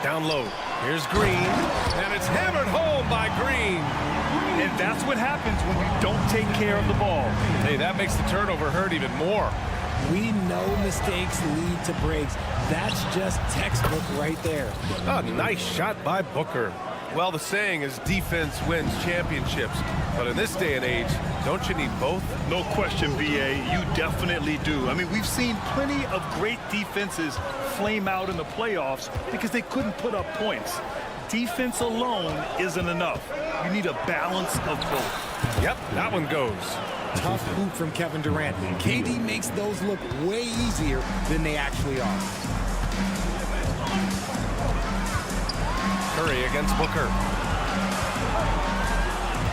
Down low. Here's Green. And it's hammered home by Green. And that's what happens when you don't take care of the ball. Hey, that makes the turnover hurt even more. We know mistakes lead to breaks. That's just textbook right there. A nice shot by Booker. Well, the saying is defense wins championships. But in this day and age, don't you need both? No question, B.A. You definitely do. I mean, we've seen plenty of great defenses flame out in the playoffs because they couldn't put up points. Defense alone isn't enough. You need a balance of both. Yep, that one goes. Tough hoop from Kevin Durant. KD makes those look way easier than they actually are. Curry against Booker.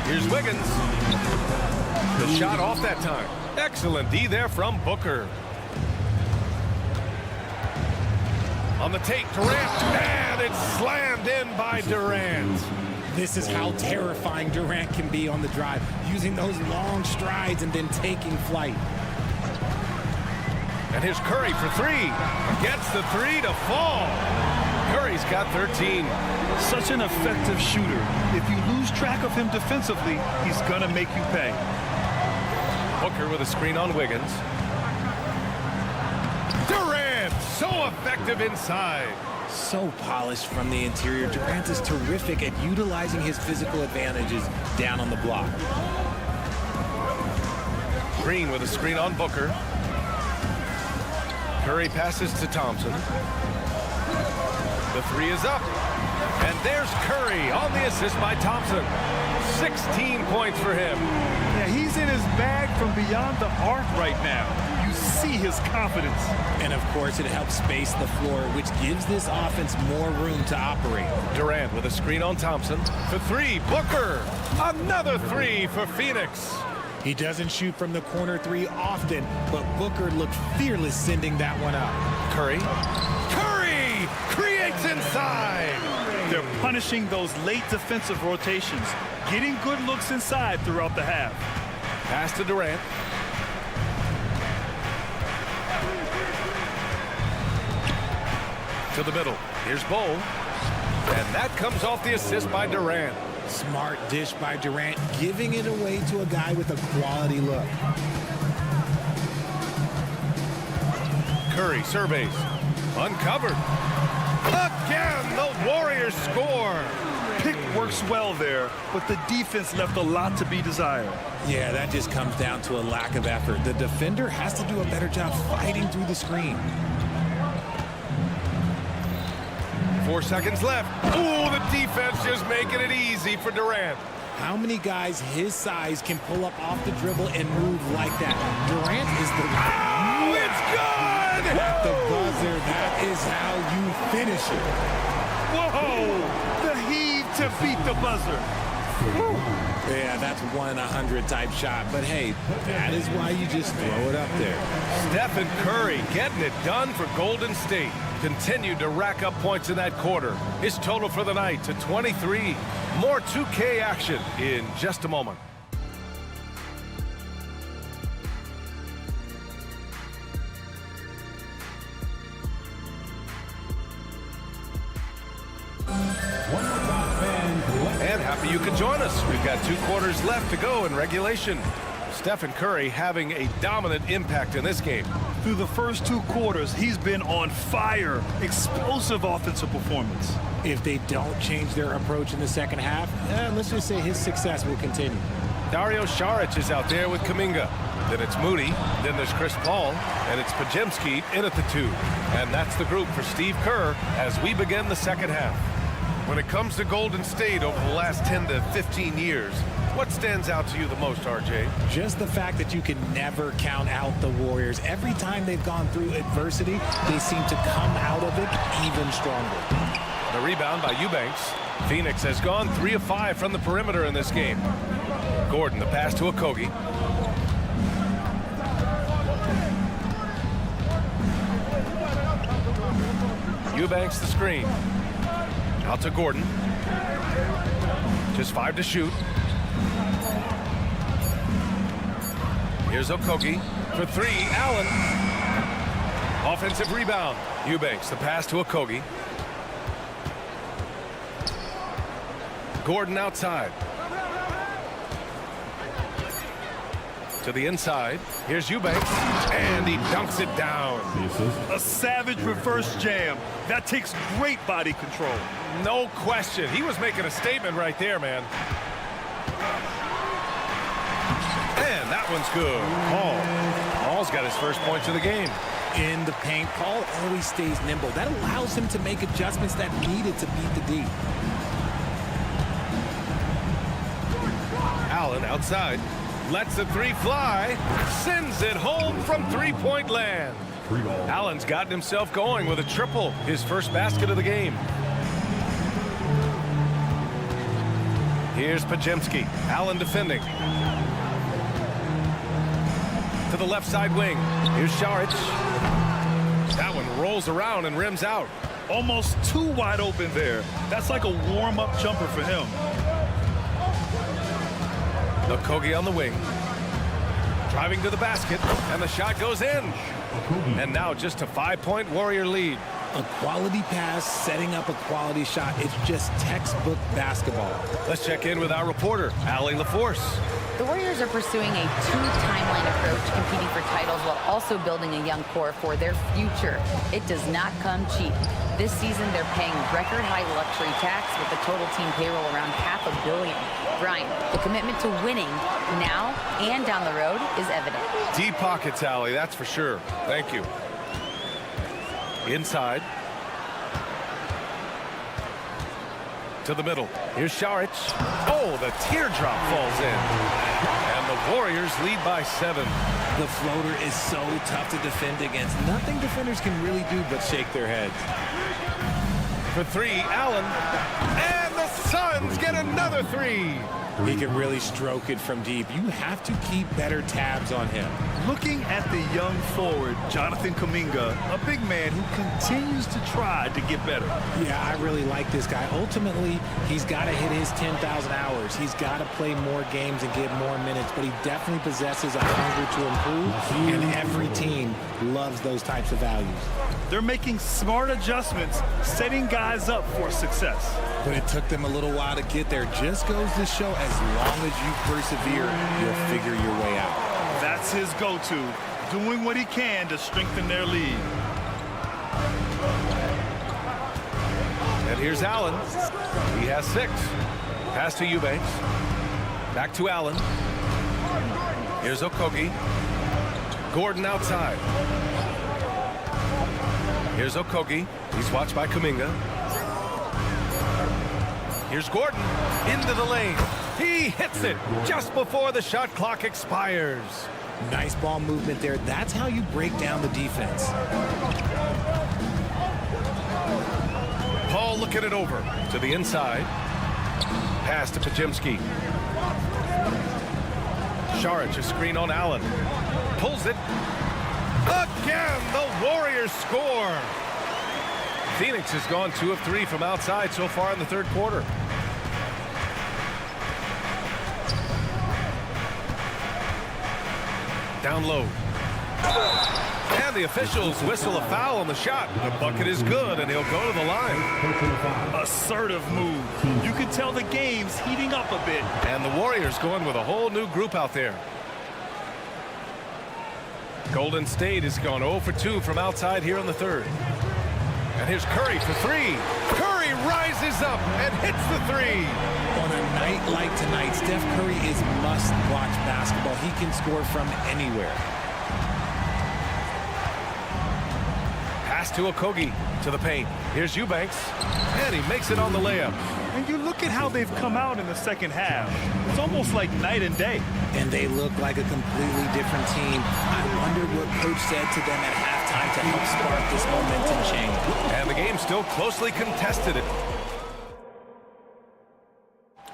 Here's Wiggins. The shot off that time. Excellent D there from Booker. On the take, Durant, and it's slammed in by Durant. This is how terrifying Durant can be on the drive, using those long strides and then taking flight. And here's Curry for three. Gets the three to fall. Curry's got 13. Such an effective shooter. If you lose track of him defensively, he's going to make you pay. Booker with a screen on Wiggins. Durant, so effective inside. So polished from the interior. Durant is terrific at utilizing his physical advantages down on the block. Green with a screen on Booker. Curry passes to Thompson. The three is up. And there's Curry on the assist by Thompson. 16 points for him. Yeah, he's in his bag from beyond the arc right now. You see his confidence. And of course, it helps space the floor, which gives this offense more room to operate. Durant with a screen on Thompson. For three, Booker. Another three for Phoenix. He doesn't shoot from the corner three often, but Booker looked fearless sending that one up. Curry. Curry creates inside. They're punishing those late defensive rotations, getting good looks inside throughout the half. Pass to Durant. To the middle. Here's Bowl. And that comes off the assist by Durant. Smart dish by Durant, giving it away to a guy with a quality look. Curry surveys. Uncovered. Again, the Warriors score. Pick works well there, but the defense left a lot to be desired. Yeah, that just comes down to a lack of effort. The defender has to do a better job fighting through the screen. 4 seconds left. Ooh, the defense just making it easy for Durant. How many guys his size can pull up off the dribble and move like that? Durant is the... Oh, it's good! At the buzzer, that is how you finish it. Whoa! The heave to beat the buzzer. Woo. Yeah, that's 1-100 type shot. But hey, that is why you just throw it up there. Stephen Curry getting it done for Golden State. Continued to rack up points in that quarter. His total for the night to 23. More 2K action in just a moment. And happy you could join us. We've got 2 quarters left to go in regulation. Stephen Curry having a dominant impact in this game. Through the first 2 quarters, he's been on fire. Explosive offensive performance. If they don't change their approach in the second half, let's just say his success will continue. Dario Saric is out there with Kuminga. Then it's Moody. Then there's Chris Paul. And it's Podziemski in at the 2. And that's the group for Steve Kerr as we begin the second half. When it comes to Golden State over the last 10 to 15 years, what stands out to you the most, RJ? Just the fact that you can never count out the Warriors. Every time they've gone through adversity, they seem to come out of it even stronger. The rebound by Eubanks. Phoenix has gone 3 of 5 from the perimeter in this game. Gordon, the pass to Okogie. Eubanks the screen. Out to Gordon. Just 5 to shoot. Here's Okogie for 3. Allen. Offensive rebound. Eubanks, the pass to Okogie. Gordon outside. To the inside. Here's Eubanks. And he dunks it down. A savage reverse jam. That takes great body control. No question. He was making a statement right there, man. And that one's good. Paul's got his first points of the game. In the paint, Paul always stays nimble. That allows him to make adjustments that needed to beat the D. Allen outside. Lets the 3 fly. Sends it home from 3-point land. Allen's gotten himself going with a triple. His first basket of the game. Here's Podziemski. Allen defending. To the left side wing. Here's Saric. That one rolls around and rims out. Almost too wide open there. That's like a warm-up jumper for him. Okogie on the wing. Driving to the basket, and the shot goes in. And now just a 5-point Warrior lead. A quality pass, setting up a quality shot. It's just textbook basketball. Let's check in with our reporter, Allie LaForce. The Warriors are pursuing a two-timeline approach, competing for titles while also building a young core for their future. It does not come cheap. This season, they're paying record-high luxury tax with the total team payroll around $500 million. Brian, the commitment to winning now and down the road is evident. Deep pockets, Allie, that's for sure. Thank you. Inside. To the middle. Here's Saric. Oh, the teardrop falls in. And the Warriors lead by 7. The floater is so tough to defend against. Nothing defenders can really do but shake their heads. For 3, Allen. And the Suns get another 3. He can really stroke it from deep. You have to keep better tabs on him. Looking at the young forward, Jonathan Kuminga, a big man who continues to try to get better. Yeah, I really like this guy. Ultimately, he's got to hit his 10,000 hours. He's got to play more games and get more minutes, but he definitely possesses a hunger to improve, and every team loves those types of values. They're making smart adjustments, setting guys up for success. But it took them a little while to get there. Just goes to show, as long as you persevere, you'll figure your way out. That's his go-to, doing what he can to strengthen their lead. And here's Allen. He has 6. Pass to Eubanks. Back to Allen. Here's Okogie. Gordon outside. Here's Okogie. He's watched by Kuminga. Here's Gordon into the lane. He hits it just before the shot clock expires. Nice ball movement there. That's how you break down the defense. Paul looking it over to the inside. Pass to Pajemski. Saric, a screen on Allen. Pulls it. Again, the Warriors score. Phoenix has gone 2 of 3 from outside so far in the third quarter. Down low. And the officials whistle a foul on the shot. The bucket is good, and he'll go to the line. Assertive move. You can tell the game's heating up a bit. And the Warriors going with a whole new group out there. Golden State has gone 0 for 2 from outside here in the third. And here's Curry for 3. Curry rises up and hits the 3. On a night like tonight, Steph Curry is must-watch basketball. He can score from anywhere. Pass to Okogie to the paint. Here's Eubanks, and he makes it on the layup. And you look at how they've come out in the second half. It's almost like night and day. And they look like a completely different team. I wonder what coach said to them at halftime to help spark this momentum change. And the game still closely contested.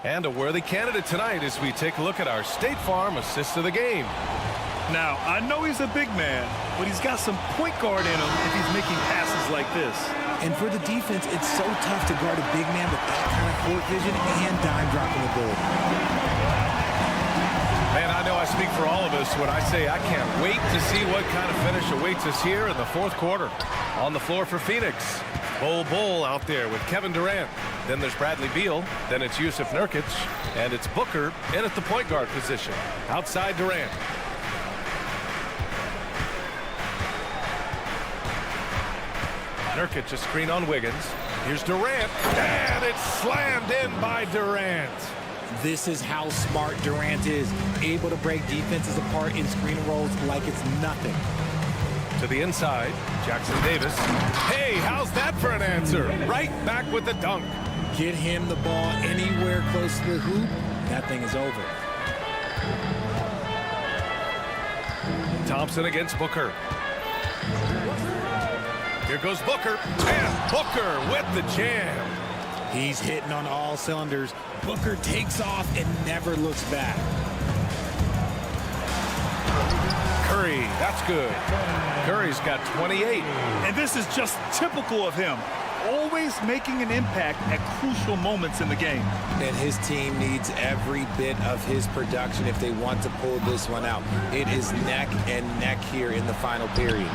And a worthy candidate tonight as we take a look at our State Farm assist of the game. Now, I know he's a big man, but he's got some point guard in him if he's making passes like this. And for the defense, it's so tough to guard a big man with that kind of court vision and dime dropping ability. Man, I know I speak for all of us when I say I can't wait to see what kind of finish awaits us here in the fourth quarter. On the floor for Phoenix, Bol out there with Kevin Durant. Then there's Bradley Beal. Then it's Yusuf Nurkic. And it's Booker in at the point guard position. Outside Durant. Nurkic a screen on Wiggins. Here's Durant. And it's slammed in by Durant. This is how smart Durant is. Able to break defenses apart in screen rolls like it's nothing. To the inside, Jackson Davis. Hey, how's that for an answer? Right back with the dunk. Get him the ball anywhere close to the hoop, that thing is over. Thompson against Booker. Here goes Booker. And Booker with the jam. He's hitting on all cylinders. Booker takes off and never looks back. Curry, that's good. Curry's got 28. And this is just typical of him. always making an impact at crucial moments in the game. And his team needs every bit of his production if they want to pull this one out. It is neck and neck here in the final period.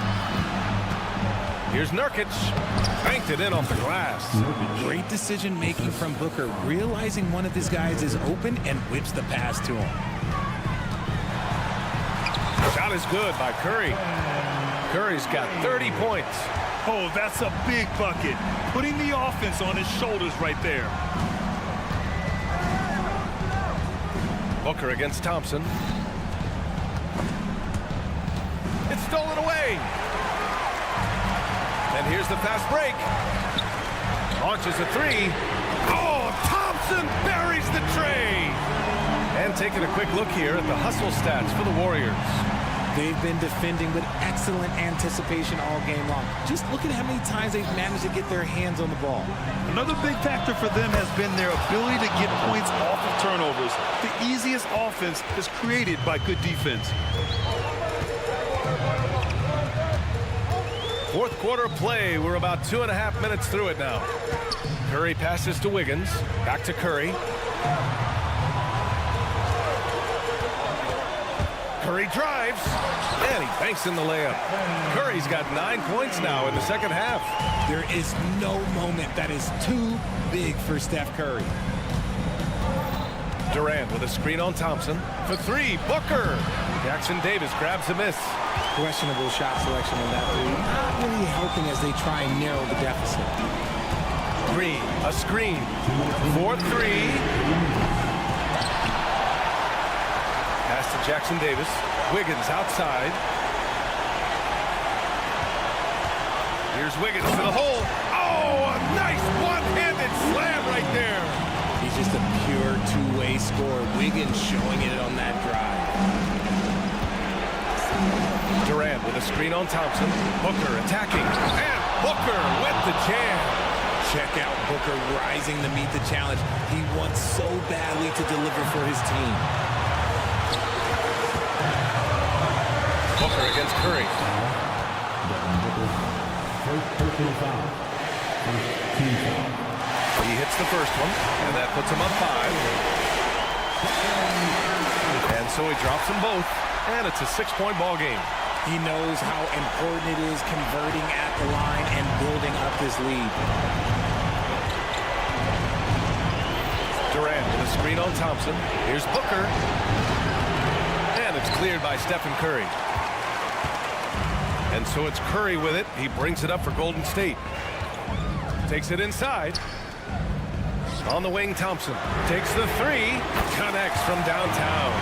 Here's Nurkic. Banked it in off the glass. Great decision making from Booker, realizing one of his guys is open and whips the pass to him. Shot is good by Curry. Curry's got 30 points. Oh, that's a big bucket. Putting the offense on his shoulders right there. Booker against Thompson. It's stolen away. And here's the fast break. Launches a three. Oh, Thompson buries the tray. And taking a quick look here at the hustle stats for the Warriors. They've been defending with excellent anticipation all game long. Just look at how many times they've managed to get their hands on the ball. Another big factor for them has been their ability to get points off of turnovers. The easiest offense is created by good defense. Fourth quarter play. We're about 2.5 minutes through it now. Curry passes to Wiggins. Back to Curry. Curry drives, and he banks in the layup. Curry's got 9 points now in the second half. There is no moment that is too big for Steph Curry. Durant with a screen on Thompson. For three, Booker. Jackson Davis grabs a miss. Questionable shot selection on that three. Not really helping as they try and narrow the deficit. Green, a screen. 4-3. Pass to Jackson Davis. Wiggins outside. Here's Wiggins to the hole. Oh, a nice one-handed slam right there. He's just a pure two-way scorer. Wiggins showing it on that drive. Durant with a screen on Thompson. Booker attacking. And Booker with the jam. Check out Booker rising to meet the challenge. He wants so badly to deliver for his team. Booker against Curry. He hits the first one, and that puts him up 5. And so he drops them both, and it's a 6-point ball game. He knows how important it is converting at the line and building up this lead. Durant with a screen on Thompson. Here's Booker. And it's cleared by Stephen Curry. And so it's Curry with it. He brings it up for Golden State. Takes it inside. On the wing, Thompson takes the three. Connects from downtown.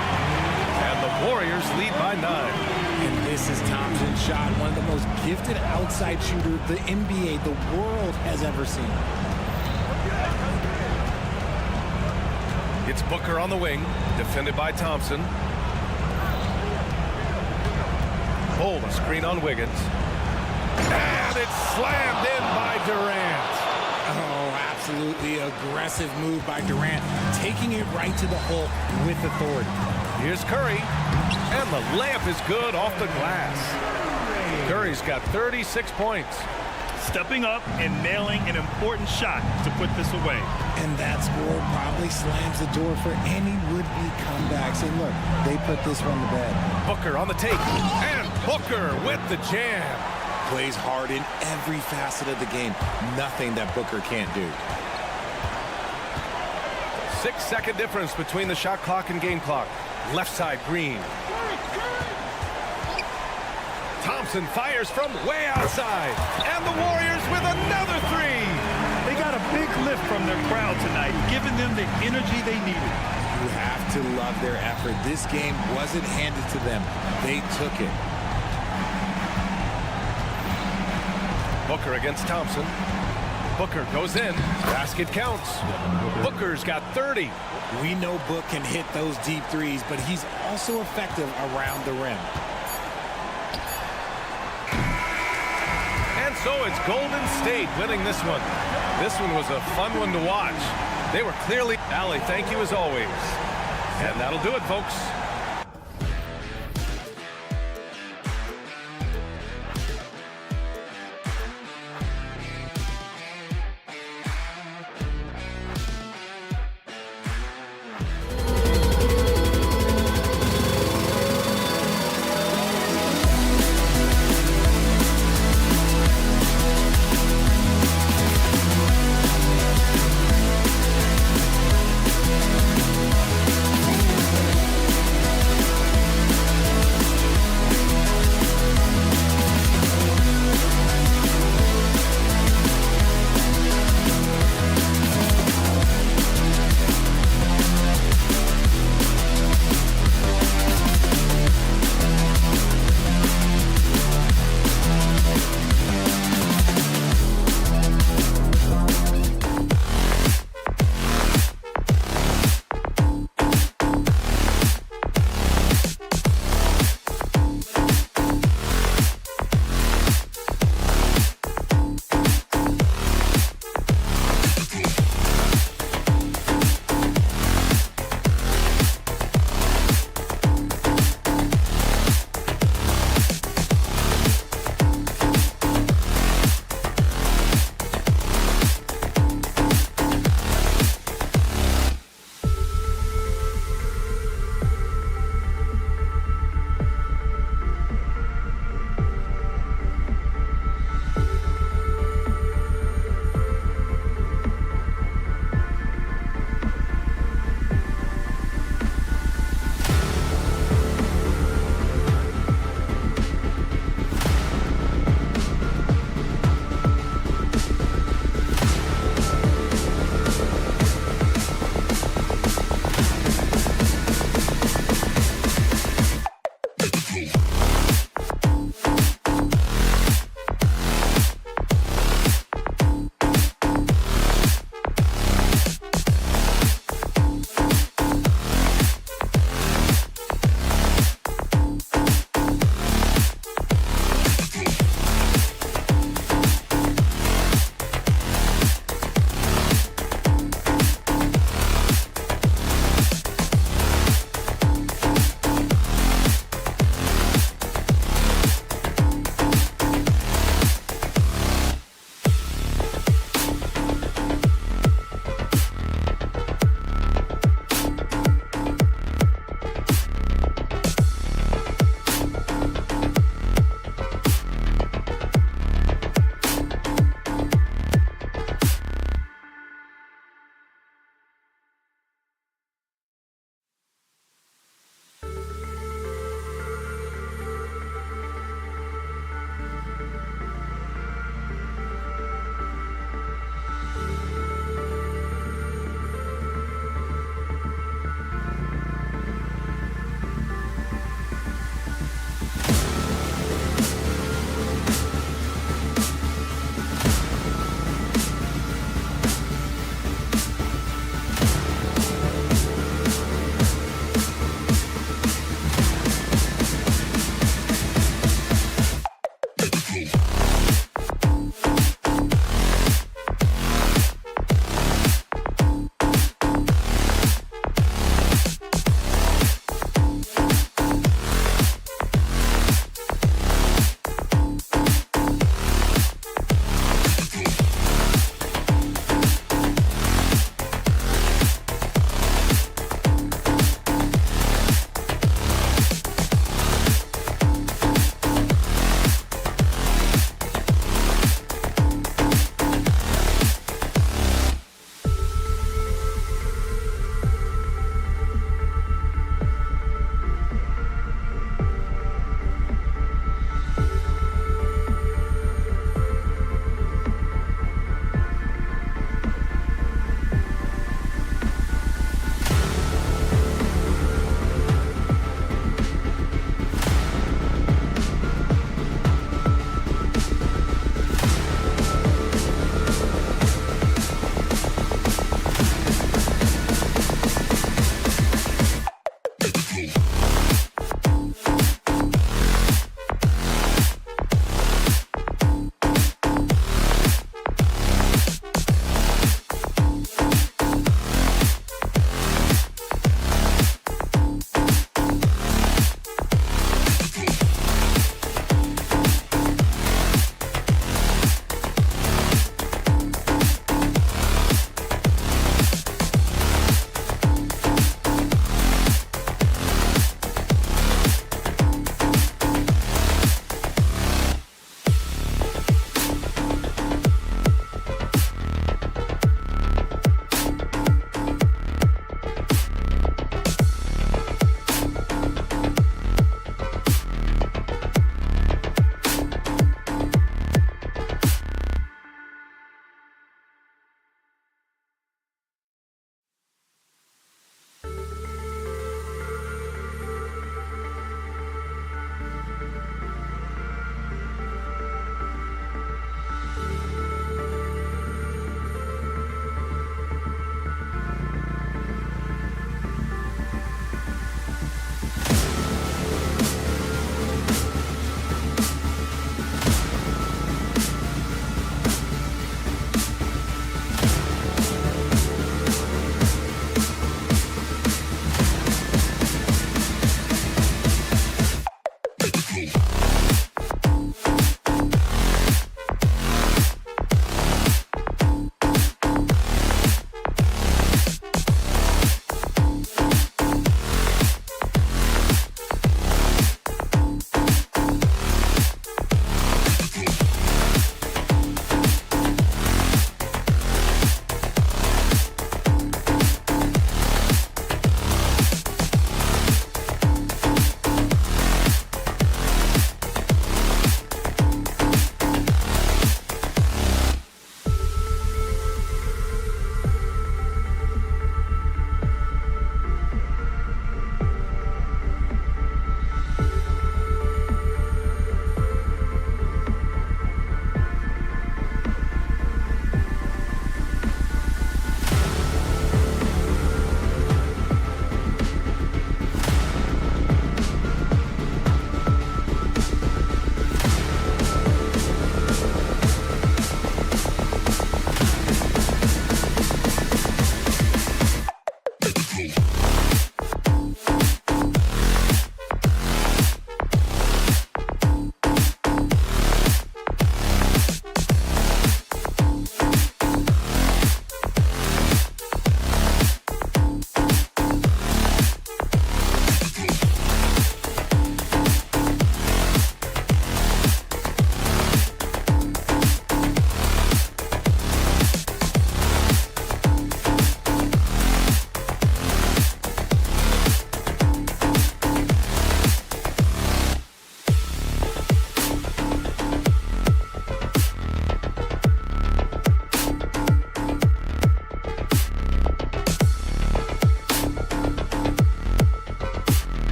And the Warriors lead by 9. And this is Thompson's shot, one of the most gifted outside shooters the NBA, the world has ever seen. It's Booker on the wing, defended by Thompson. Bull, a screen on Wiggins. And it's slammed in by Durant. Oh, absolutely aggressive move by Durant, taking it right to the hole with authority. Here's Curry, and the layup is good off the glass. Curry's got 36 points. Stepping up and nailing an important shot to put this away. And that score probably slams the door for any would-be comebacks. And look, they put this one to bed. Booker on the take, and Booker with the jam. Plays hard in every facet of the game. Nothing that Booker can't do. 6-second difference between the shot clock and game clock. Left side, Green. Thompson fires from way outside. And the Warriors with another three. They got a big lift from their crowd tonight, giving them the energy they needed. You have to love their effort. This game wasn't handed to them. They took it. Booker against Thompson. Booker goes in. Basket counts. Booker's got 30. We know Book can hit those deep threes, but he's also effective around the rim. And so it's Golden State winning this one. This one was a fun one to watch. They were clearly... Allie, thank you as always. And that'll do it, folks.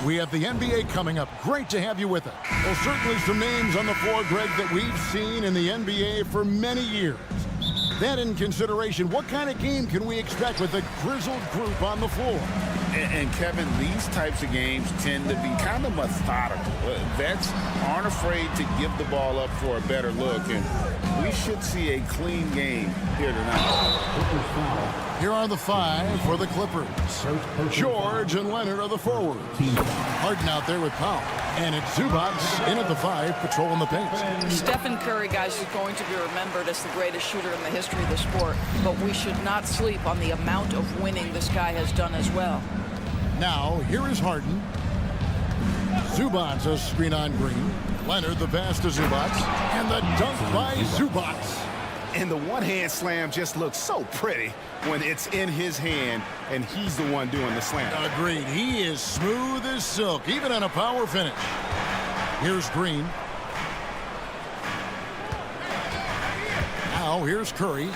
We have the NBA coming up. Great to have you with us. Well, certainly some names on the floor, Greg, that we've seen in the NBA for many years. That in consideration, what kind of game can we expect with a grizzled group on the floor? And Kevin, these types of games tend to be kind of methodical. Vets aren't afraid to give the ball up for a better look, and we should see a clean game here tonight. Here are the 5 for the Clippers. George and Leonard are the forwards. Harden out there with Powell. And it's Zubac in at the 5, patrolling the paint. Stephen Curry, guys, is going to be remembered as the greatest shooter in the history of the sport. But we should not sleep on the amount of winning this guy has done as well. Now, here is Harden. Zubac, a screen on Green. Leonard, the pass to Zubac. And the dunk by Zubac. And the one-hand slam just looks so pretty when it's in his hand and he's the one doing the slam. Agreed. He is smooth as silk, even on a power finish. Here's Green. Now, here's Curry.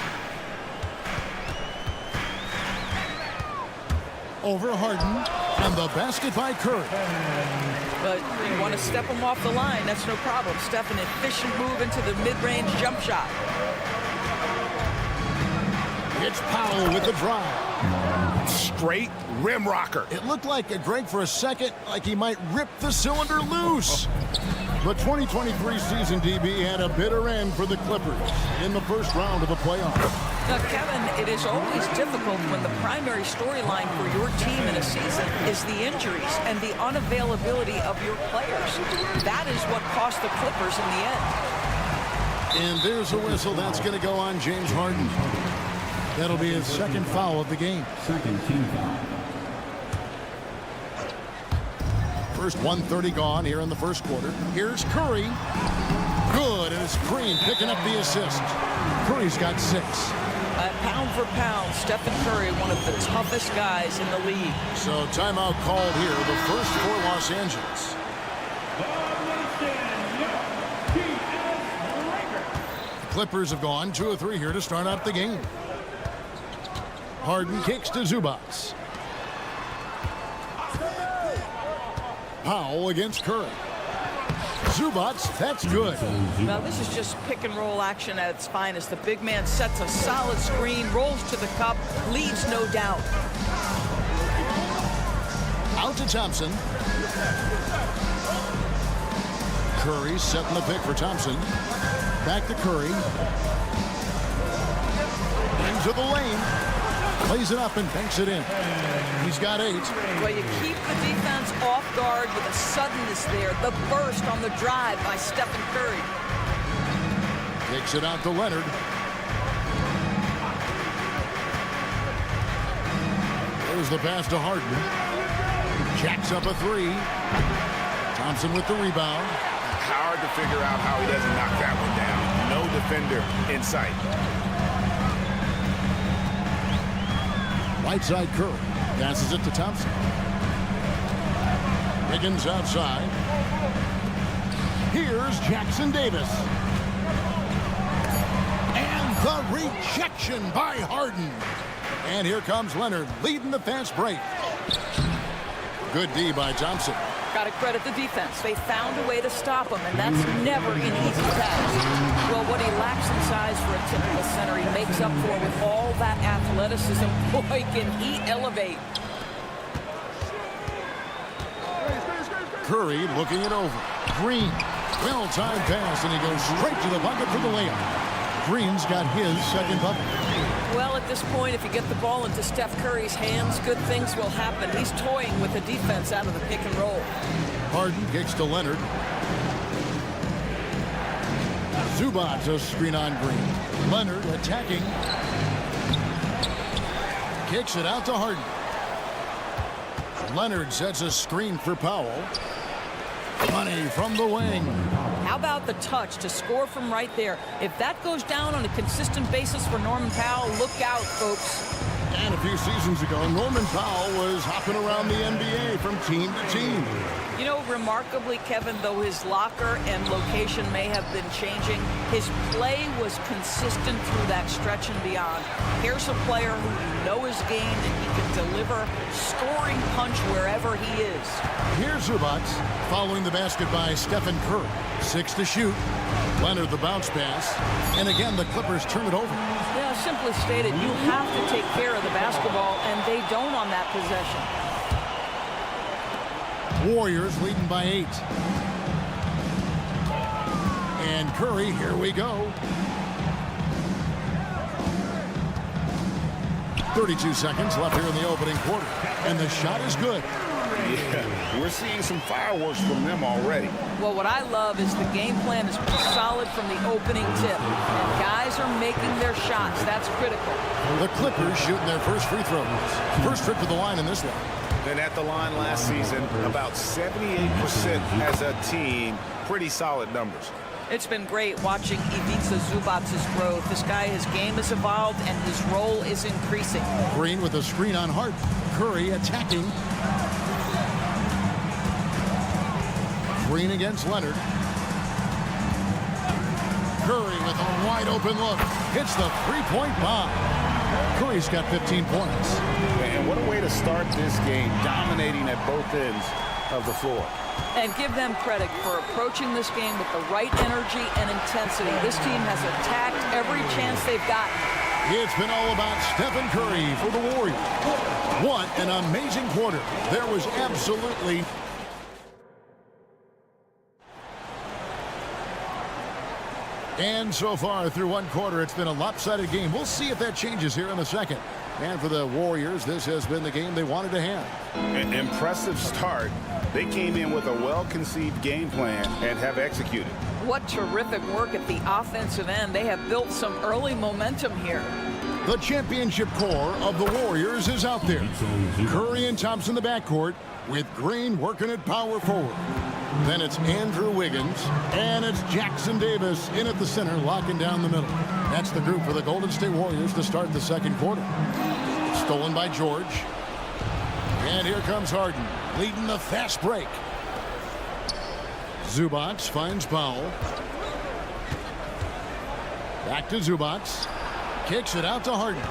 Over Harden. And the basket by Curry. But you want to step him off the line, that's no problem. Steph, an efficient move into the mid-range jump shot. It's Powell with the drive. Straight rim rocker. It looked like, Greg, for a second, like he might rip the cylinder loose. The 2023 season, DB, had a bitter end for the Clippers in the first round of the playoffs. Now, Kevin, it is always difficult when the primary storyline for your team in a season is the injuries and the unavailability of your players. That is what cost the Clippers in the end. And there's a whistle. That's going to go on James Harden. That'll be his second foul of the game. Second team foul. First 1:30 gone here in the first quarter. Here's Curry. Good, and it's Green picking up the assist. Curry's got 6. Pound for pound, Stephen Curry, one of the toughest guys in the league. So timeout called here, the first for Los Angeles. The Clippers have gone 2 of 3 here to start out the game. Harden kicks to Zubac. Powell against Curry. Zubac, that's good. Now this is just pick and roll action at its finest. The big man sets a solid screen, rolls to the cup, leads no doubt. Out to Thompson. Curry setting the pick for Thompson. Back to Curry. Into the lane. Plays it up and banks it in. He's got 8. Well, you keep the defense off guard with a suddenness there. The burst on the drive by Stephen Curry. Takes it out to Leonard. There's the pass to Harden. Jacks up a 3. Thompson with the rebound. Hard to figure out how he doesn't knock that one down. No defender in sight. Right side Curry. Passes it to Thompson. Wiggins outside. Here's Jackson Davis. And the rejection by Harden. And here comes Leonard leading the fast break. Good D by Thompson. Got to credit the defense. They found a way to stop him, and that's never an easy task. Well, what he lacks in size for a typical center, he makes up for with all that athleticism. Boy, can he elevate. Curry looking it over. Green. Well-timed pass, and he goes straight to the bucket for the layup. Green's got his second bucket. Well, at this point, if you get the ball into Steph Curry's hands, good things will happen. He's toying with the defense out of the pick and roll. Harden kicks to Leonard. Zubac, a screen on Green. Leonard attacking. Kicks it out to Harden. Leonard sets a screen for Powell. Money from the wing. How about the touch to score from right there? If that goes down on a consistent basis for Norman Powell, look out, folks. And a few seasons ago, Norman Powell was hopping around the NBA from team to team. You know, remarkably, Kevin, though his locker and location may have been changing, his play was consistent through that stretch and beyond. Here's a player who you know his game, and he can deliver scoring punch wherever he is. Here's Zubac following the basket by Stephen Curry. 6 to shoot. Leonard the bounce pass. And again, the Clippers turn it over. Yeah, simply stated, you have to take care of the basketball, and they don't on that possession. Warriors leading by 8. And Curry, here we go. 32 seconds left here in the opening quarter. And the shot is good. Yeah, we're seeing some fireworks from them already. Well, what I love is the game plan is solid from the opening tip. And guys are making their shots. That's critical. The Clippers shooting their first free throws. First trip to the line in this one. Then at the line last season, about 78% as a team. Pretty solid numbers. It's been great watching Ivica Zubac's growth. This guy, his game has evolved, and his role is increasing. Green with a screen on Hart. Curry attacking. Green against Leonard. Curry with a wide open look. Hits the three-point bomb. Curry's got 15 points. And what a way to start this game, dominating at both ends of the floor. And give them credit for approaching this game with the right energy and intensity. This team has attacked every chance they've gotten. It's been all about Stephen Curry for the Warriors. What an amazing quarter. There was absolutely... And so far through one quarter, it's been a lopsided game. We'll see if that changes here in a second. And for the Warriors, this has been the game they wanted to have. An impressive start. They came in with a well-conceived game plan and have executed. What terrific work at the offensive end. They have built some early momentum here. The championship core of the Warriors is out there. Curry and Thompson in the backcourt with Green working at power forward. Then it's Andrew Wiggins, and it's Jackson Davis in at the center, locking down the middle. That's the group for the Golden State Warriors to start the second quarter. Stolen by George. And here comes Harden, leading the fast break. Zubac finds Powell. Back to Zubac. Kicks it out to Harden.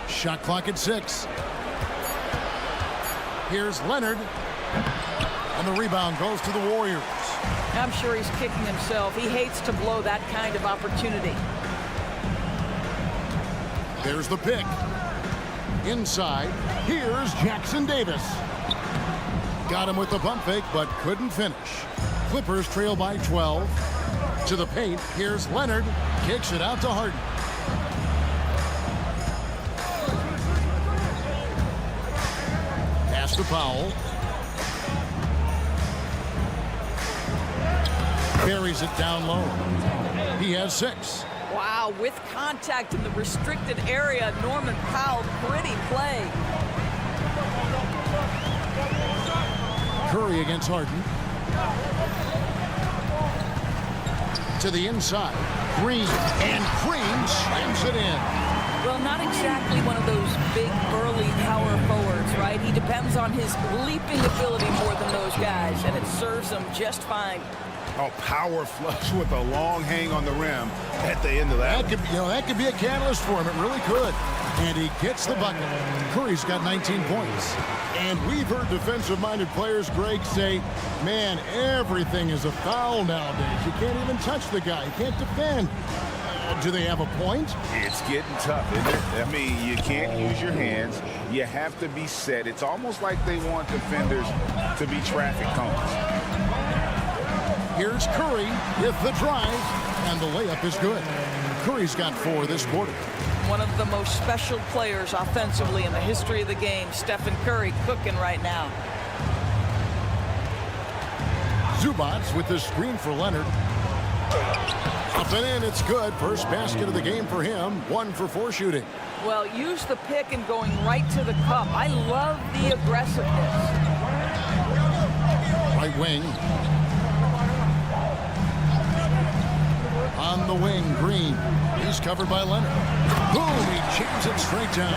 Shot clock at 6. Here's Leonard. And the rebound goes to the Warriors. I'm sure he's kicking himself. He hates to blow that kind of opportunity. There's the pick. Inside, here's Jackson Davis. Got him with the pump fake, but couldn't finish. Clippers trail by 12. To the paint, here's Leonard. Kicks it out to Harden. Pass to Powell. Carries it down low. He has 6. Wow, with contact in the restricted area, Norman Powell, pretty play. Curry against Harden. To the inside. Green, and Green slams it in. Well, not exactly one of those big, burly power forwards, right? He depends on his leaping ability more than those guys, and it serves him just fine. Oh, power flush with a long hang on the rim at the end of that. That could be a catalyst for him. It really could. And he gets the bucket. Curry's got 19 points. And we've heard defensive-minded players, Greg, say, man, everything is a foul nowadays. You can't even touch the guy. You can't defend. Do they have a point? It's getting tough, isn't it? I mean, you can't use your hands. You have to be set. It's almost like they want defenders to be traffic cones. Here's Curry with the drive, and the layup is good. Curry's got 4 this quarter. One of the most special players offensively in the history of the game, Stephen Curry, cooking right now. Zubac with the screen for Leonard. Up and in, it's good. First basket of the game for him. 1 for 4 shooting. Well, use the pick and going right to the cup. I love the aggressiveness. right wing. On the wing, Green. He's covered by Leonard. Boom, he jams it straight down.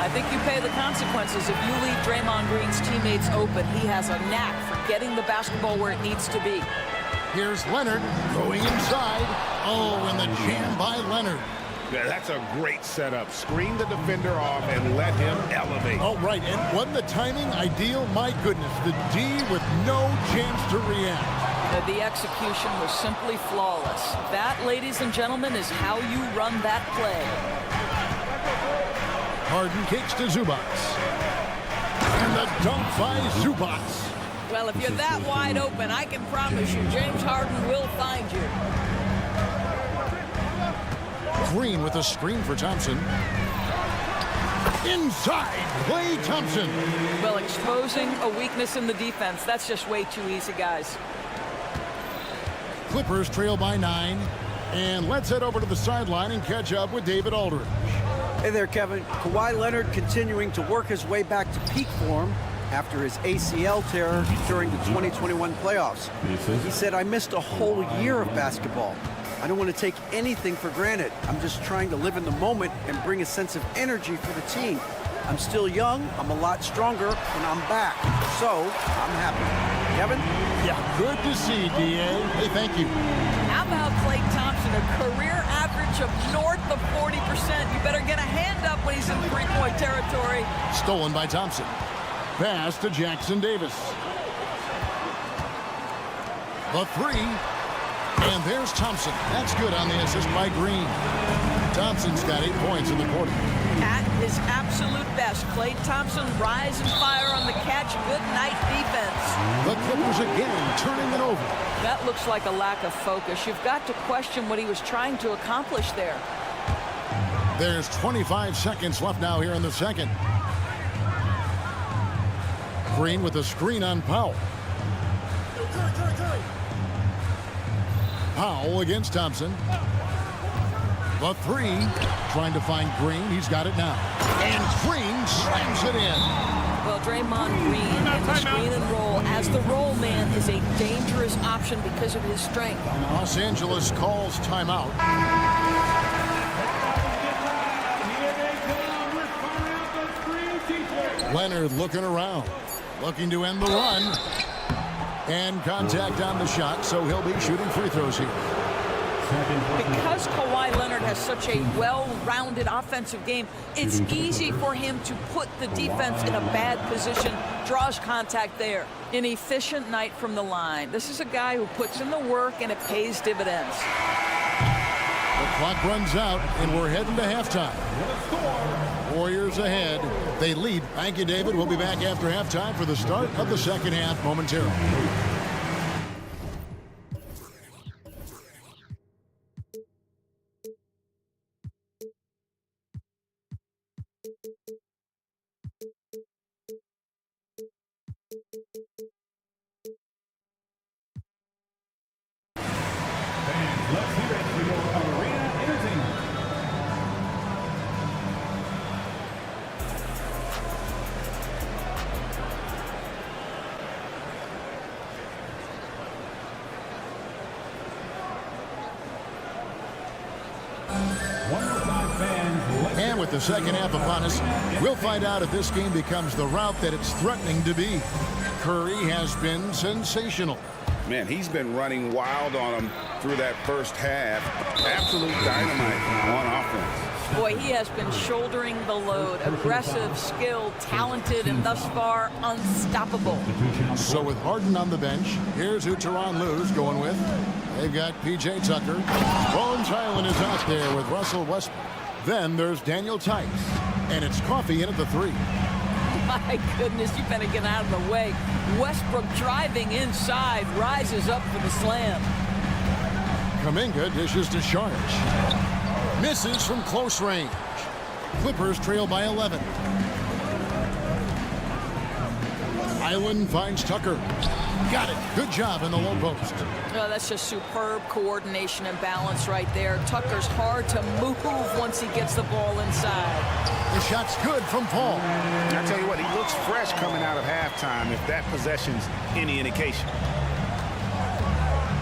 I think you pay the consequences if you leave Draymond Green's teammates open. He has a knack for getting the basketball where it needs to be. Here's Leonard going inside. Oh, and the jam by Leonard. Yeah, that's a great setup. Screen the defender off and let him elevate. Oh, right, and wasn't the timing ideal? My goodness, the D with no chance to react. The execution was simply flawless. That, ladies and gentlemen, is how you run that play. Harden kicks to Zubats. And the dunk by Zubats. Well, if you're that wide open, I can promise you James Harden will find you. Green with a screen for Thompson. Inside, Klay Thompson. Well, exposing a weakness in the defense, that's just way too easy, guys. Clippers trail by 9. And let's head over to the sideline and catch up with David Aldridge. Hey there, Kevin. Kawhi Leonard continuing to work his way back to peak form after his ACL tear during the 2021 playoffs. He said, "I missed a whole year of basketball. I don't want to take anything for granted. I'm just trying to live in the moment and bring a sense of energy for the team. I'm still young, I'm a lot stronger, and I'm back. So, I'm happy." Kevin? Yeah, good to see, D.A. Hey, thank you. How about Klay Thompson, a career average of north of 40%. You better get a hand up when he's in three-point territory. Stolen by Thompson. Pass to Jackson Davis. The three. And there's Thompson. That's good on the assist by Green. Thompson's got 8 points in the quarter. At his absolute best, Klay Thompson rise and fire on the catch. Good night defense. The Clippers again turning it over. That looks like a lack of focus. You've got to question what he was trying to accomplish there. There's 25 seconds left now here in the second. Green with a screen on Powell. Powell against Thompson. The three, trying to find Green. He's got it now. And Green slams it in. Well, Draymond Green in the screen and roll as the roll man is a dangerous option because of his strength. Los Angeles calls timeout. Leonard looking around, looking to end the run. And contact on the shot, so he'll be shooting free throws here. Because Kawhi Leonard has such a well-rounded offensive game, it's easy for him to put the defense in a bad position, draws contact there. An efficient night from the line. This is a guy who puts in the work, and it pays dividends. The clock runs out, and we're heading to halftime. Warriors ahead. They lead. Thank you, David. We'll be back after halftime for the start of the second half momentarily. Let's hear it for your arena entertainment. And with the second half upon us, we'll find out if this game becomes the route that it's threatening to be. Curry has been sensational. Man, he's been running wild on him through that first half. Absolute dynamite on offense. Boy, he has been shouldering the load. Aggressive, skilled, talented, and thus far unstoppable. So with Harden on the bench, here's who Tyronn Lue's going with. They've got P.J. Tucker. Bones Highland is out there with Russell Westbrook. Then there's Daniel Tice. And it's Coffey in at the three. My goodness, you better get out of the way. Westbrook driving inside, rises up for the slam. Kuminga dishes to Sharge. Misses from close range. Clippers trail by 11. Island finds Tucker. Got it. Good job in the low post. Oh, that's just superb coordination and balance right there. Tucker's hard to move once he gets the ball inside. The shot's good from Paul. And I tell you what, he looks fresh coming out of halftime, if that possession's any indication.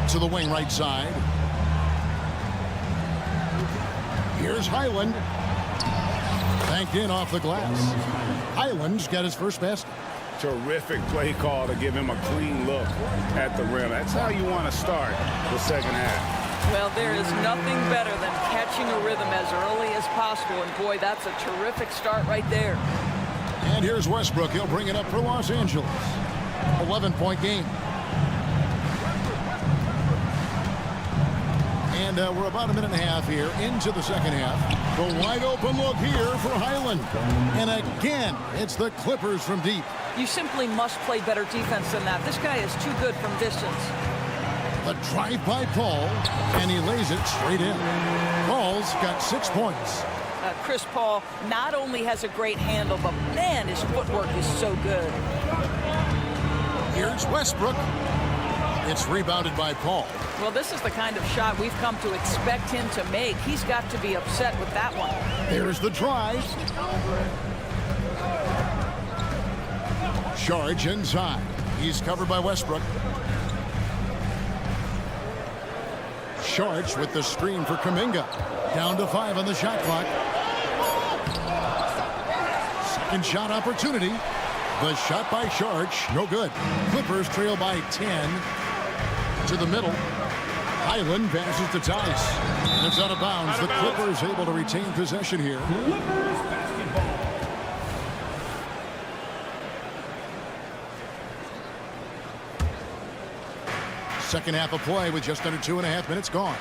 To the wing right side. Here's Highland. Banked in off the glass. Highland's got his first basket. Terrific play call to give him a clean look at the rim. That's how you want to start the second half. Well, there is nothing better than catching a rhythm as early as possible. And, boy, that's a terrific start right there. And here's Westbrook. He'll bring it up for Los Angeles. 11-point game. And we're about a minute and a half here into the second half. The wide open look here for Highland. And again, it's the Clippers from deep. You simply must play better defense than that. This guy is too good from distance. The drive by Paul, and he lays it straight in. Paul's got 6 points. Chris Paul not only has a great handle, but man, his footwork is so good. Here's Westbrook. It's rebounded by Paul. Well, this is the kind of shot we've come to expect him to make. He's got to be upset with that one. There's the drive. Charge inside. He's covered by Westbrook. Charge with the screen for Kuminga. Down to 5 on the shot clock. Second shot opportunity. The shot by Charge, no good. Clippers trail by 10. To the middle. Highland passes to Tice. And it's out of bounds. The Clippers able to retain possession here. Clippers basketball. Second half of play with just under 2.5 minutes gone.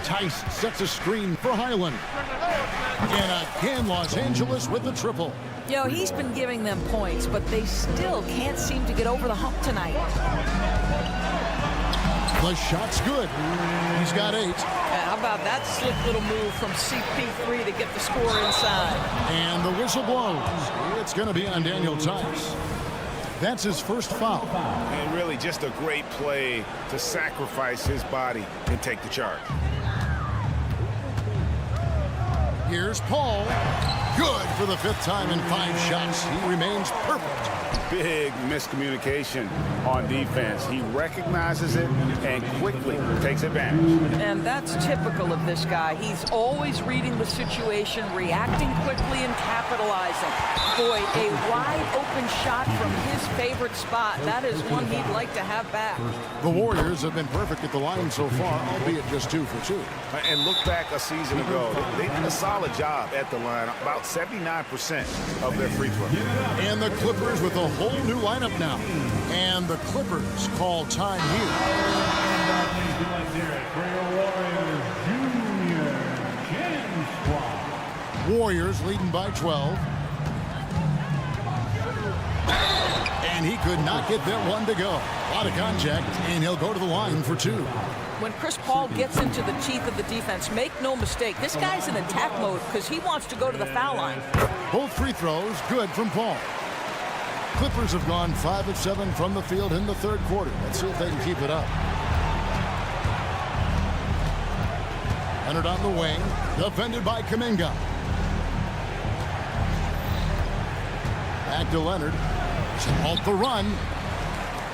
Tice sets a screen for Highland. And again, Los Angeles with the triple. You know, he's been giving them points, but they still can't seem to get over the hump tonight. The shot's good. He's got 8. How about that slick little move from CP3 to get the score inside? And the whistle blows. It's going to be on Daniel Tice. That's his first foul. And really just a great play to sacrifice his body and take the charge. Here's Paul. Good for the 5th time in 5 shots. He remains perfect. Big miscommunication on defense. He recognizes it and quickly takes advantage. And that's typical of this guy. He's always reading the situation, reacting quickly, and capitalizing. Boy, a wide open shot from his favorite spot. That is one he'd like to have back. The Warriors have been perfect at the line so far, albeit just 2 for 2. And look back a season ago. They did a solid job at the line, about 79% of their free throw. And the Clippers with a whole new lineup now. And the Clippers call time here. Warriors leading by 12. And he could not get that one to go. A lot of contact, and he'll go to the line for 2. When Chris Paul gets into the teeth of the defense, make no mistake, this guy's in attack mode because he wants to go to the foul line. Both free throws good from Paul. Clippers have gone 5 of 7 from the field in the 3rd quarter. Let's see if they can keep it up. Leonard on the wing, defended by Kuminga. Back to Leonard. To halt the run.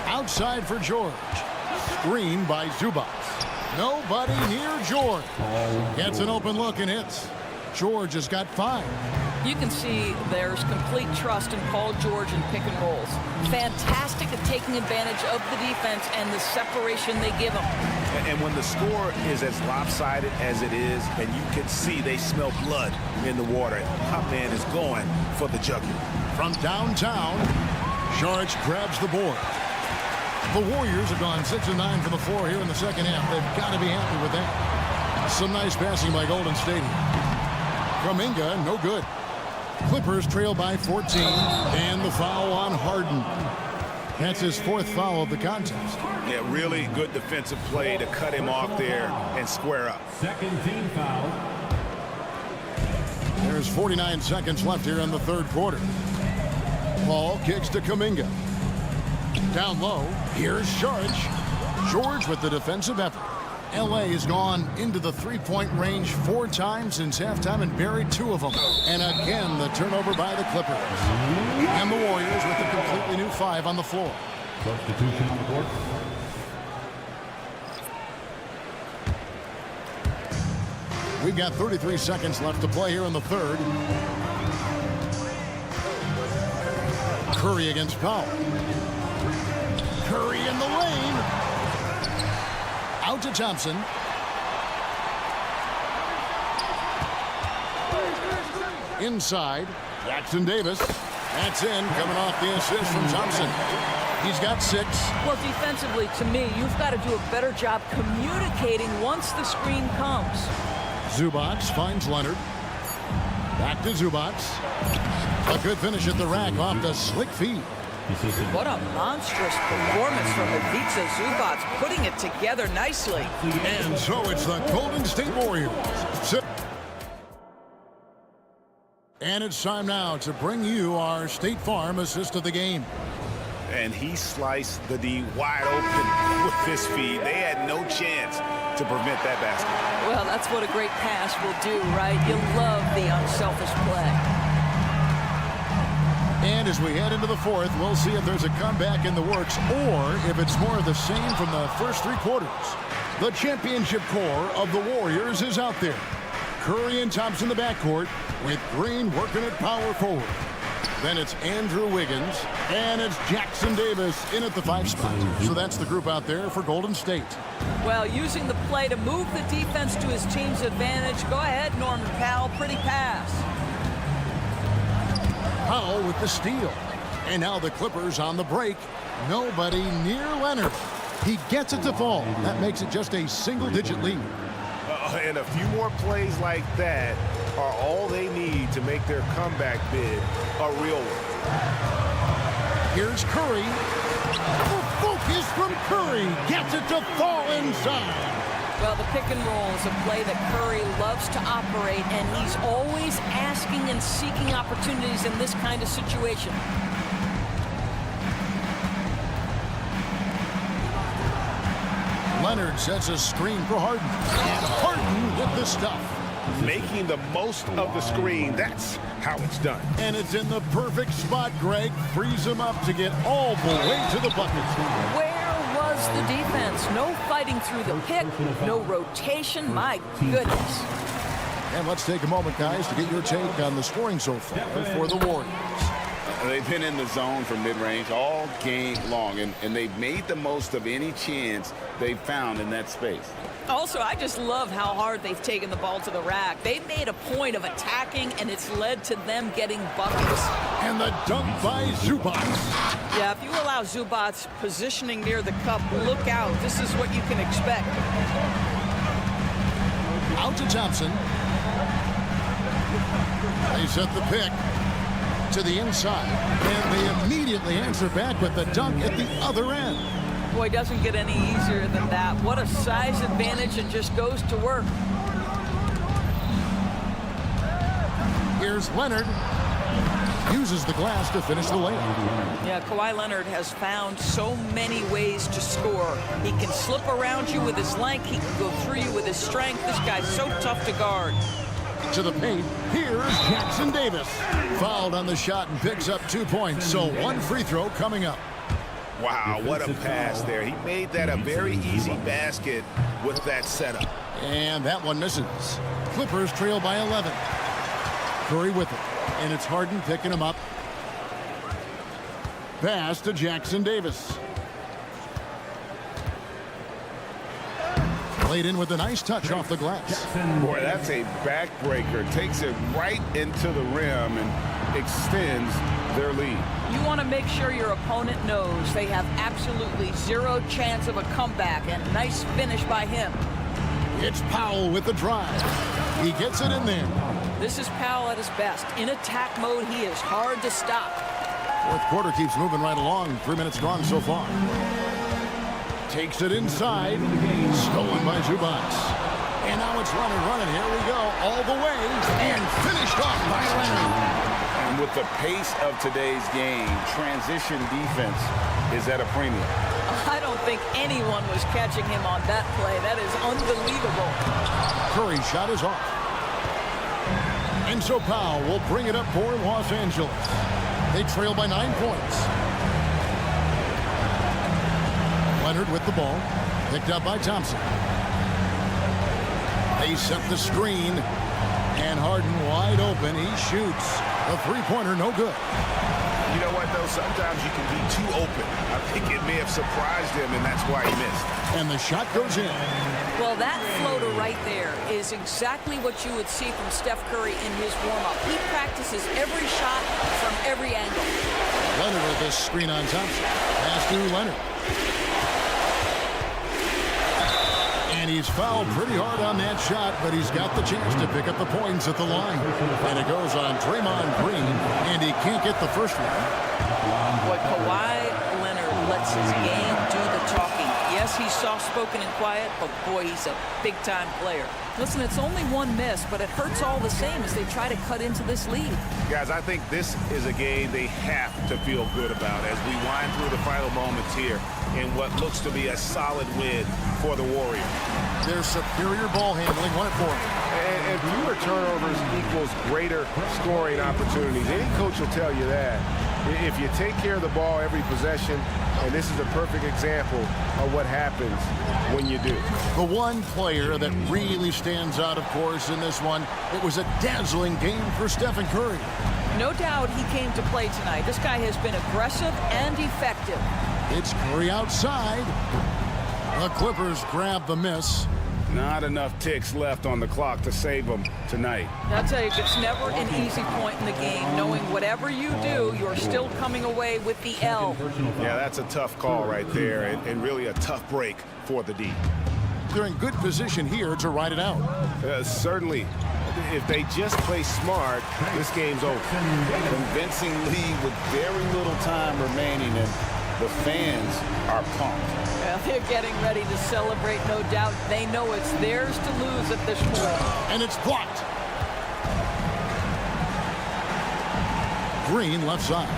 Outside for George. Screen by Zubac. Nobody near George. Gets an open look and hits. George has got 5. You can see there's complete trust in Paul George in pick and rolls. Fantastic at taking advantage of the defense and the separation they give him. And when the score is as lopsided as it is, and you can see they smell blood in the water, Hot Man is going for the jugular. From downtown, George grabs the board. The Warriors have gone 6 of 9 from the floor here in the second half. They've got to be happy with that. Some nice passing by Golden State. Kuminga, no good. Clippers trail by 14, and the foul on Harden. That's his 4th foul of the contest. Yeah, really good defensive play to cut him off there and square up. Second team foul. There's 49 seconds left here in the 3rd quarter. Paul kicks to Kuminga. Down low, here's George. George with the defensive effort. LA has gone into the three-point range 4 times since halftime and buried 2 of them. And again, the turnover by the Clippers. And the Warriors with a completely new 5 on the floor. Substitution on the court. We've got 33 seconds left to play here in the third. Curry against Powell. Curry in the lane. Out to Thompson. Inside. Jackson Davis. That's in, coming off the assist from Thompson. He's got 6. Well, defensively, to me, you've got to do a better job communicating once the screen comes. Zubac finds Leonard. Back to Zubac. A good finish at the rack off the slick feed. What a monstrous performance from Ivica Zubac, putting it together nicely. And so it's the Golden State Warriors. And it's time now to bring you our State Farm assist of the game. And he sliced the D wide open with this feed. They had no chance to prevent that basket. Well, that's what a great pass will do, right? You love the unselfish play. And as we head into the fourth, we'll see if there's a comeback in the works or if it's more of the same from the first 3 quarters. The championship core of the Warriors is out there. Curry and Thompson in the backcourt with Green working at power forward. Then it's Andrew Wiggins and it's Jackson Davis in at the 5 spot. So that's the group out there for Golden State. Well, using the play to move the defense to his team's advantage. Go ahead, Norman Powell. Pretty pass. Powell with the steal. And now the Clippers on the break. Nobody near Leonard. He gets it to fall. That makes it just a single-digit lead. And a few more plays like that are all they need to make their comeback bid a real one. Here's Curry. The focus from Curry gets it to fall inside. Well, the pick and roll is a play that Curry loves to operate, and he's always asking and seeking opportunities in this kind of situation. Leonard sets a screen for Harden. And Harden with the stuff. Making the most of the screen, that's how it's done. And it's in the perfect spot, Greg. Frees him up to get all the way to the bucket. Where was the defense? No fighting through the pick, no rotation. My goodness. And let's take a moment, guys, to get your take on the scoring so far for the Warriors. They've been in the zone for mid-range all game long, and they've made the most of any chance they've found in that space. Also, I just love how hard they've taken the ball to the rack. They've made a point of attacking, and it's led to them getting buckets. And the dunk by Zubac. Yeah, if you allow Zubac's positioning near the cup, look out. This is what you can expect. Out to Thompson. They set the pick to the inside. And they immediately answer back with the dunk at the other end. Boy, it doesn't get any easier than that. What a size advantage, and just goes to work. Here's Leonard. Uses the glass to finish the layup. Yeah, Kawhi Leonard has found so many ways to score. He can slip around you with his length. He can go through you with his strength. This guy's so tough to guard. To the paint, here's Jackson Davis. Fouled on the shot and picks up 2 points. So 1 free throw coming up. Wow, what a pass there. He made that a very easy basket with that setup. And that one misses. Clippers trail by 11. Curry with it. And it's Harden picking him up. Pass to Jackson Davis. Played in with a nice touch off the glass. Boy, that's a backbreaker. Takes it right into the rim and extends their lead. You want to make sure your opponent knows they have absolutely zero chance of a comeback, and nice finish by him. It's Powell with the drive. He gets it in there. This is Powell at his best. In attack mode, he is hard to stop. Fourth quarter keeps moving right along. 3 minutes gone so far. Takes it inside. Stolen by Zubac. And now it's Leonard running. Here we go. All the way. And finished off by Leonard. And And with the pace of today's game, transition defense is at a premium. I don't think anyone was catching him on that play. That is unbelievable. Curry's shot is off. And so Powell will bring it up for Los Angeles. They trail by 9 points. Leonard with the ball. Picked up by Thompson. They set the screen. And Harden wide open. He shoots. A three-pointer, no good. You know what, though? Sometimes you can be too open. I think it may have surprised him, and that's why he missed. And the shot goes in. Well, that floater right there is exactly what you would see from Steph Curry in his warm-up. He practices every shot from every angle. Leonard with this screen on Thompson. Pass to Leonard. And he's fouled pretty hard on that shot, but he's got the chance to pick up the points at the line. And it goes on Draymond Green, and he can't get the first one. Boy, Kawhi Leonard lets his game do the talking. Yes, he's soft-spoken and quiet, but boy, he's a big-time player. Listen, it's only one miss, but it hurts all the same as they try to cut into this lead. Guys, I think this is a game they have to feel good about as we wind through the final moments here in what looks to be a solid win for the Warriors. Their superior ball handling went for them. And fewer turnovers equals greater scoring opportunities. Any coach will tell you that. If you take care of the ball every possession, and this is a perfect example of what happens when you do. The one player that really stands out, of course, in this one, it was a dazzling game for Stephen Curry. No doubt he came to play tonight. This guy has been aggressive and effective. It's Curry outside. The Clippers grab the miss. Not enough ticks left on the clock to save them tonight. I'll tell you, it's never an easy point in the game, knowing whatever you do, you're still coming away with the L. Yeah, that's a tough call right there, and really a tough break for the D. They're in good position here to ride it out. Certainly. If they just play smart, this game's over. Convincing lead with very little time remaining, and the fans are pumped. Well, they're getting ready to celebrate, no doubt. They know it's theirs to lose at this point. And it's blocked. Green left side.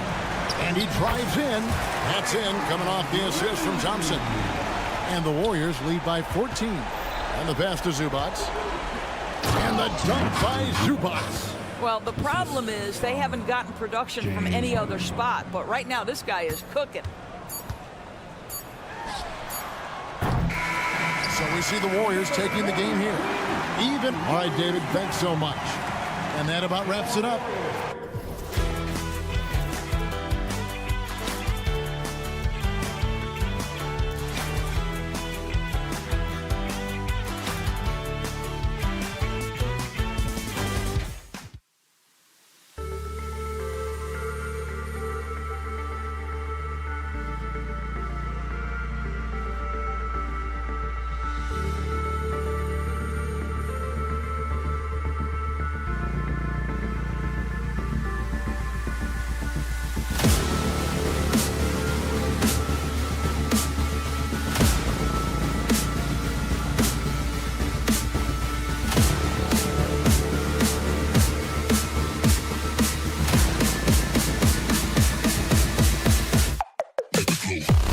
And he drives in. That's in, coming off the assist from Thompson. And the Warriors lead by 14. And the pass to Zubats. And the dunk by Zubats. Well, the problem is they haven't gotten production from any other spot. But right now, this guy is cooking. So we see the Warriors taking the game here. Even. All right, David, thanks so much. And that about wraps it up. Cool.